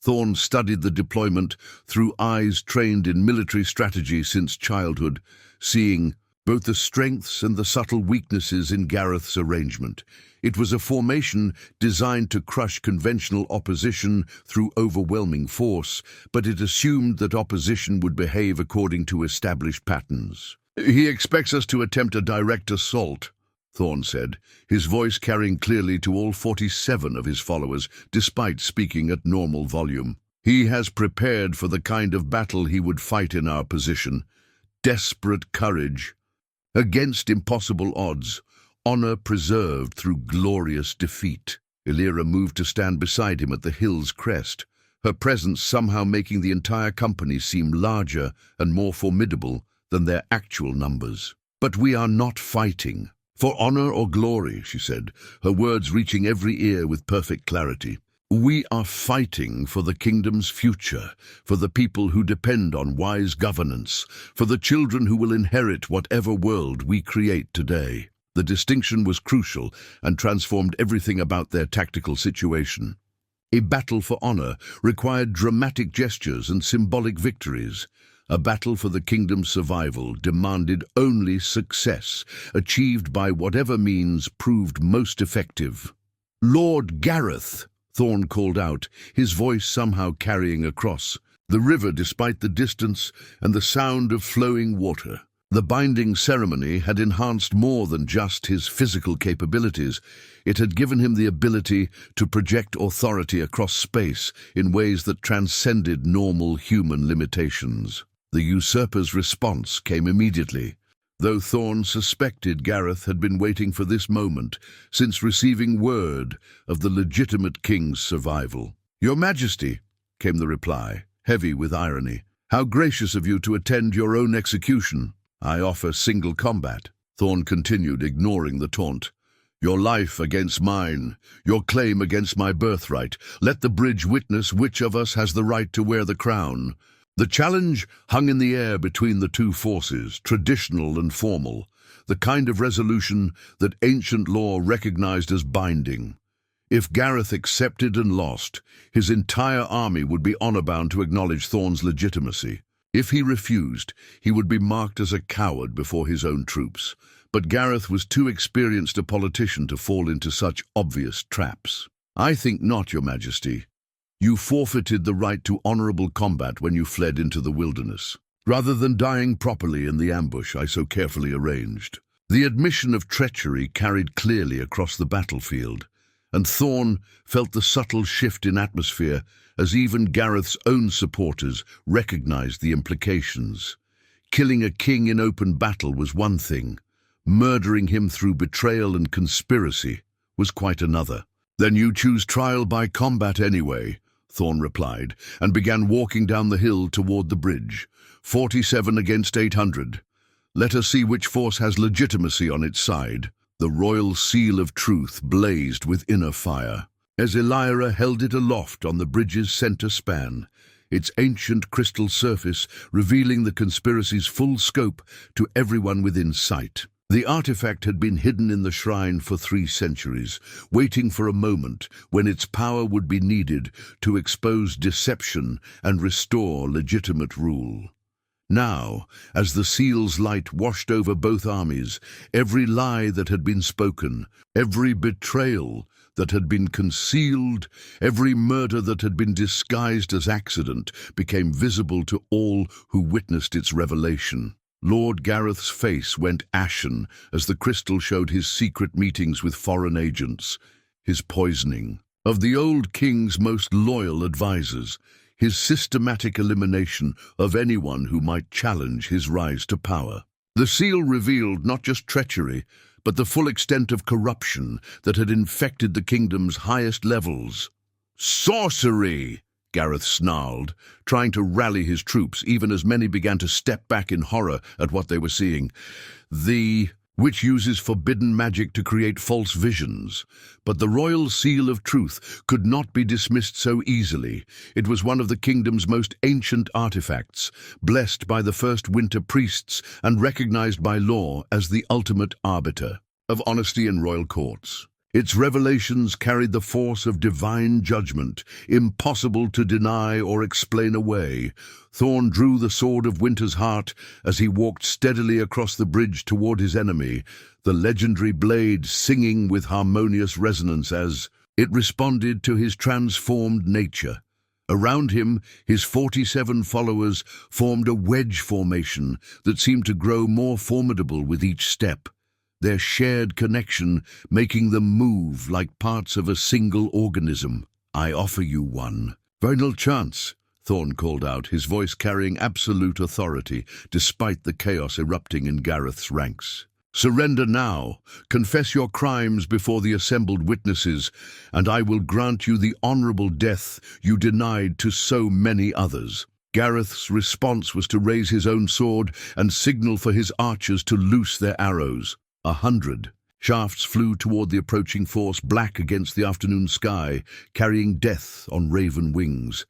Thorne studied the deployment through eyes trained in military strategy since childhood, seeing both the strengths and the subtle weaknesses in Gareth's arrangement. It was a formation designed to crush conventional opposition through overwhelming force, but it assumed that opposition would behave according to established patterns. "He expects us to attempt a direct assault," Thorne said, his voice carrying clearly to all 47 of his followers, despite speaking at normal volume. "He has prepared for the kind of battle he would fight in our position. Desperate courage, against impossible odds, honor preserved through glorious defeat." Elira moved to stand beside him at the hill's crest, her presence somehow making the entire company seem larger and more formidable than their actual numbers. "But we are not fighting for honor or glory," she said, her words reaching every ear with perfect clarity. "We are fighting for the kingdom's future, for the people who depend on wise governance, for the children who will inherit whatever world we create today." The distinction was crucial and transformed everything about their tactical situation. A battle for honor required dramatic gestures and symbolic victories. A battle for the kingdom's survival demanded only success, achieved by whatever means proved most effective. "Lord Gareth," Thorne called out, his voice somehow carrying across the river despite the distance and the sound of flowing water. The binding ceremony had enhanced more than just his physical capabilities. It had given him the ability to project authority across space in ways that transcended normal human limitations. The usurper's response came immediately, though Thorne suspected Gareth had been waiting for this moment since receiving word of the legitimate king's survival. "Your Majesty," came the reply, heavy with irony. "How gracious of you to attend your own execution." I offer single combat." Thorne continued, ignoring the taunt. "Your life against mine, your claim against my birthright. Let the bridge witness which of us has the right to wear the crown." The challenge hung in the air between the two forces, traditional and formal, the kind of resolution that ancient law recognized as binding. If Gareth accepted and lost, his entire army would be honor-bound to acknowledge Thorne's legitimacy. If he refused, he would be marked as a coward before his own troops. But Gareth was too experienced a politician to fall into such obvious traps. "I think not, Your Majesty. You forfeited the right to honorable combat when you fled into the wilderness, rather than dying properly in the ambush I so carefully arranged." The admission of treachery carried clearly across the battlefield, and Thorne felt the subtle shift in atmosphere as even Gareth's own supporters recognized the implications. Killing a king in open battle was one thing. Murdering him through betrayal and conspiracy was quite another. "Then you choose trial by combat anyway," Thorne replied, and began walking down the hill toward the bridge. 47 against 800. Let us see which force has legitimacy on its side. The royal seal of truth blazed with inner fire, as Elira held it aloft on the bridge's center span, its ancient crystal surface revealing the conspiracy's full scope to everyone within sight. The artifact had been hidden in the shrine for 3 centuries, waiting for a moment when its power would be needed to expose deception and restore legitimate rule. Now, as the seal's light washed over both armies, every lie that had been spoken, every betrayal that had been concealed, every murder that had been disguised as accident became visible to all who witnessed its revelation. Lord Gareth's face went ashen as the crystal showed his secret meetings with foreign agents, his poisoning of the old king's most loyal advisors, his systematic elimination of anyone who might challenge his rise to power. The seal revealed not just treachery, but the full extent of corruption that had infected the kingdom's highest levels. "Sorcery!" Gareth snarled, trying to rally his troops even as many began to step back in horror at what they were seeing. "The witch uses forbidden magic to create false visions. But the royal seal of truth could not be dismissed so easily. It was one of the kingdom's most ancient artifacts, blessed by the first winter priests and recognized by law as the ultimate arbiter of honesty in royal courts. Its revelations carried the force of divine judgment, impossible to deny or explain away. Thorne drew the sword of Winter's heart as he walked steadily across the bridge toward his enemy, the legendary blade singing with harmonious resonance as it responded to his transformed nature. Around him, his 47 followers formed a wedge formation that seemed to grow more formidable with each step, their shared connection making them move like parts of a single organism. "I offer you one final chance," Thorne called out, his voice carrying absolute authority despite the chaos erupting in Gareth's ranks. "Surrender now, confess your crimes before the assembled witnesses, and I will grant you the honorable death you denied to so many others." Gareth's response was to raise his own sword and signal for his archers to loose their arrows. 100 shafts flew toward the approaching force, black against the afternoon sky, carrying death on raven wings.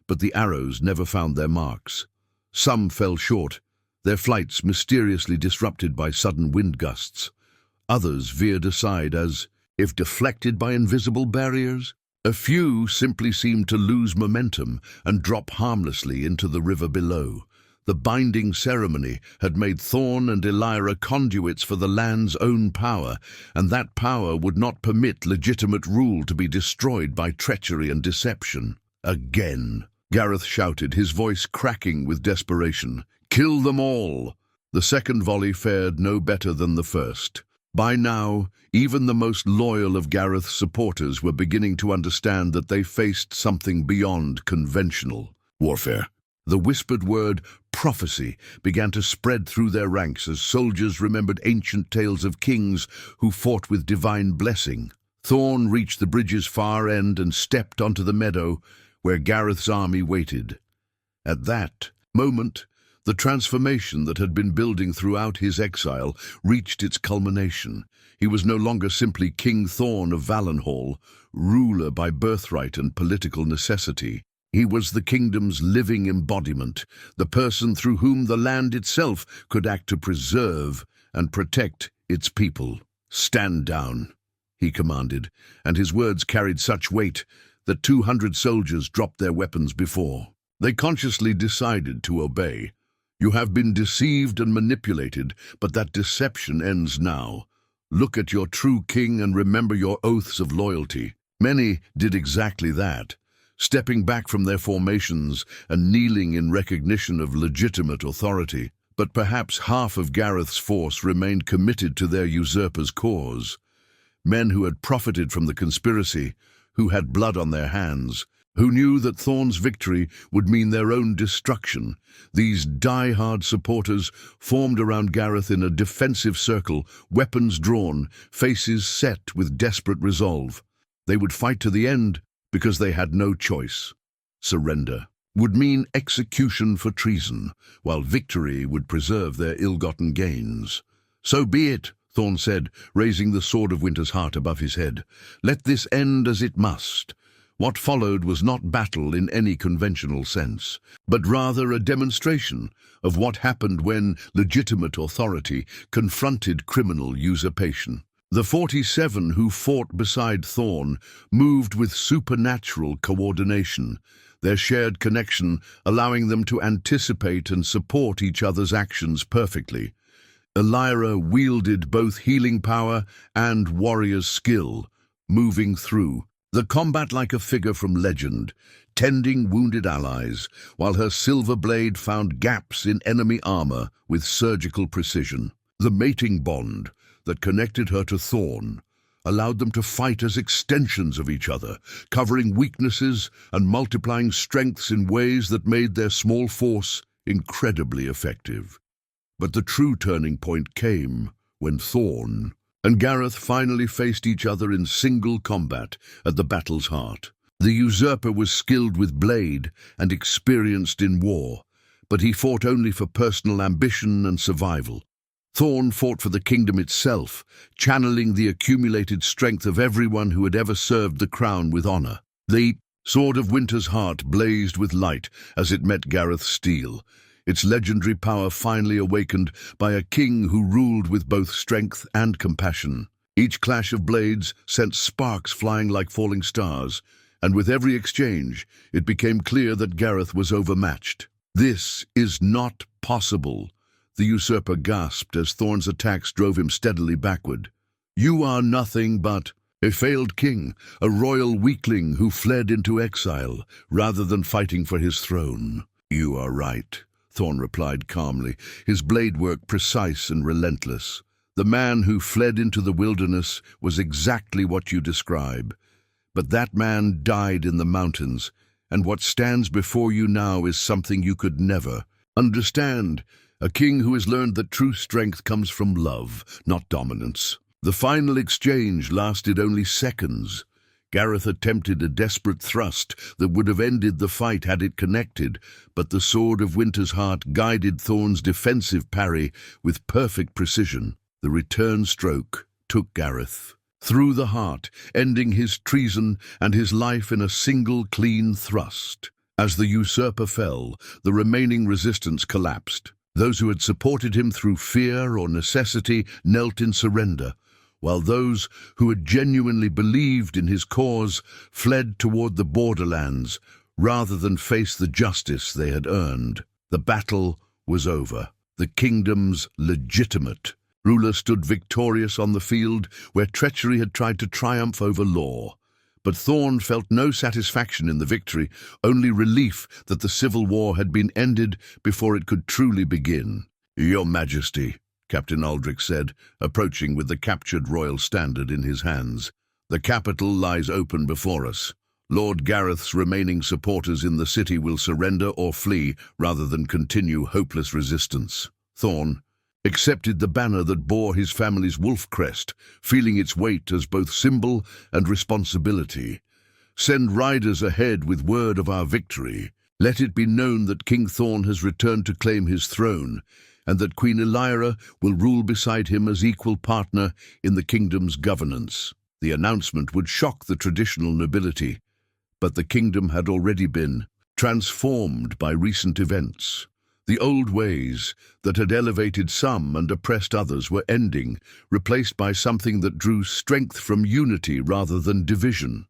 But the arrows never found their marks. Some fell short, their flights mysteriously disrupted by sudden wind gusts. Others veered aside as if deflected by invisible barriers. A few simply seemed to lose momentum and drop harmlessly into the river below. The binding ceremony had made Thorne and Elira conduits for the land's own power, and that power would not permit legitimate rule to be destroyed by treachery and deception. "Again," Gareth shouted, his voice cracking with desperation. "Kill them all!" The second volley fared no better than the first. By now, even the most loyal of Gareth's supporters were beginning to understand that they faced something beyond conventional warfare. The whispered word prophecy began to spread through their ranks as soldiers remembered ancient tales of kings who fought with divine blessing. Thorne reached the bridge's far end and stepped onto the meadow where Gareth's army waited. At that moment, The transformation that had been building throughout his exile reached its culmination. He was no longer simply King Thorne of Valenhall, ruler by birthright and political necessity. He was the kingdom's living embodiment, the person through whom the land itself could act to preserve and protect its people. "Stand down," he commanded, and his words carried such weight that 200 soldiers dropped their weapons before. They consciously decided to obey. "You have been deceived and manipulated, but that deception ends now. Look at your true king and remember your oaths of loyalty." Many did exactly that, stepping back from their formations and kneeling in recognition of legitimate authority. But perhaps half of Gareth's force remained committed to their usurper's cause. Men who had profited from the conspiracy, who had blood on their hands, who knew that Thorne's victory would mean their own destruction. These die-hard supporters formed around Gareth in a defensive circle, weapons drawn, faces set with desperate resolve. They would fight to the end because they had no choice. Surrender would mean execution for treason, while victory would preserve their ill-gotten gains. "So be it," Thorne said, raising the sword of Winter's Heart above his head. "Let this end as it must." What followed was not battle in any conventional sense, but rather a demonstration of what happened when legitimate authority confronted criminal usurpation. The 47 who fought beside Thorne moved with supernatural coordination, their shared connection allowing them to anticipate and support each other's actions perfectly. Elira wielded both healing power and warrior's skill, moving through the combat like a figure from legend, tending wounded allies, while her silver blade found gaps in enemy armor with surgical precision. The mating bond that connected her to Thorne allowed them to fight as extensions of each other, covering weaknesses and multiplying strengths in ways that made their small force incredibly effective. But the true turning point came when Thorne and Gareth finally faced each other in single combat at the battle's heart. The usurper was skilled with blade and experienced in war, but he fought only for personal ambition and survival. Thorne fought for the kingdom itself, channeling the accumulated strength of everyone who had ever served the crown with honor. The sword of Winter's Heart blazed with light as it met Gareth's steel, its legendary power finally awakened by a king who ruled with both strength and compassion. Each clash of blades sent sparks flying like falling stars, and with every exchange, it became clear that Gareth was overmatched. "This is not possible," the usurper gasped as Thorne's attacks drove him steadily backward. "You are nothing but a failed king, a royal weakling who fled into exile rather than fighting for his throne." "You are right," Thorne replied calmly, his blade work precise and relentless. "The man who fled into the wilderness was exactly what you describe. But that man died in the mountains, and what stands before you now is something you could never understand. A king who has learned that true strength comes from love, not dominance." The final exchange lasted only seconds. Gareth attempted a desperate thrust that would have ended the fight had it connected, but the sword of Winter's Heart guided Thorne's defensive parry with perfect precision. The return stroke took Gareth through the heart, ending his treason and his life in a single clean thrust. As the usurper fell, the remaining resistance collapsed. Those who had supported him through fear or necessity knelt in surrender, while those who had genuinely believed in his cause fled toward the borderlands rather than face the justice they had earned. The battle was over. The kingdom's legitimate ruler stood victorious on the field where treachery had tried to triumph over law. But Thorne felt no satisfaction in the victory, only relief that the civil war had been ended before it could truly begin. "Your Majesty," Captain Aldrich said, approaching with the captured royal standard in his hands. "The capital lies open before us. Lord Gareth's remaining supporters in the city will surrender or flee rather than continue hopeless resistance." Thorne accepted the banner that bore his family's wolf crest, feeling its weight as both symbol and responsibility. "Send riders ahead with word of our victory," Let it be known that King Thorne has returned to claim his throne, and that Queen Elira will rule beside him as equal partner in the kingdom's governance. The announcement would shock the traditional nobility, but the kingdom had already been transformed by recent events. The old ways that had elevated some and oppressed others were ending, replaced by something that drew strength from unity rather than division.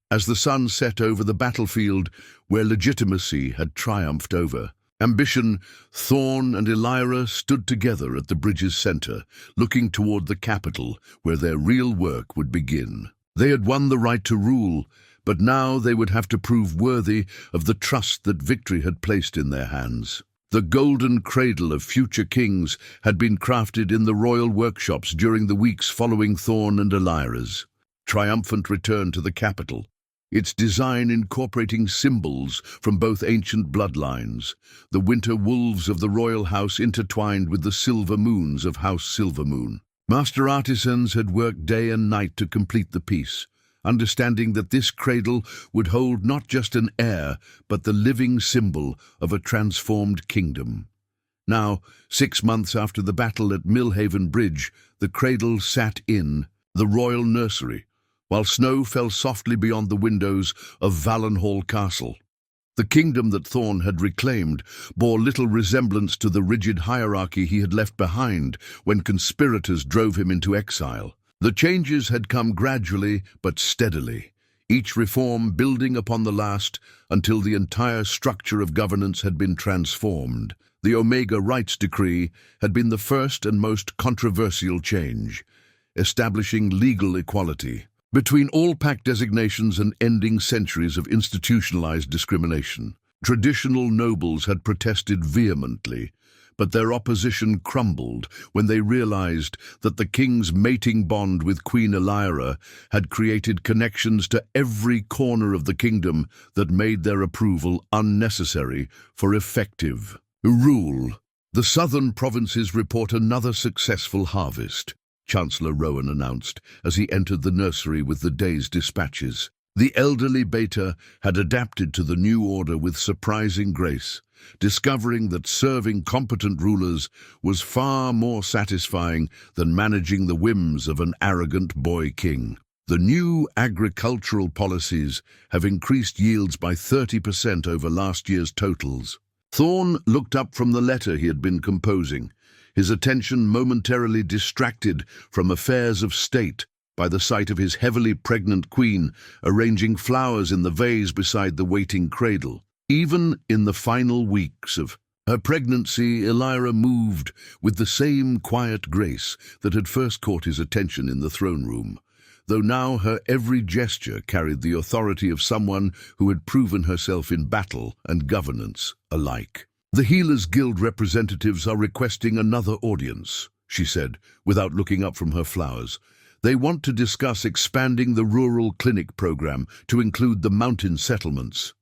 As the sun set over the battlefield where legitimacy had triumphed over ambition, Thorne and Elira stood together at the bridge's center, looking toward the capital where their real work would begin. They had won the right to rule, but now they would have to prove worthy of the trust that victory had placed in their hands. The golden cradle of future kings had been crafted in the royal workshops during the weeks following Thorne and Elira's triumphant return to the capital, its design incorporating symbols from both ancient bloodlines, the winter wolves of the royal house intertwined with the silver moons of House Silvermoon. Master artisans had worked day and night to complete the piece, understanding that this cradle would hold not just an heir, but the living symbol of a transformed kingdom. Now, 6 months after the battle at Millhaven Bridge, the cradle sat in the royal nursery, while snow fell softly beyond the windows of Valenhall Castle. The kingdom that Thorne had reclaimed bore little resemblance to the rigid hierarchy he had left behind when conspirators drove him into exile. The changes had come gradually but steadily, each reform building upon the last until the entire structure of governance had been transformed. The Omega Rights Decree had been the first and most controversial change, establishing legal equality between all pact designations and ending centuries of institutionalized discrimination. Traditional nobles had protested vehemently, but their opposition crumbled when they realized that the king's mating bond with Queen Elira had created connections to every corner of the kingdom that made their approval unnecessary for effective rule. The southern provinces report another successful harvest, Chancellor Rowan announced as he entered the nursery with the day's dispatches. The elderly Beta had adapted to the new order with surprising grace, discovering that serving competent rulers was far more satisfying than managing the whims of an arrogant boy king. The new agricultural policies have increased yields by 30% over last year's totals. Thorne looked up from the letter he had been composing, his attention momentarily distracted from affairs of state by the sight of his heavily pregnant queen arranging flowers in the vase beside the waiting cradle. Even in the final weeks of her pregnancy, Elira moved with the same quiet grace that had first caught his attention in the throne room, though now her every gesture carried the authority of someone who had proven herself in battle and governance alike. "The Healers Guild representatives are requesting another audience," she said, without looking up from her flowers. "They want to discuss expanding the rural clinic program to include the mountain settlements."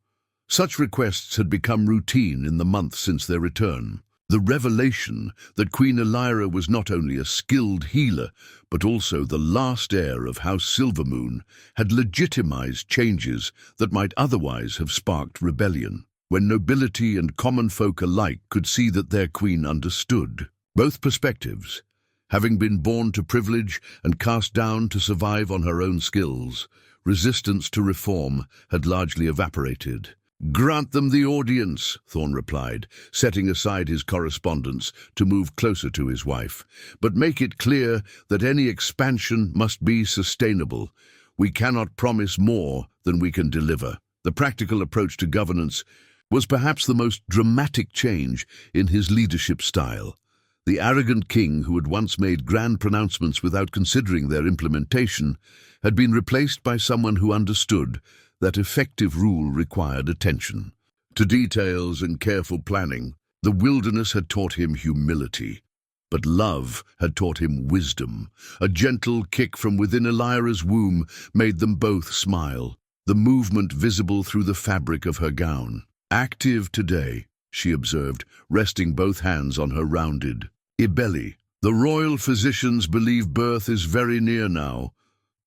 Such requests had become routine in the months since their return. The revelation that Queen Elira was not only a skilled healer, but also the last heir of House Silvermoon, had legitimized changes that might otherwise have sparked rebellion. When nobility and common folk alike could see that their queen understood both perspectives, having been born to privilege and cast down to survive on her own skills, resistance to reform had largely evaporated. "Grant them the audience," Thorne replied, setting aside his correspondence to move closer to his wife. "But make it clear that any expansion must be sustainable. We cannot promise more than we can deliver." The practical approach to governance was perhaps the most dramatic change in his leadership style. The arrogant king, who had once made grand pronouncements without considering their implementation, had been replaced by someone who understood that effective rule required attention to details and careful planning. The wilderness had taught him humility, but love had taught him wisdom. A gentle kick from within Elira's womb made them both smile, the movement visible through the fabric of her gown. "Active today," she observed, resting both hands on her rounded belly. "The royal physicians believe birth is very near now."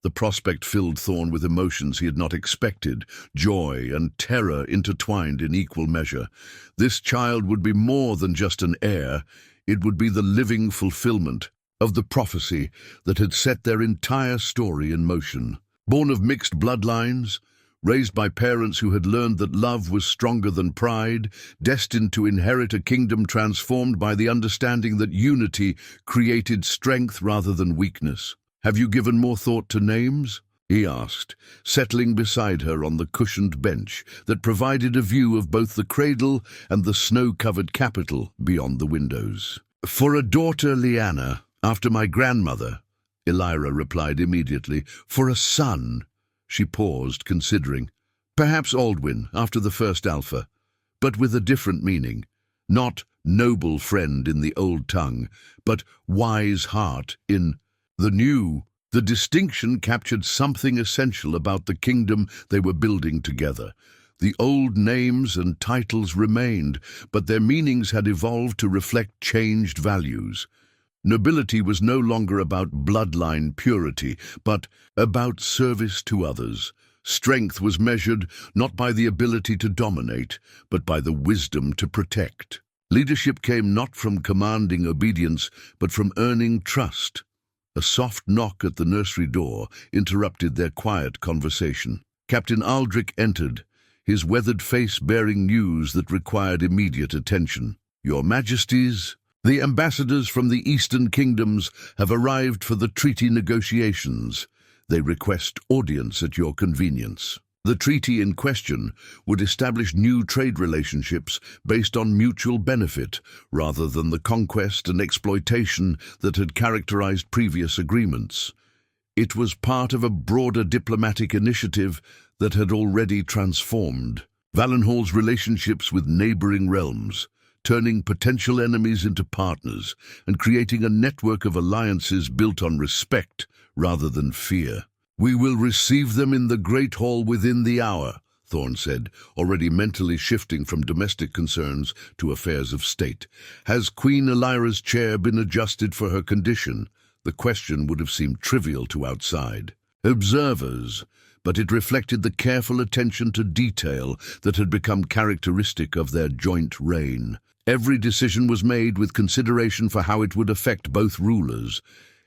The prospect filled Thorne with emotions he had not expected, joy and terror intertwined in equal measure. This child would be more than just an heir, it would be the living fulfillment of the prophecy that had set their entire story in motion. Born of mixed bloodlines, raised by parents who had learned that love was stronger than pride, destined to inherit a kingdom transformed by the understanding that unity created strength rather than weakness. "Have you given more thought to names?" he asked, settling beside her on the cushioned bench that provided a view of both the cradle and the snow-covered capital beyond the windows. "For a daughter, Lyanna, after my grandmother," Elira replied immediately. "For a son," she paused, considering. "Perhaps Aldwyn, after the first Alpha, but with a different meaning. Not noble friend in the old tongue, but wise heart in the new." The distinction captured something essential about the kingdom they were building together. The old names and titles remained, but their meanings had evolved to reflect changed values. Nobility was no longer about bloodline purity, but about service to others. Strength was measured not by the ability to dominate, but by the wisdom to protect. Leadership came not from commanding obedience, but from earning trust. A soft knock at the nursery door interrupted their quiet conversation. Captain Aldrich entered, his weathered face bearing news that required immediate attention. "Your Majesties, the ambassadors from the Eastern Kingdoms have arrived for the treaty negotiations. They request audience at your convenience." The treaty in question would establish new trade relationships based on mutual benefit, rather than the conquest and exploitation that had characterized previous agreements. It was part of a broader diplomatic initiative that had already transformed Valenhall's relationships with neighboring realms, turning potential enemies into partners and creating a network of alliances built on respect rather than fear. "We will receive them in the Great Hall within the hour," Thorne said, already mentally shifting from domestic concerns to affairs of state. "Has Queen Elira's chair been adjusted for her condition?" The question would have seemed trivial to outside observers, but it reflected the careful attention to detail that had become characteristic of their joint reign. Every decision was made with consideration for how it would affect both rulers.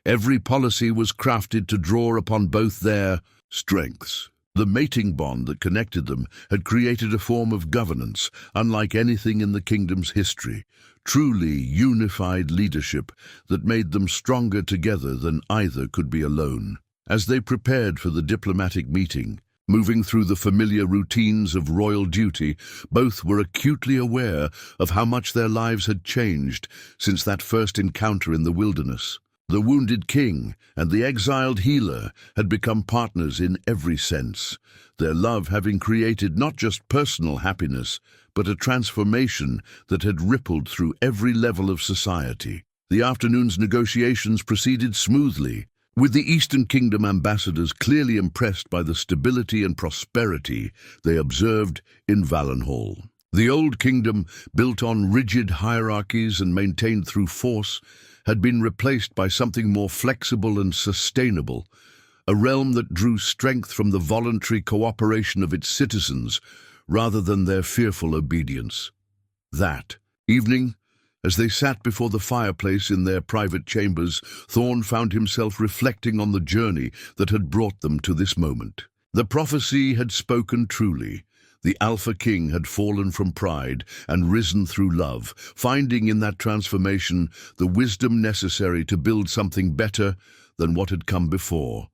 Every policy was crafted to draw upon both their strengths. The mating bond that connected them had created a form of governance unlike anything in the kingdom's history, truly unified leadership that made them stronger together than either could be alone. As they prepared for the diplomatic meeting, moving through the familiar routines of royal duty, both were acutely aware of how much their lives had changed since that first encounter in the wilderness. The wounded king and the exiled healer had become partners in every sense, their love having created not just personal happiness, but a transformation that had rippled through every level of society. The afternoon's negotiations proceeded smoothly, with the Eastern Kingdom ambassadors clearly impressed by the stability and prosperity they observed in Valenhall. The old kingdom, built on rigid hierarchies and maintained through force, had been replaced by something more flexible and sustainable, a realm that drew strength from the voluntary cooperation of its citizens rather than their fearful obedience. That evening, as they sat before the fireplace in their private chambers, Thorne found himself reflecting on the journey that had brought them to this moment. The prophecy had spoken truly. The Alpha King had fallen from pride and risen through love, finding in that transformation the wisdom necessary to build something better than what had come before.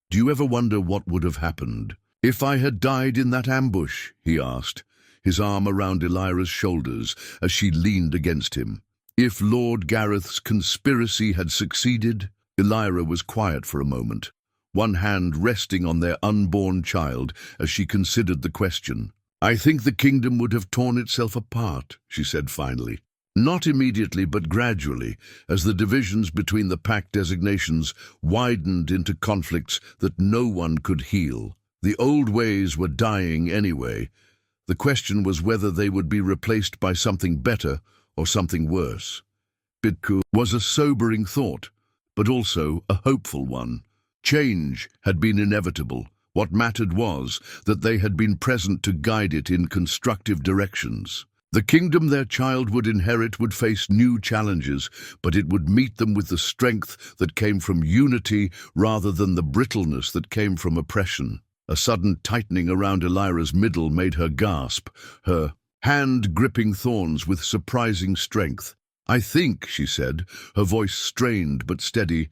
"Do you ever wonder what would have happened if I had died in that ambush?" he asked, his arm around Elira's shoulders as she leaned against him. "If Lord Gareth's conspiracy had succeeded?" Elira was quiet for a moment, one hand resting on their unborn child as she considered the question. "I think the kingdom would have torn itself apart," she said finally. Not immediately, but gradually, as the divisions between the pact designations widened into conflicts that no one could heal. The old ways were dying anyway. The question was whether they would be replaced by something better or something worse. It was a sobering thought, but also a hopeful one. Change had been inevitable. What mattered was that they had been present to guide it in constructive directions. The kingdom their child would inherit would face new challenges, but it would meet them with the strength that came from unity rather than the brittleness that came from oppression. A sudden tightening around Elira's middle made her gasp, her hand gripping thorns with surprising strength. "I think," she said, her voice strained but steady,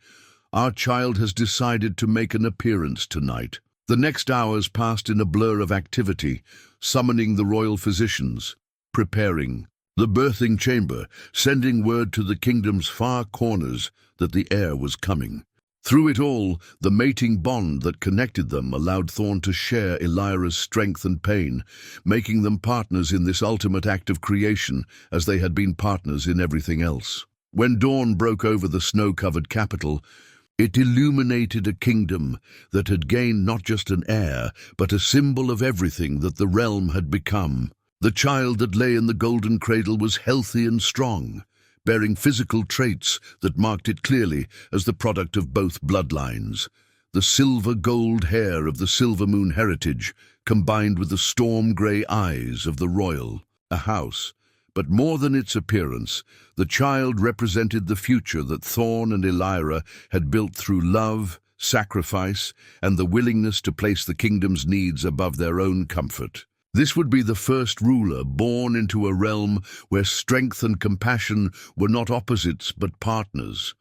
"our child has decided to make an appearance tonight." The next hours passed in a blur of activity, summoning the royal physicians, preparing the birthing chamber, sending word to the kingdom's far corners that the heir was coming. Through it all, the mating bond that connected them allowed Thorne to share Elira's strength and pain, making them partners in this ultimate act of creation as they had been partners in everything else. When dawn broke over the snow-covered capital, it illuminated a kingdom that had gained not just an heir, but a symbol of everything that the realm had become. The child that lay in the golden cradle was healthy and strong, bearing physical traits that marked it clearly as the product of both bloodlines. The silver-gold hair of the Silver Moon heritage, combined with the storm-grey eyes of the royal. A house. But more than its appearance, the child represented the future that Thorne and Elira had built through love, sacrifice, and the willingness to place the kingdom's needs above their own comfort. This would be the first ruler born into a realm where strength and compassion were not opposites but partners,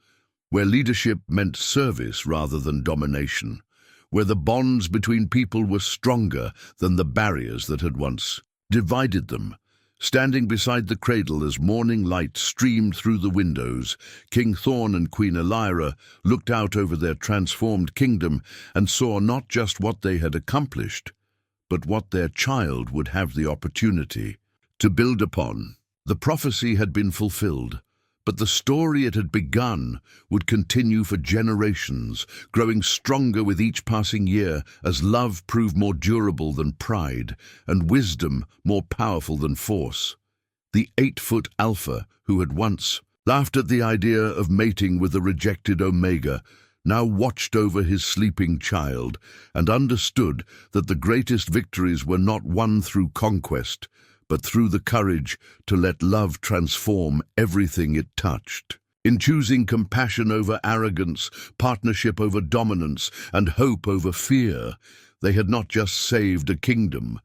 where leadership meant service rather than domination, where the bonds between people were stronger than the barriers that had once divided them. Standing beside the cradle as morning light streamed through the windows, King Thorne and Queen Elira looked out over their transformed kingdom and saw not just what they had accomplished, but what their child would have the opportunity to build upon. The prophecy had been fulfilled, but the story it had begun would continue for generations, growing stronger with each passing year as love proved more durable than pride and wisdom more powerful than force. The 8-foot alpha, who had once laughed at the idea of mating with the rejected Omega, now watched over his sleeping child and understood that the greatest victories were not won through conquest, but through the courage to let love transform everything it touched. In choosing compassion over arrogance, partnership over dominance, and hope over fear, they had not just saved a kingdom,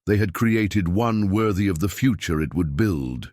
they had created one worthy of the future it would build.